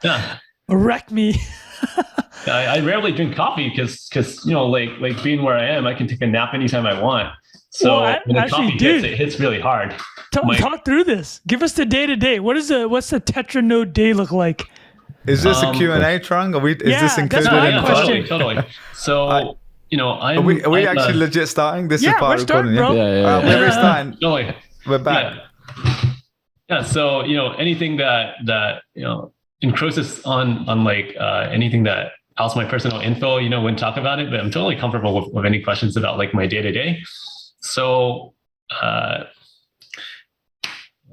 Yeah. Wreck me. I rarely drink coffee because like being where I am, I can take a nap anytime I want. So when the coffee hits, it hits really hard. Talk through this. Give us the day-to-day. What's the Tetranode day look like? Is this a Q&A, Trung? Is this included in the question? Totally. So, are we actually legit starting? This is part we're of recording, bro. Yeah. We're starting. Totally. we're back. Yeah. So, anything that encroaches on like anything that else my personal info, wouldn't talk about it, but I'm totally comfortable with any questions about like my day-to-day. So,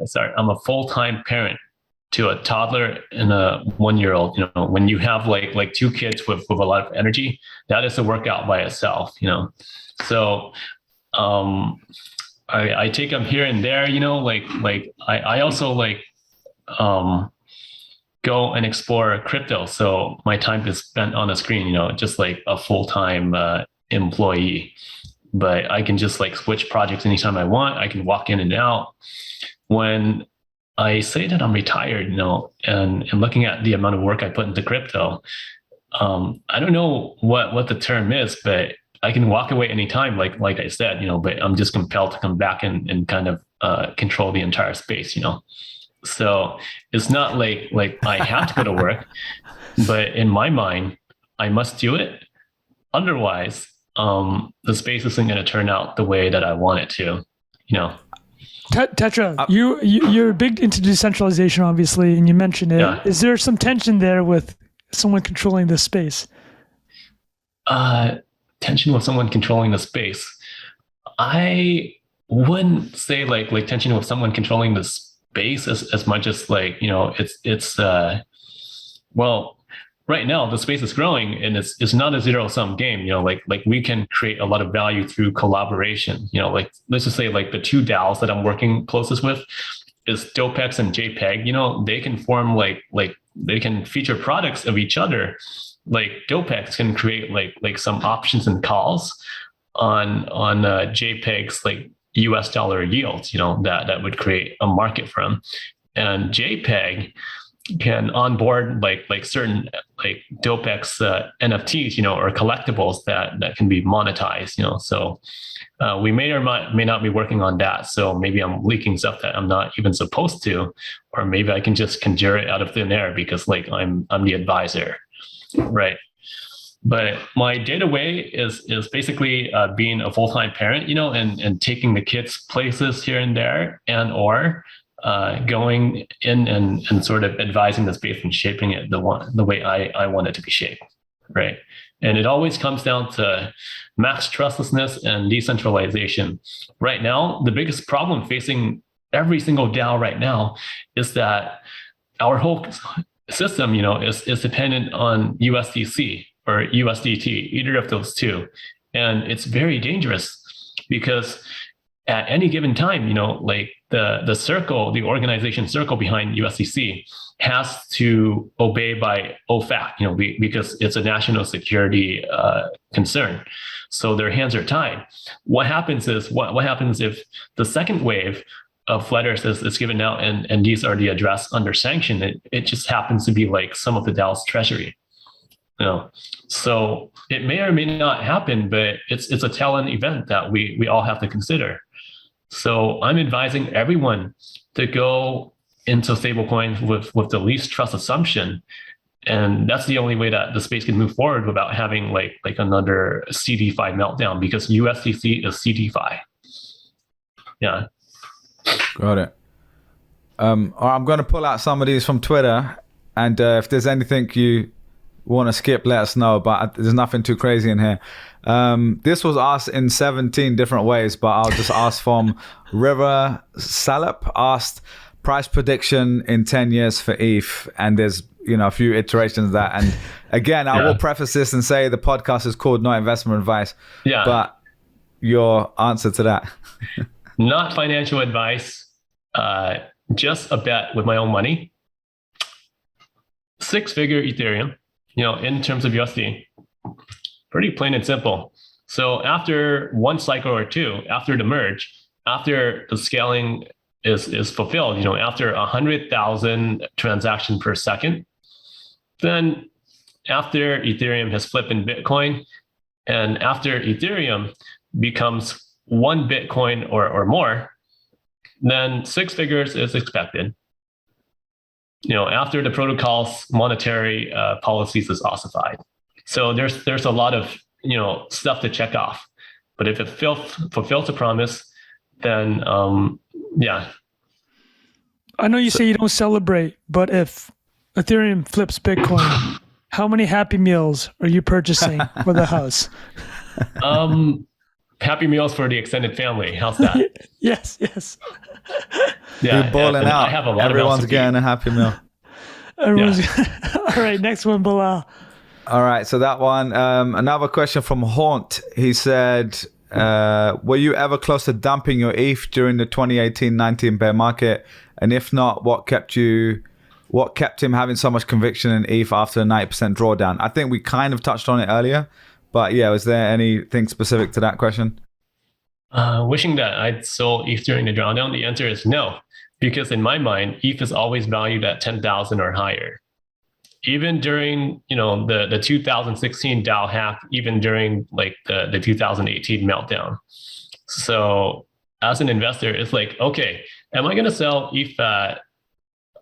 sorry, I'm a full-time parent to a toddler and a 1-year-old. When you have like two kids with a lot of energy, that is a workout by itself, So, I take them here and there, I also go and explore crypto. So my time is spent on a screen, just like a full-time employee, but I can just like switch projects anytime I want. I can walk in and out. When I say that I'm retired, and looking at the amount of work I put into crypto, I don't know what the term is, but I can walk away anytime, like I said, but I'm just compelled to come back and kind of control the entire space, So it's not like I have to go to work, but in my mind, I must do it. Otherwise, the space isn't going to turn out the way that I want it to, Tetra, you're big into decentralization, obviously, and you mentioned it. Yeah. Is there some tension there with someone controlling this space? Tension with someone controlling the space. I wouldn't say like tension with someone controlling the space as much as well, right now the space is growing and it's not a zero-sum game. Like we can create a lot of value through collaboration. Let's just say like the two DAOs that I'm working closest with is Dopex and JPEG. They can form like they can feature products of each other. Like Dopex can create like some options and calls on JPEG's like US dollar yields, that would create a market for them. And JPEG can onboard like certain like Dopex NFTs, or collectibles that can be monetized, So we may or may not be working on that. So maybe I'm leaking stuff that I'm not even supposed to, or maybe I can just conjure it out of thin air because like I'm the advisor. Right. But my day-to-day is basically being a full-time parent, and taking the kids places here and there, and or going in and sort of advising the space and shaping it the way I want it to be shaped. Right. And it always comes down to max trustlessness and decentralization. Right now, the biggest problem facing every single DAO right now is that our whole system, is dependent on USDC or USDT, either of those two. And it's very dangerous because at any given time, like the circle, the organization circle behind USDC has to obey by OFAC, because it's a national security concern. So their hands are tied. What happens is, what happens if the second wave of letters is given out and these are the address under sanction? It just happens to be like some of the DAO's treasury. So it may or may not happen, but it's a tail-end event that we all have to consider. So I'm advising everyone to go into stablecoins with the least trust assumption. And that's the only way that the space can move forward without having like another CDFI meltdown, because USDC is CDFI. Yeah. Got it. I'm going to pull out some of these from Twitter, and if there's anything you want to skip, let us know, but there's nothing too crazy in here. This was asked in 17 different ways, but I'll just ask from River Salop. Asked price prediction in 10 years for ETH, and there's a few iterations of that. And again, I will preface this and say the podcast is called Not Investment Advice. Yeah. But your answer to that? Not financial advice, just a bet with my own money. 6-figure Ethereum, in terms of USD. Pretty plain and simple. So after one cycle or two, after the merge, after the scaling is fulfilled, after 100,000 transactions per second, then after Ethereum has flipped in Bitcoin, and after Ethereum becomes 1 Bitcoin or more, then 6 figures is expected. After the protocol's monetary policies is ossified. So there's a lot of stuff to check off. But if it fulfills the promise, then Yeah. I know you say you don't celebrate, but if Ethereum flips Bitcoin, how many Happy Meals are you purchasing for the house? Happy Meals for the extended family. How's that? Yes. Yeah. You're balling out. I have a lot Everyone's of getting a Happy Meal. Everyone's All right, next one, Bilal. All right, so that one. Another question from Haunt. He said, were you ever close to dumping your ETH during the 2018-19 bear market? And if not, what kept him having so much conviction in ETH after a 90% drawdown? I think we kind of touched on it earlier, but yeah, was there anything specific to that question? Wishing that I'd sold ETH during the drawdown. The answer is no, because in my mind, ETH is always valued at 10,000 or higher. Even during, the 2016 DAO hack, even during like the 2018 meltdown. So as an investor, it's like, okay, am I going to sell ETH at,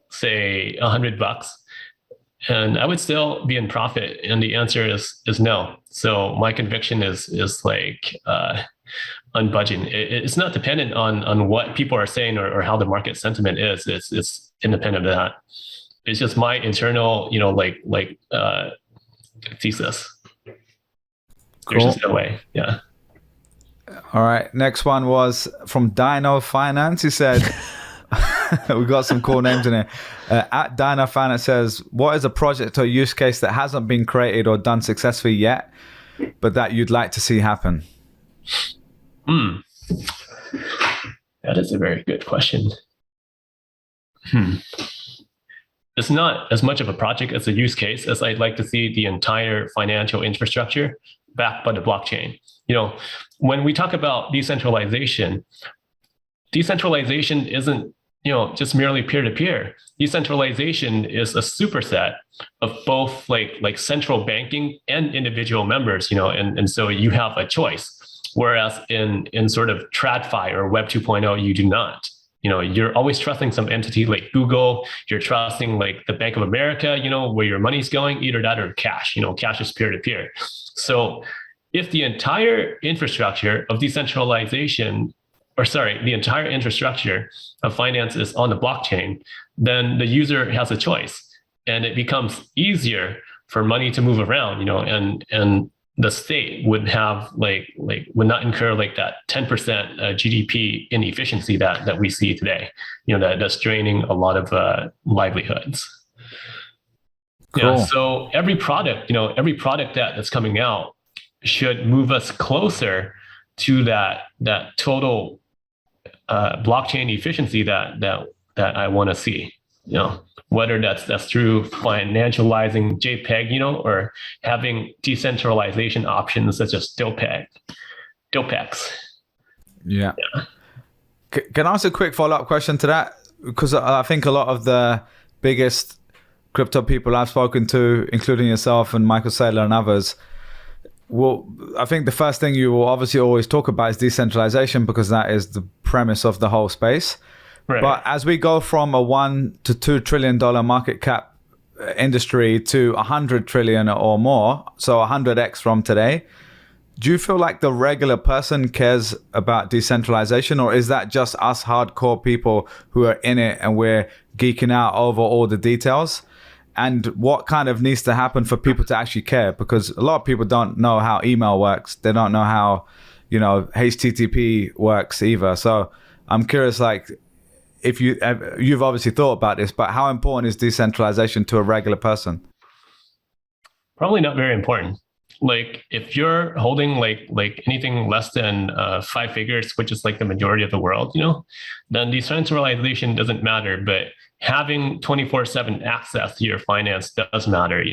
say, $100? And I would still be in profit. And the answer is no. So my conviction is like unbudging. It's not dependent on what people are saying or how the market sentiment is. It's independent of that. It's just my internal, thesis. Cool. There's just no way. Yeah. All right. Next one was from Dino Finance. He said, we got some cool names in here. At Dino Finance says, what is a project or use case that hasn't been created or done successfully yet, but that you'd like to see happen? That is a very good question. It's not as much of a project as a use case as I'd like to see the entire financial infrastructure backed by the blockchain. When we talk about decentralization isn't, just merely peer-to-peer. Decentralization is a superset of both like central banking and individual members, and so you have a choice. Whereas in sort of TradFi or Web 2.0, you do not. You're always trusting some entity like Google. You're trusting like the Bank of America, where your money's going, either that or cash. Cash is peer-to-peer. So if the entire infrastructure of decentralization, the entire infrastructure of finance is on the blockchain, then the user has a choice. And it becomes easier for money to move around, and the state would have would not incur like that 10% GDP inefficiency that we see today, that's draining a lot of livelihoods. Cool. Yeah. So every product that's coming out should move us closer to that total blockchain efficiency that I want to see. Whether that's through financializing JPEG, or having decentralization options such as DOPEX. Yeah. Can I ask a quick follow-up question to that? Because I think a lot of the biggest crypto people I've spoken to, including yourself and Michael Saylor and others, well, I think the first thing you will obviously always talk about is decentralization, because that is the premise of the whole space. Right. But as we go from a $1 to $2 trillion market cap industry to 100 trillion or more, so 100x from today, do you feel like the regular person cares about decentralization, or is that just us hardcore people who are in it and we're geeking out over all the details? And what kind of needs to happen for people to actually care? Because a lot of people don't know how email works. They don't know how, HTTP works either. So I'm curious, if you've obviously thought about this, but how important is decentralization to a regular person? Probably not very important. Like if you're holding like anything less than 5 figures, which is like the majority of the world, then decentralization doesn't matter. But having 24/7 access to your finance does matter.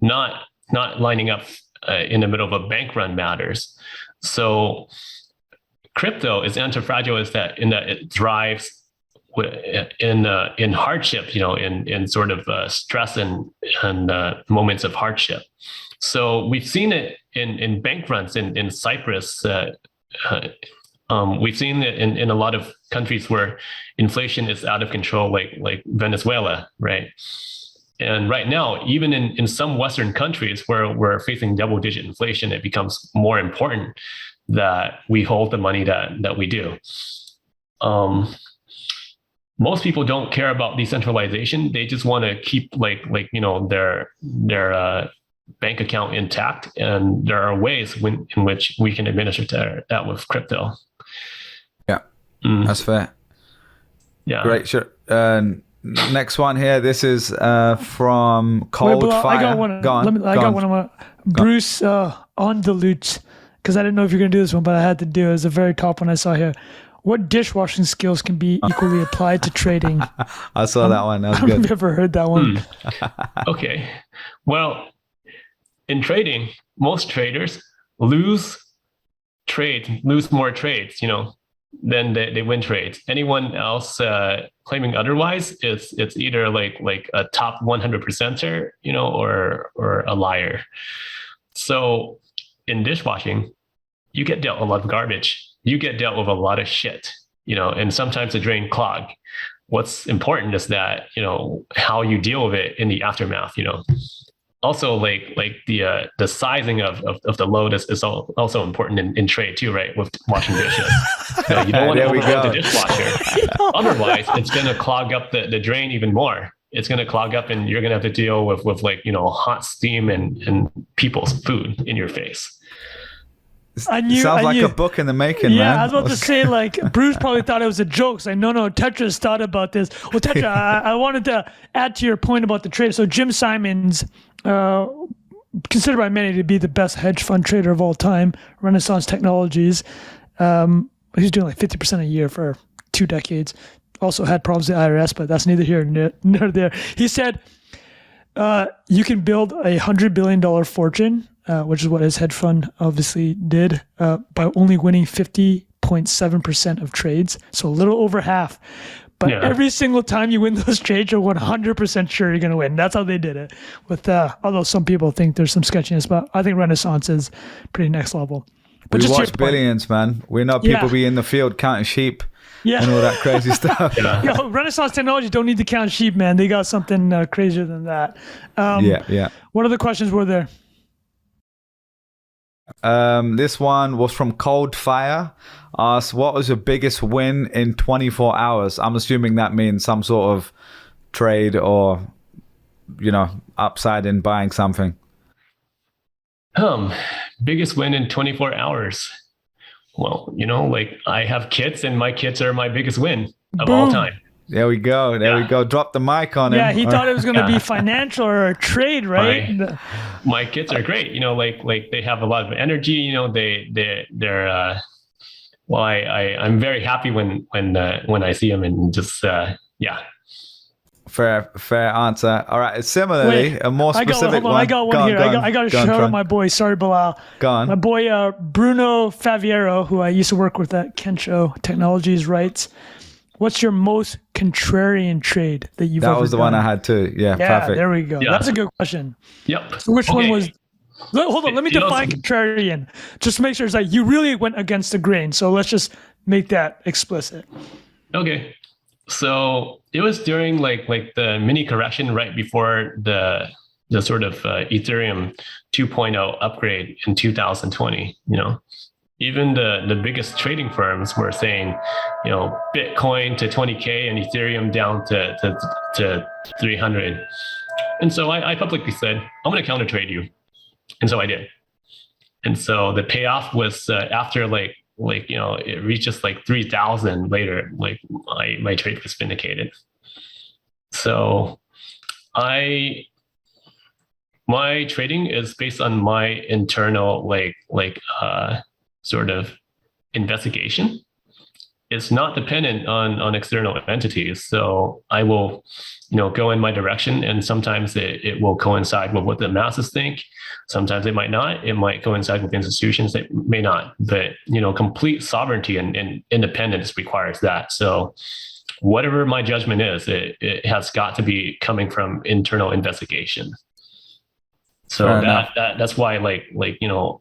Not lining up in the middle of a bank run matters. So crypto is antifragile in that it thrives in hardship, in sort of stress and moments of hardship. So we've seen it in bank runs in Cyprus. We've seen it in a lot of countries where inflation is out of control, like Venezuela, right? And right now, even in some Western countries where we're facing double-digit inflation, it becomes more important that we hold the money that we do. most people don't care about decentralization. They just want to keep their bank account intact, and there are ways in which we can administer that with crypto. Yeah, that's fair. Yeah, great. Sure. Next one here. This is from Cold Fire. I got one. I got one of my Bruce on the loot, because I didn't know if you're gonna do this one, but I had to do it. It's the very top one I saw here. What dishwashing skills can be equally applied to trading? I saw that one. That was good. I've never heard that one. Okay. Well, in trading, most traders lose more trades, than they win trades. Anyone else claiming otherwise, it's either like a top 100%er, or a liar. So in dishwashing, you get dealt a lot of garbage. You get dealt with a lot of shit, and sometimes the drain clog. What's important is that, how you deal with it in the aftermath, Also, like the sizing of the load is also important in trade too, right? With washing dishes, you don't want to overload the dishwasher. Otherwise, it's going to clog up the drain even more. It's going to clog up, and you're going to have to deal with hot steam and people's food in your face. Sounds like a book in the making, man. Yeah, I was about to say, Bruce probably thought it was a joke. It's like, no, Tetra's thought about this. Well, Tetra, I wanted to add to your point about the trade. So Jim Simons, considered by many to be the best hedge fund trader of all time, Renaissance Technologies. He's doing like 50% a year for 2 decades. Also had problems with the IRS, but that's neither here nor there. He said, you can build $100 billion fortune, which is what his hedge fund obviously did, by only winning 50.7% of trades. So a little over half. But every single time you win those trades, you're 100% sure you're going to win. That's how they did it. Although some people think there's some sketchiness, but I think Renaissance is pretty next level. But we watch billions, man. We're not people be in the field counting sheep. And all that crazy stuff. Yo, Renaissance Technologies don't need to count sheep, man. They got something crazier than that. What other questions were there? This one was from Cold Fire. Asked, what was your biggest win in 24 hours? I'm assuming that means some sort of trade or, upside in buying something. Biggest win in 24 hours. Well, I have kids, and my kids are my biggest win of all time. There we go. We go. Drop the mic on him. Yeah, he thought it was going to be financial or a trade, right? My kids are great. Like they have a lot of energy. They're. I'm very happy when I see them, and just Fair answer. All right. Similarly, a more specific one. I got one here. I got to shout out my boy. Sorry, Bilal. Go on. My boy Bruno Faviero, who I used to work with at Kensho Technologies, writes, "What's your most contrarian trade that you've ever done?" That was the one I had too. Yeah, perfect. There we go. Yeah. That's a good question. Yep. So which one was... Hold on. Let me define contrarian. Just to make sure it's like you really went against the grain. So let's just make that explicit. Okay. So it was during like the mini correction right before the sort of Ethereum 2.0 upgrade in 2020. Even the biggest trading firms were saying, Bitcoin to 20K and Ethereum down to 300. And so I publicly said, I'm going to counter trade you. And so I did. And so the payoff was after it reaches 3,000 later, my trade was vindicated. So my trading is based on my internal sort of investigation. It's not dependent on external entities. So I will, go in my direction, and sometimes it will coincide with what the masses think. Sometimes it might not. It might coincide with institutions that may not. But complete sovereignty and independence requires that. So whatever my judgment is, it has got to be coming from internal investigation. So that's why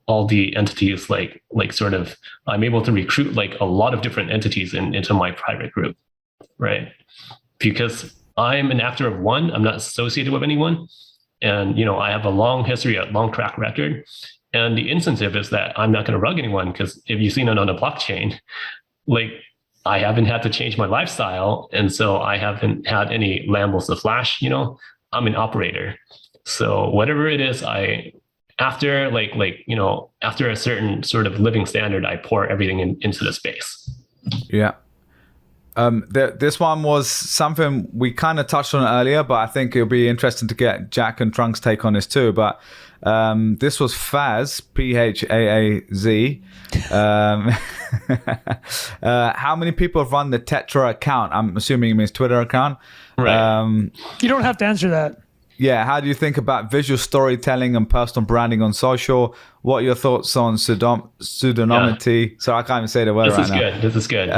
all the entities sort of I'm able to recruit a lot of different entities into my private group, right? Because I'm an actor of one, I'm not associated with anyone, and I have a long history, a long track record, and the incentive is that I'm not going to rug anyone, because if you've seen it on a blockchain, I haven't had to change my lifestyle. And so I haven't had any Lambos to flash, I'm an operator. So whatever it is, after after a certain sort of living standard, I pour everything into the space. Yeah. This one was something we kind of touched on earlier, but I think it'll be interesting to get Jack and Trunk's take on this too. But this was Faz, Phaaz. How many people have run the Tetra account? I'm assuming it means Twitter account. Right. You don't have to answer that. Yeah, how do you think about visual storytelling and personal branding on social? What are your thoughts on pseudonymity? Yeah. So I can't even say the word right now. This is good.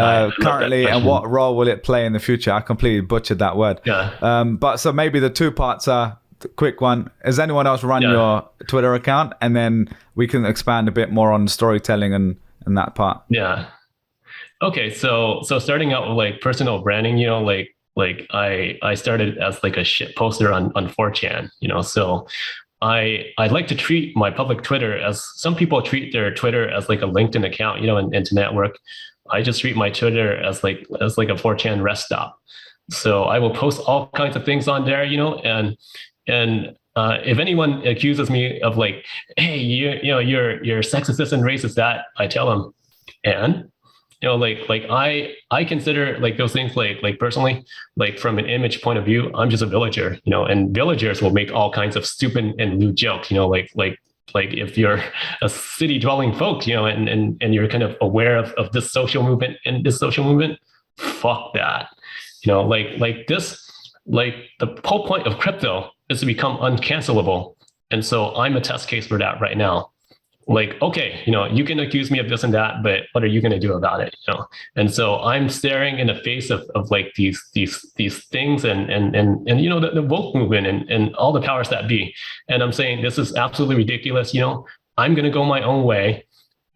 Currently, and what role will it play in the future? I completely butchered that word. Yeah. But so maybe the two parts are, quick one, has anyone else run your Twitter account? And then we can expand a bit more on storytelling and that part. Yeah. Okay, so starting out with like personal branding, like I started as like a shit poster on 4chan, so I like to treat my public Twitter as some people treat their Twitter as like a LinkedIn account, and to network. I just treat my Twitter as like a 4chan rest stop. So I will post all kinds of things on there, and if anyone accuses me of like, hey, you're sexist and racist, that I tell them, and I consider like those things like personally, like from an image point of view, I'm just a villager, and villagers will make all kinds of stupid and lewd jokes, like if you're a city dwelling folk, and you're kind of aware of this social movement and this social movement, fuck that, like the whole point of crypto is to become uncancelable. And so I'm a test case for that right now. Like, okay, you can accuse me of this and that, but what are you going to do about it? And so I'm staring in the face of like these things and the woke movement and all the powers that be. And I'm saying, this is absolutely ridiculous. I'm going to go my own way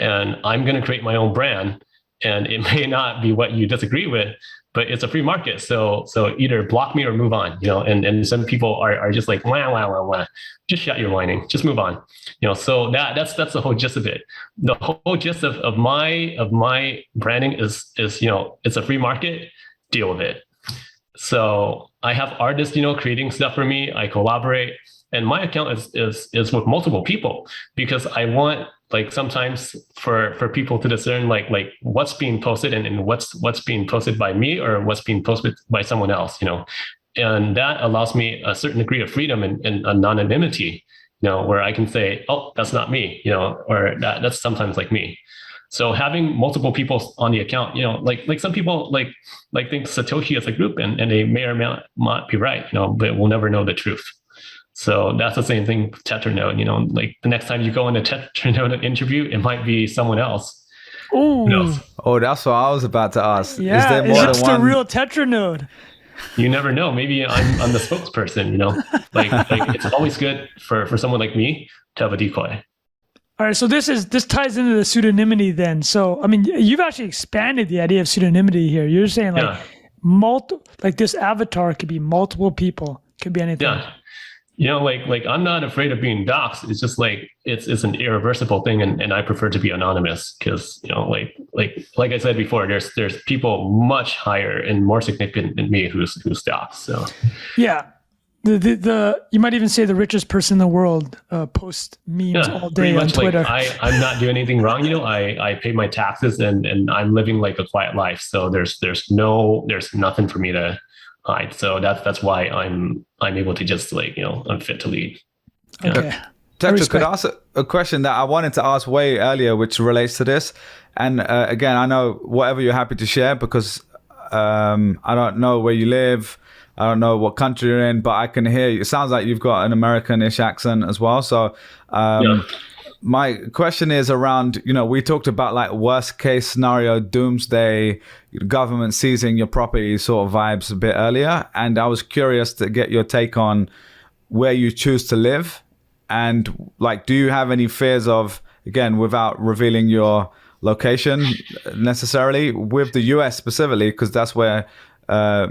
and I'm going to create my own brand. And it may not be what you disagree with, but it's a free market. So either block me or move on, and some people are just like, wah. Just shut your whining, just move on. So that's the whole gist of it. The whole gist of my branding is, it's a free market, deal with it. So I have artists, creating stuff for me. I collaborate, and my account is with multiple people because I want, like, sometimes for people to discern like what's being posted and what's being posted by me or what's being posted by someone else, and that allows me a certain degree of freedom and anonymity, where I can say, oh, that's not me, or that's sometimes like me. So having multiple people on the account, like some people like think Satoshi as a group, and they may or may not be right, but we'll never know the truth. So that's the same thing with Tetranode, like the next time you go in a Tetranode interview, it might be someone else. Ooh. Oh, that's what I was about to ask. Yeah, is there more than one? The real Tetranode? You never know. Maybe I'm the spokesperson, like it's always good for someone like me to have a decoy. All right, so this ties into the pseudonymity then. So, I mean, you've actually expanded the idea of pseudonymity here. You're saying like this avatar could be multiple people, could be anything. Yeah. Like I'm not afraid of being doxxed. It's just like it's an irreversible thing, and I prefer to be anonymous because like I said before, there's people much higher and more significant than me who's doxxed. So yeah, the you might even say the richest person in the world posts memes all day on Twitter. Like I'm not doing anything wrong. I pay my taxes and I'm living like a quiet life. So there's nothing for me to hide. So that's why I'm able to just I'm fit to lead. Yeah. Okay. Tetra, could I ask a question that I wanted to ask way earlier, which relates to this? And again, I know whatever you're happy to share, because I don't know where you live. I don't know what country you're in, but I can hear you. It sounds like you've got an American-ish accent as well. So my question is around, we talked about like worst case scenario, doomsday, government seizing your property sort of vibes a bit earlier. And I was curious to get your take on where you choose to live. And like, do you have any fears of, again, without revealing your location necessarily, with the US specifically, because that's where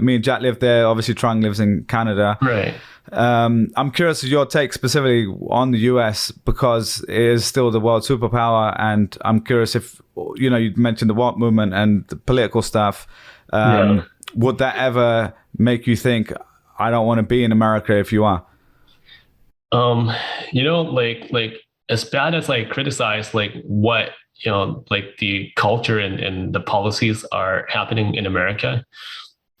Me and Jack live there. Obviously, Trung lives in Canada. Right. I'm curious of your take specifically on the US because it is still the world superpower, and I'm curious if you mentioned the WAP movement and the political stuff. Would that ever make you think I don't want to be in America if you are? Like as bad as I criticize like what like the culture and the policies are happening in America,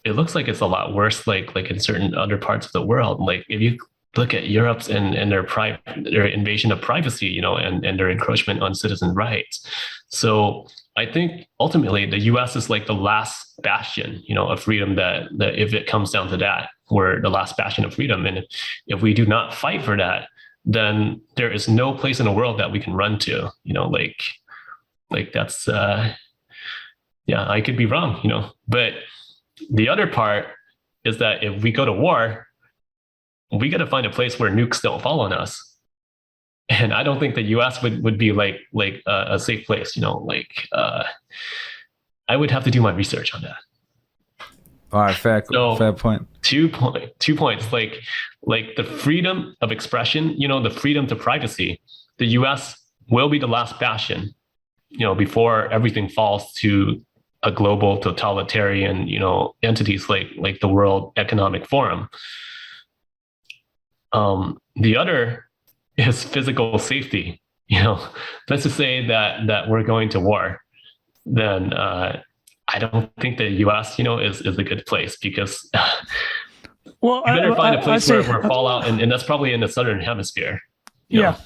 it looks like it's a lot worse like in certain other parts of the world. Like if you look at Europe's and their invasion of privacy, and their encroachment on citizen rights. So I think ultimately the US is like the last bastion, of freedom that if it comes down to that, we're the last bastion of freedom. And if we do not fight for that, then there is no place in the world that we can run to, like that's, I could be wrong, but the other part is that if we go to war, we got to find a place where nukes don't fall on us. And I don't think the US would be like a safe place, I would have to do my research on that. All right, fair point. 2 points, like the freedom of expression, the freedom to privacy. The US will be the last bastion, before everything falls to a global totalitarian, entities like the World Economic Forum. The other is physical safety. Let's just say that we're going to war, then I don't think the US, is a good place because you better find a place where fallout, and that's probably in the southern hemisphere. Yeah.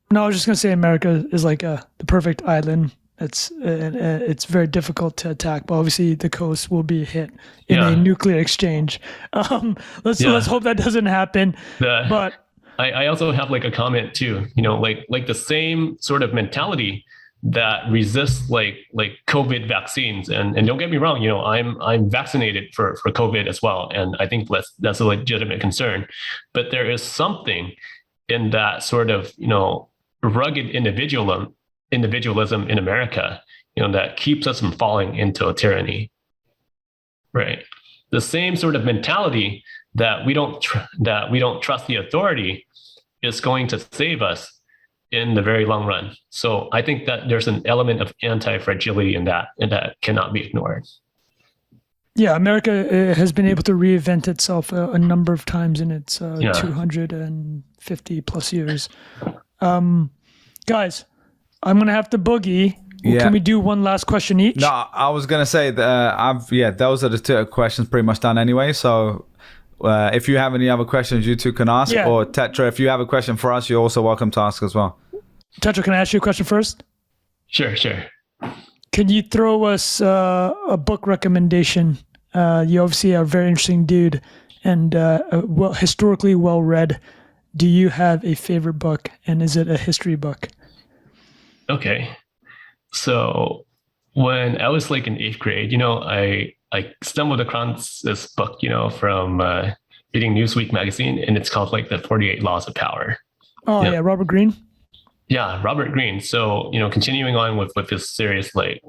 No, I was just gonna say America is like the perfect island. It's very difficult to attack, but obviously the coast will be hit in a nuclear exchange. Let's hope that doesn't happen. But I also have like a comment too. Like the same sort of mentality that resists like COVID vaccines. And don't get me wrong, I'm vaccinated for COVID as well, and I think that's a legitimate concern. But there is something in that sort of rugged individualism in America, that keeps us from falling into a tyranny, right? The same sort of mentality that we don't trust the authority is going to save us in the very long run. So I think that there's an element of anti-fragility in that, and that cannot be ignored. Yeah, America has been able to reinvent itself a number of times in its 250 plus years. Guys, I'm gonna have to boogie. Yeah. Can we do one last question each? No, I was gonna say that those are the two questions pretty much done anyway. So if you have any other questions, you two can ask. Or Tetra, if you have a question for us, you're also welcome to ask as well. Tetra, can I ask you a question first? Sure. Can you throw us a book recommendation? You obviously are a very interesting dude and historically well read. Do you have a favorite book, and is it a history book? Okay. So when I was like in 8th grade, I stumbled across this book, from reading Newsweek magazine, and it's called like the 48 Laws of Power. Oh yeah, Robert Greene. Yeah, Robert Greene. So, continuing on with this series, there's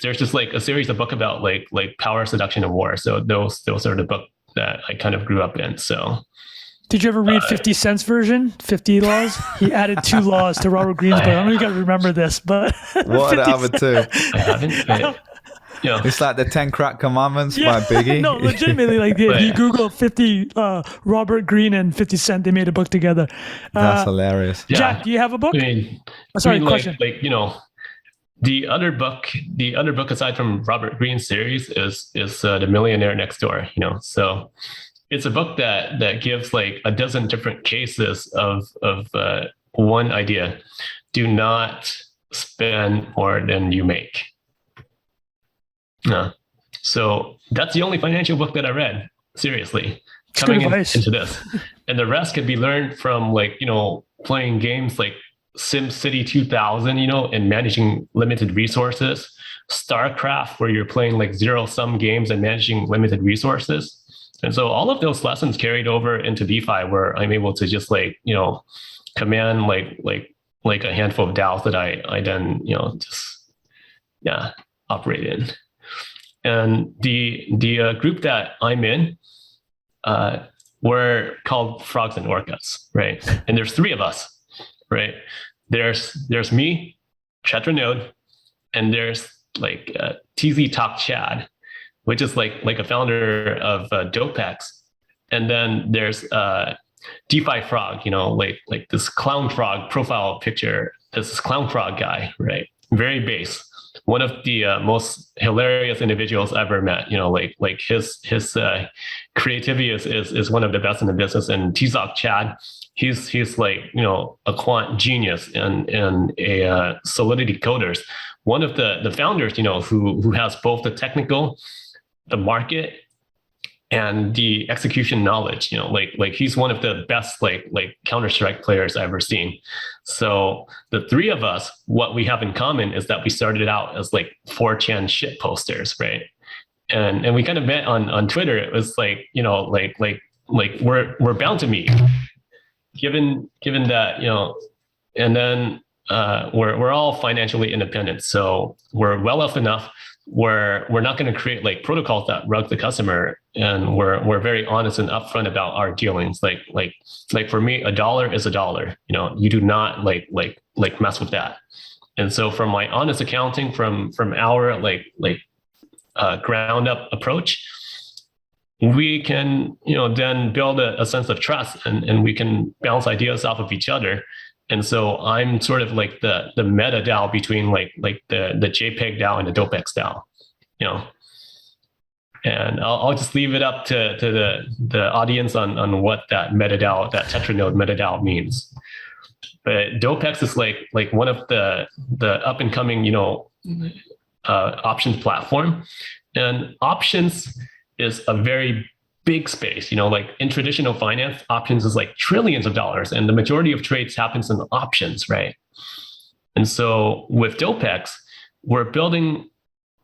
just like a series of book about like power, seduction, and war. So those are the book that I kind of grew up in. So did you ever read 50 Cent's version, 50 Laws? He added 2 laws to Robert Greene's book. I don't know if you got to remember this, but what are the other 2? I haven't. It's like the 10 Crack Commandments by Biggie. No, legitimately, if you Google 50 Robert Greene and 50 Cent, they made a book together. That's hilarious. Jack, do you have a book? Question. The other book aside from Robert Greene's series is The Millionaire Next Door. So it's a book that gives like a dozen different cases of one idea: do not spend more than you make. So that's the only financial book that I read, seriously, coming into this. And the rest could be learned from playing games like SimCity 2000, and managing limited resources, StarCraft, where you're playing like zero-sum games and managing limited resources. And so all of those lessons carried over into DeFi, where I'm able to just command like like a handful of DAOs that I then, just operate in. And the group that I'm in, we're called Frogs and Orcas, right? And there's 3 of us, right? There's me, Tetranode, and there's like TZ Talk Chad, which is like a founder of DopeX. And then there's DeFi Frog, like this clown frog profile picture. This clown frog guy, right? Very base. One of the most hilarious individuals I ever met. Like his creativity is one of the best in the business. And Tzok Chad, he's like a quant genius and a Solidity coders. One of the founders, who has both the technical, the market, and the execution knowledge. Like he's one of the best like Counter-Strike players I've ever seen. So the 3 of us, what we have in common is that we started out as like 4chan shit posters, right? And we kind of met on Twitter. It was like like we're bound to meet, given that and then we're all financially independent, so we're well off enough. We're not going to create like protocols that rug the customer, and we're very honest and upfront about our dealings. Like for me, $1 is $1. You do not like mess with that. And so from my honest accounting, from our ground up approach, we can then build a sense of trust, and we can bounce ideas off of each other. And so I'm sort of like the meta DAO between like the JPEG DAO and the DopeX DAO, And I'll just leave it up to the audience on what that meta DAO, that Tetranode meta DAO means. But DopeX is like one of the up and coming options platform, and options is a very big space. Like in traditional finance, options is like trillions of dollars, and the majority of trades happens in options, right? And so with DopeX, we're building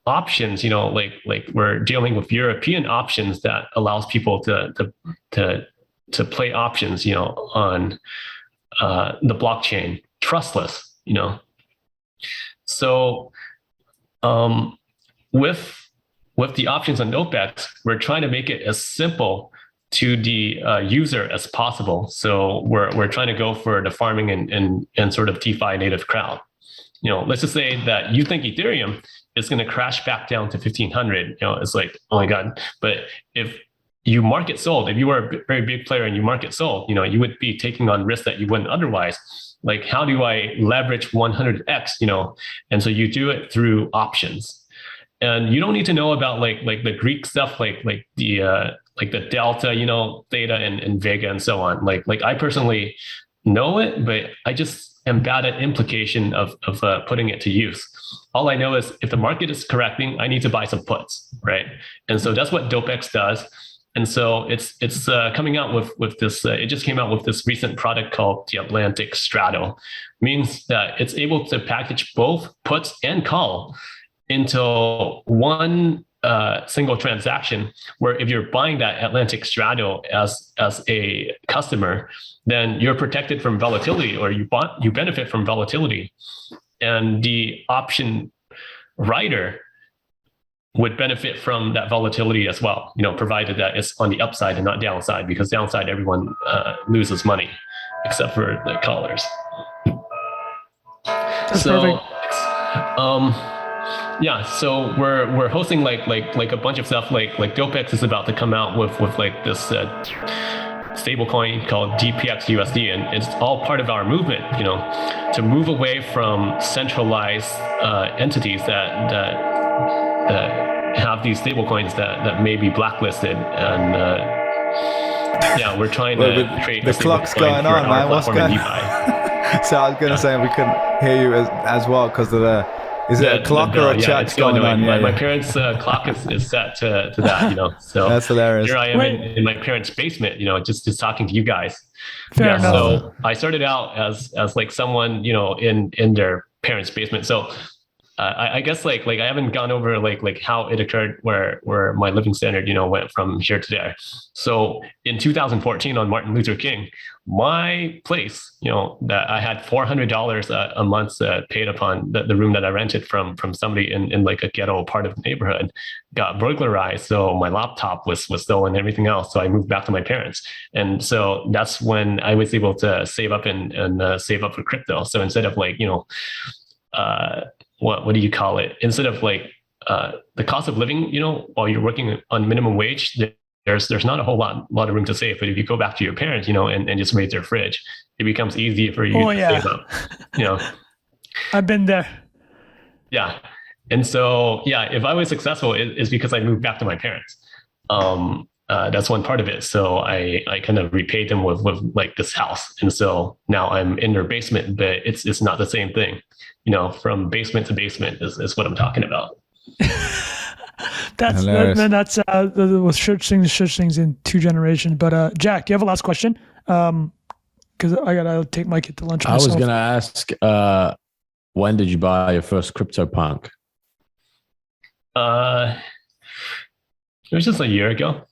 options, like we're dealing with European options that allows people to play options, on the blockchain, trustless, So with the options on DopeX, we're trying to make it as simple to the user as possible. So we're trying to go for the farming and sort of DeFi native crowd. Let's just say that you think Ethereum is going to crash back down to 1,500. It's like, oh my God. But if you market sold, if you were a very big player and you market sold, you would be taking on risk that you wouldn't otherwise. Like, how do I leverage 100x? And so you do it through options. And you don't need to know about like the Greek stuff, like the delta, theta and vega and so on. Like I personally know it, but I just am bad at implication of putting it to use. All I know is if the market is correcting, I need to buy some puts, right? And so that's what DopeX does. And so it's coming out with this. It just came out with this recent product called the Atlantic Straddle. Means that it's able to package both puts and call into one single transaction, where if you're buying that Atlantic Straddle as a customer, then you're protected from volatility, or you benefit from volatility, and the option writer would benefit from that volatility as well, provided that it's on the upside and not downside, because downside everyone loses money except for the callers. That's so perfect. Yeah, so we're hosting like a bunch of stuff. Like DopeX is about to come out with like this stablecoin called DPX-USD, and it's all part of our movement, to move away from centralized entities that have these stablecoins that may be blacklisted, and we're trying to create the clock's going on, man. What's going on? So I was going to say we couldn't hear you as well because of the. Is it a clock or a chat going on? My parents' clock is set to that, So that's hilarious. Here I am in my parents' basement, just talking to you guys. Fair enough. So I started out as like someone, in their parents' basement. So I guess like I haven't gone over like how it occurred where my living standard, went from here to there. So in 2014 on Martin Luther King, my place, that I had $400 a month paid upon the room that I rented from somebody in like a ghetto part of the neighborhood, got burglarized. So my laptop was stolen and everything else. So I moved back to my parents. And so that's when I was able to save up and save up for crypto. So instead of like, what do you call it? Instead of like the cost of living, while you're working on minimum wage, there's not a whole lot of room to save. But if you go back to your parents, and just raise their fridge, it becomes easier for you to save up. I've been there. Yeah. And so, if I was successful, it's because I moved back to my parents. That's one part of it. So I kind of repaid them with like this house. And so now I'm in their basement, but it's not the same thing. From basement to basement is what I'm talking about. That's with church things in 2 generations. But Jack, do you have a last question? Because I gotta take my kid to lunch myself. I was gonna ask, when did you buy your first CryptoPunk? It was just a year ago.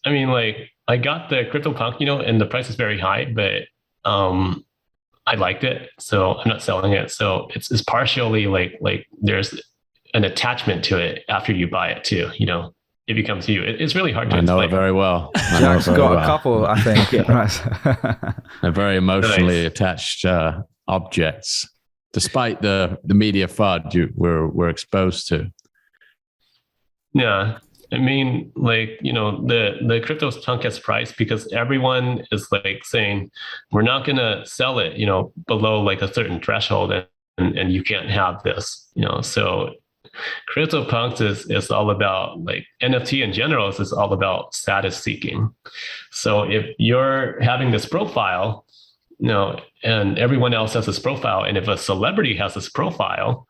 I mean, like I got the CryptoPunk, and the price is very high, but I liked it, so I'm not selling it. So it's partially like there's an attachment to it after you buy it too. It becomes you. It's really hard to explain. I know it very well. Jack's got a couple, I think. They're very emotionally attached objects, despite the media FUD we're exposed to. Yeah. I mean, like, the CryptoPunk gets priced because everyone is like saying, we're not going to sell it, below like a certain threshold and you can't have this, so CryptoPunk is all about like NFT in general is all about status seeking. So if you're having this profile, and everyone else has this profile, and if a celebrity has this profile,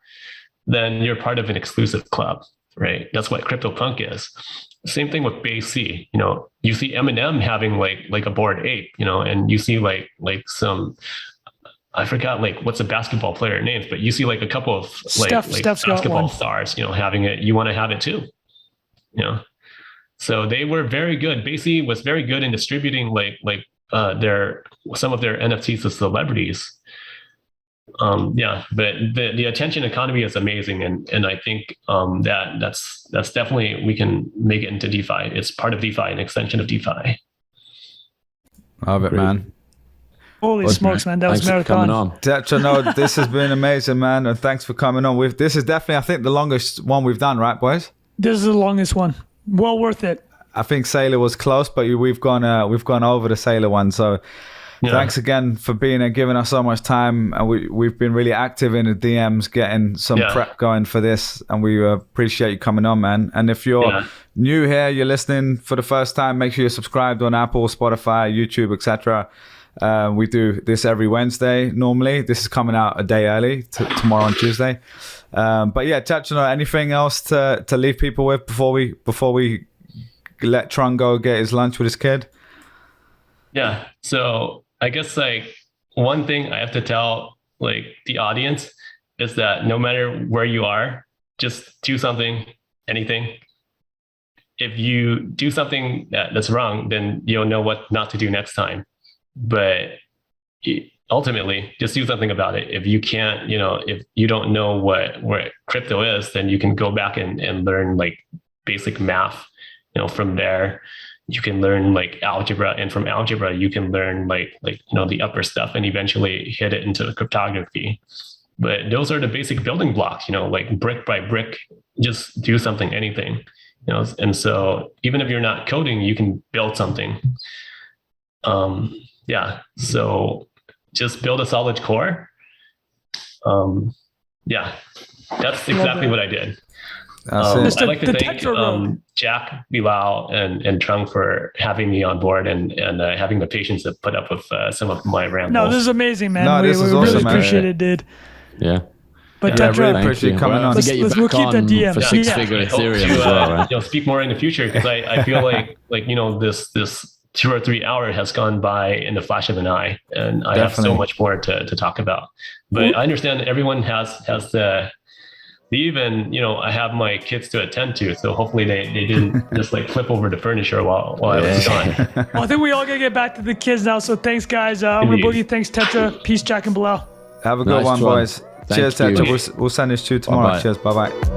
then you're part of an exclusive club. Right. That's what CryptoPunk is. Same thing with Base C. You see Eminem having like a Bored Ape, and you see like some, I forgot like what's a basketball player names, but you see like a couple of like basketball stars, having it. You want to have it too. So they were very good. Base C was very good in distributing like some of their NFTs to celebrities. But the attention economy is amazing, and I think that's definitely, we can make it into DeFi. It's part of DeFi, an extension of DeFi. Love it, man. Holy smokes, man! That was marathon. Tetranode, this has been amazing, man, and thanks for coming on. This is definitely, I think, the longest one we've done, right, boys? This is the longest one. Well worth it. I think Saylor was close, but we've gone over the Saylor one, so. Yeah. Thanks again for being here, giving us so much time. And we've been really active in the DMs, getting some prep going for this. And we appreciate you coming on, man. And if you're new here, you're listening for the first time, make sure you're subscribed on Apple, Spotify, YouTube, etc. We do this every Wednesday normally. This is coming out a day early, tomorrow on Tuesday. But yeah, touching on anything else to leave people with before we let Trung go get his lunch with his kid? Yeah. So I guess like one thing I have to tell like the audience is that no matter where you are, just do something, anything. If you do something that's wrong, then you'll know what not to do next time. But ultimately, just do something about it. If you can't, if you don't know what crypto is, then you can go back and learn like basic math, from there. You can learn like algebra, and from algebra you can learn like the upper stuff, and eventually hit it into cryptography. But those are the basic building blocks, like brick by brick, just do something, anything, and so even if you're not coding, you can build something. So just build a solid core. That's exactly what I did. I'd like to thank Jack, Bilal, and Trung for having me on board and having the patience to put up with some of my rambles. No, this is amazing, man. No, this is awesome, really man. appreciate it, dude. Yeah. But I really appreciate you coming on. Let's keep that DM for six-figure Ethereum as well, right? Speak more in the future, because I feel like this 2 or 3 hour has gone by in the flash of an eye, and I have so much more to talk about. But I understand that everyone has the even, I have my kids to attend to, so hopefully they didn't just like flip over the furniture while I was gone. Well, I think we all gotta get back to the kids now. So thanks, guys. I'm gonna boogie. Thanks, Tetra. Peace, Jack and Bilal. Have a good one, boys. Cheers, Tetra. We'll send this to you tomorrow. Bye-bye. Cheers. Bye bye.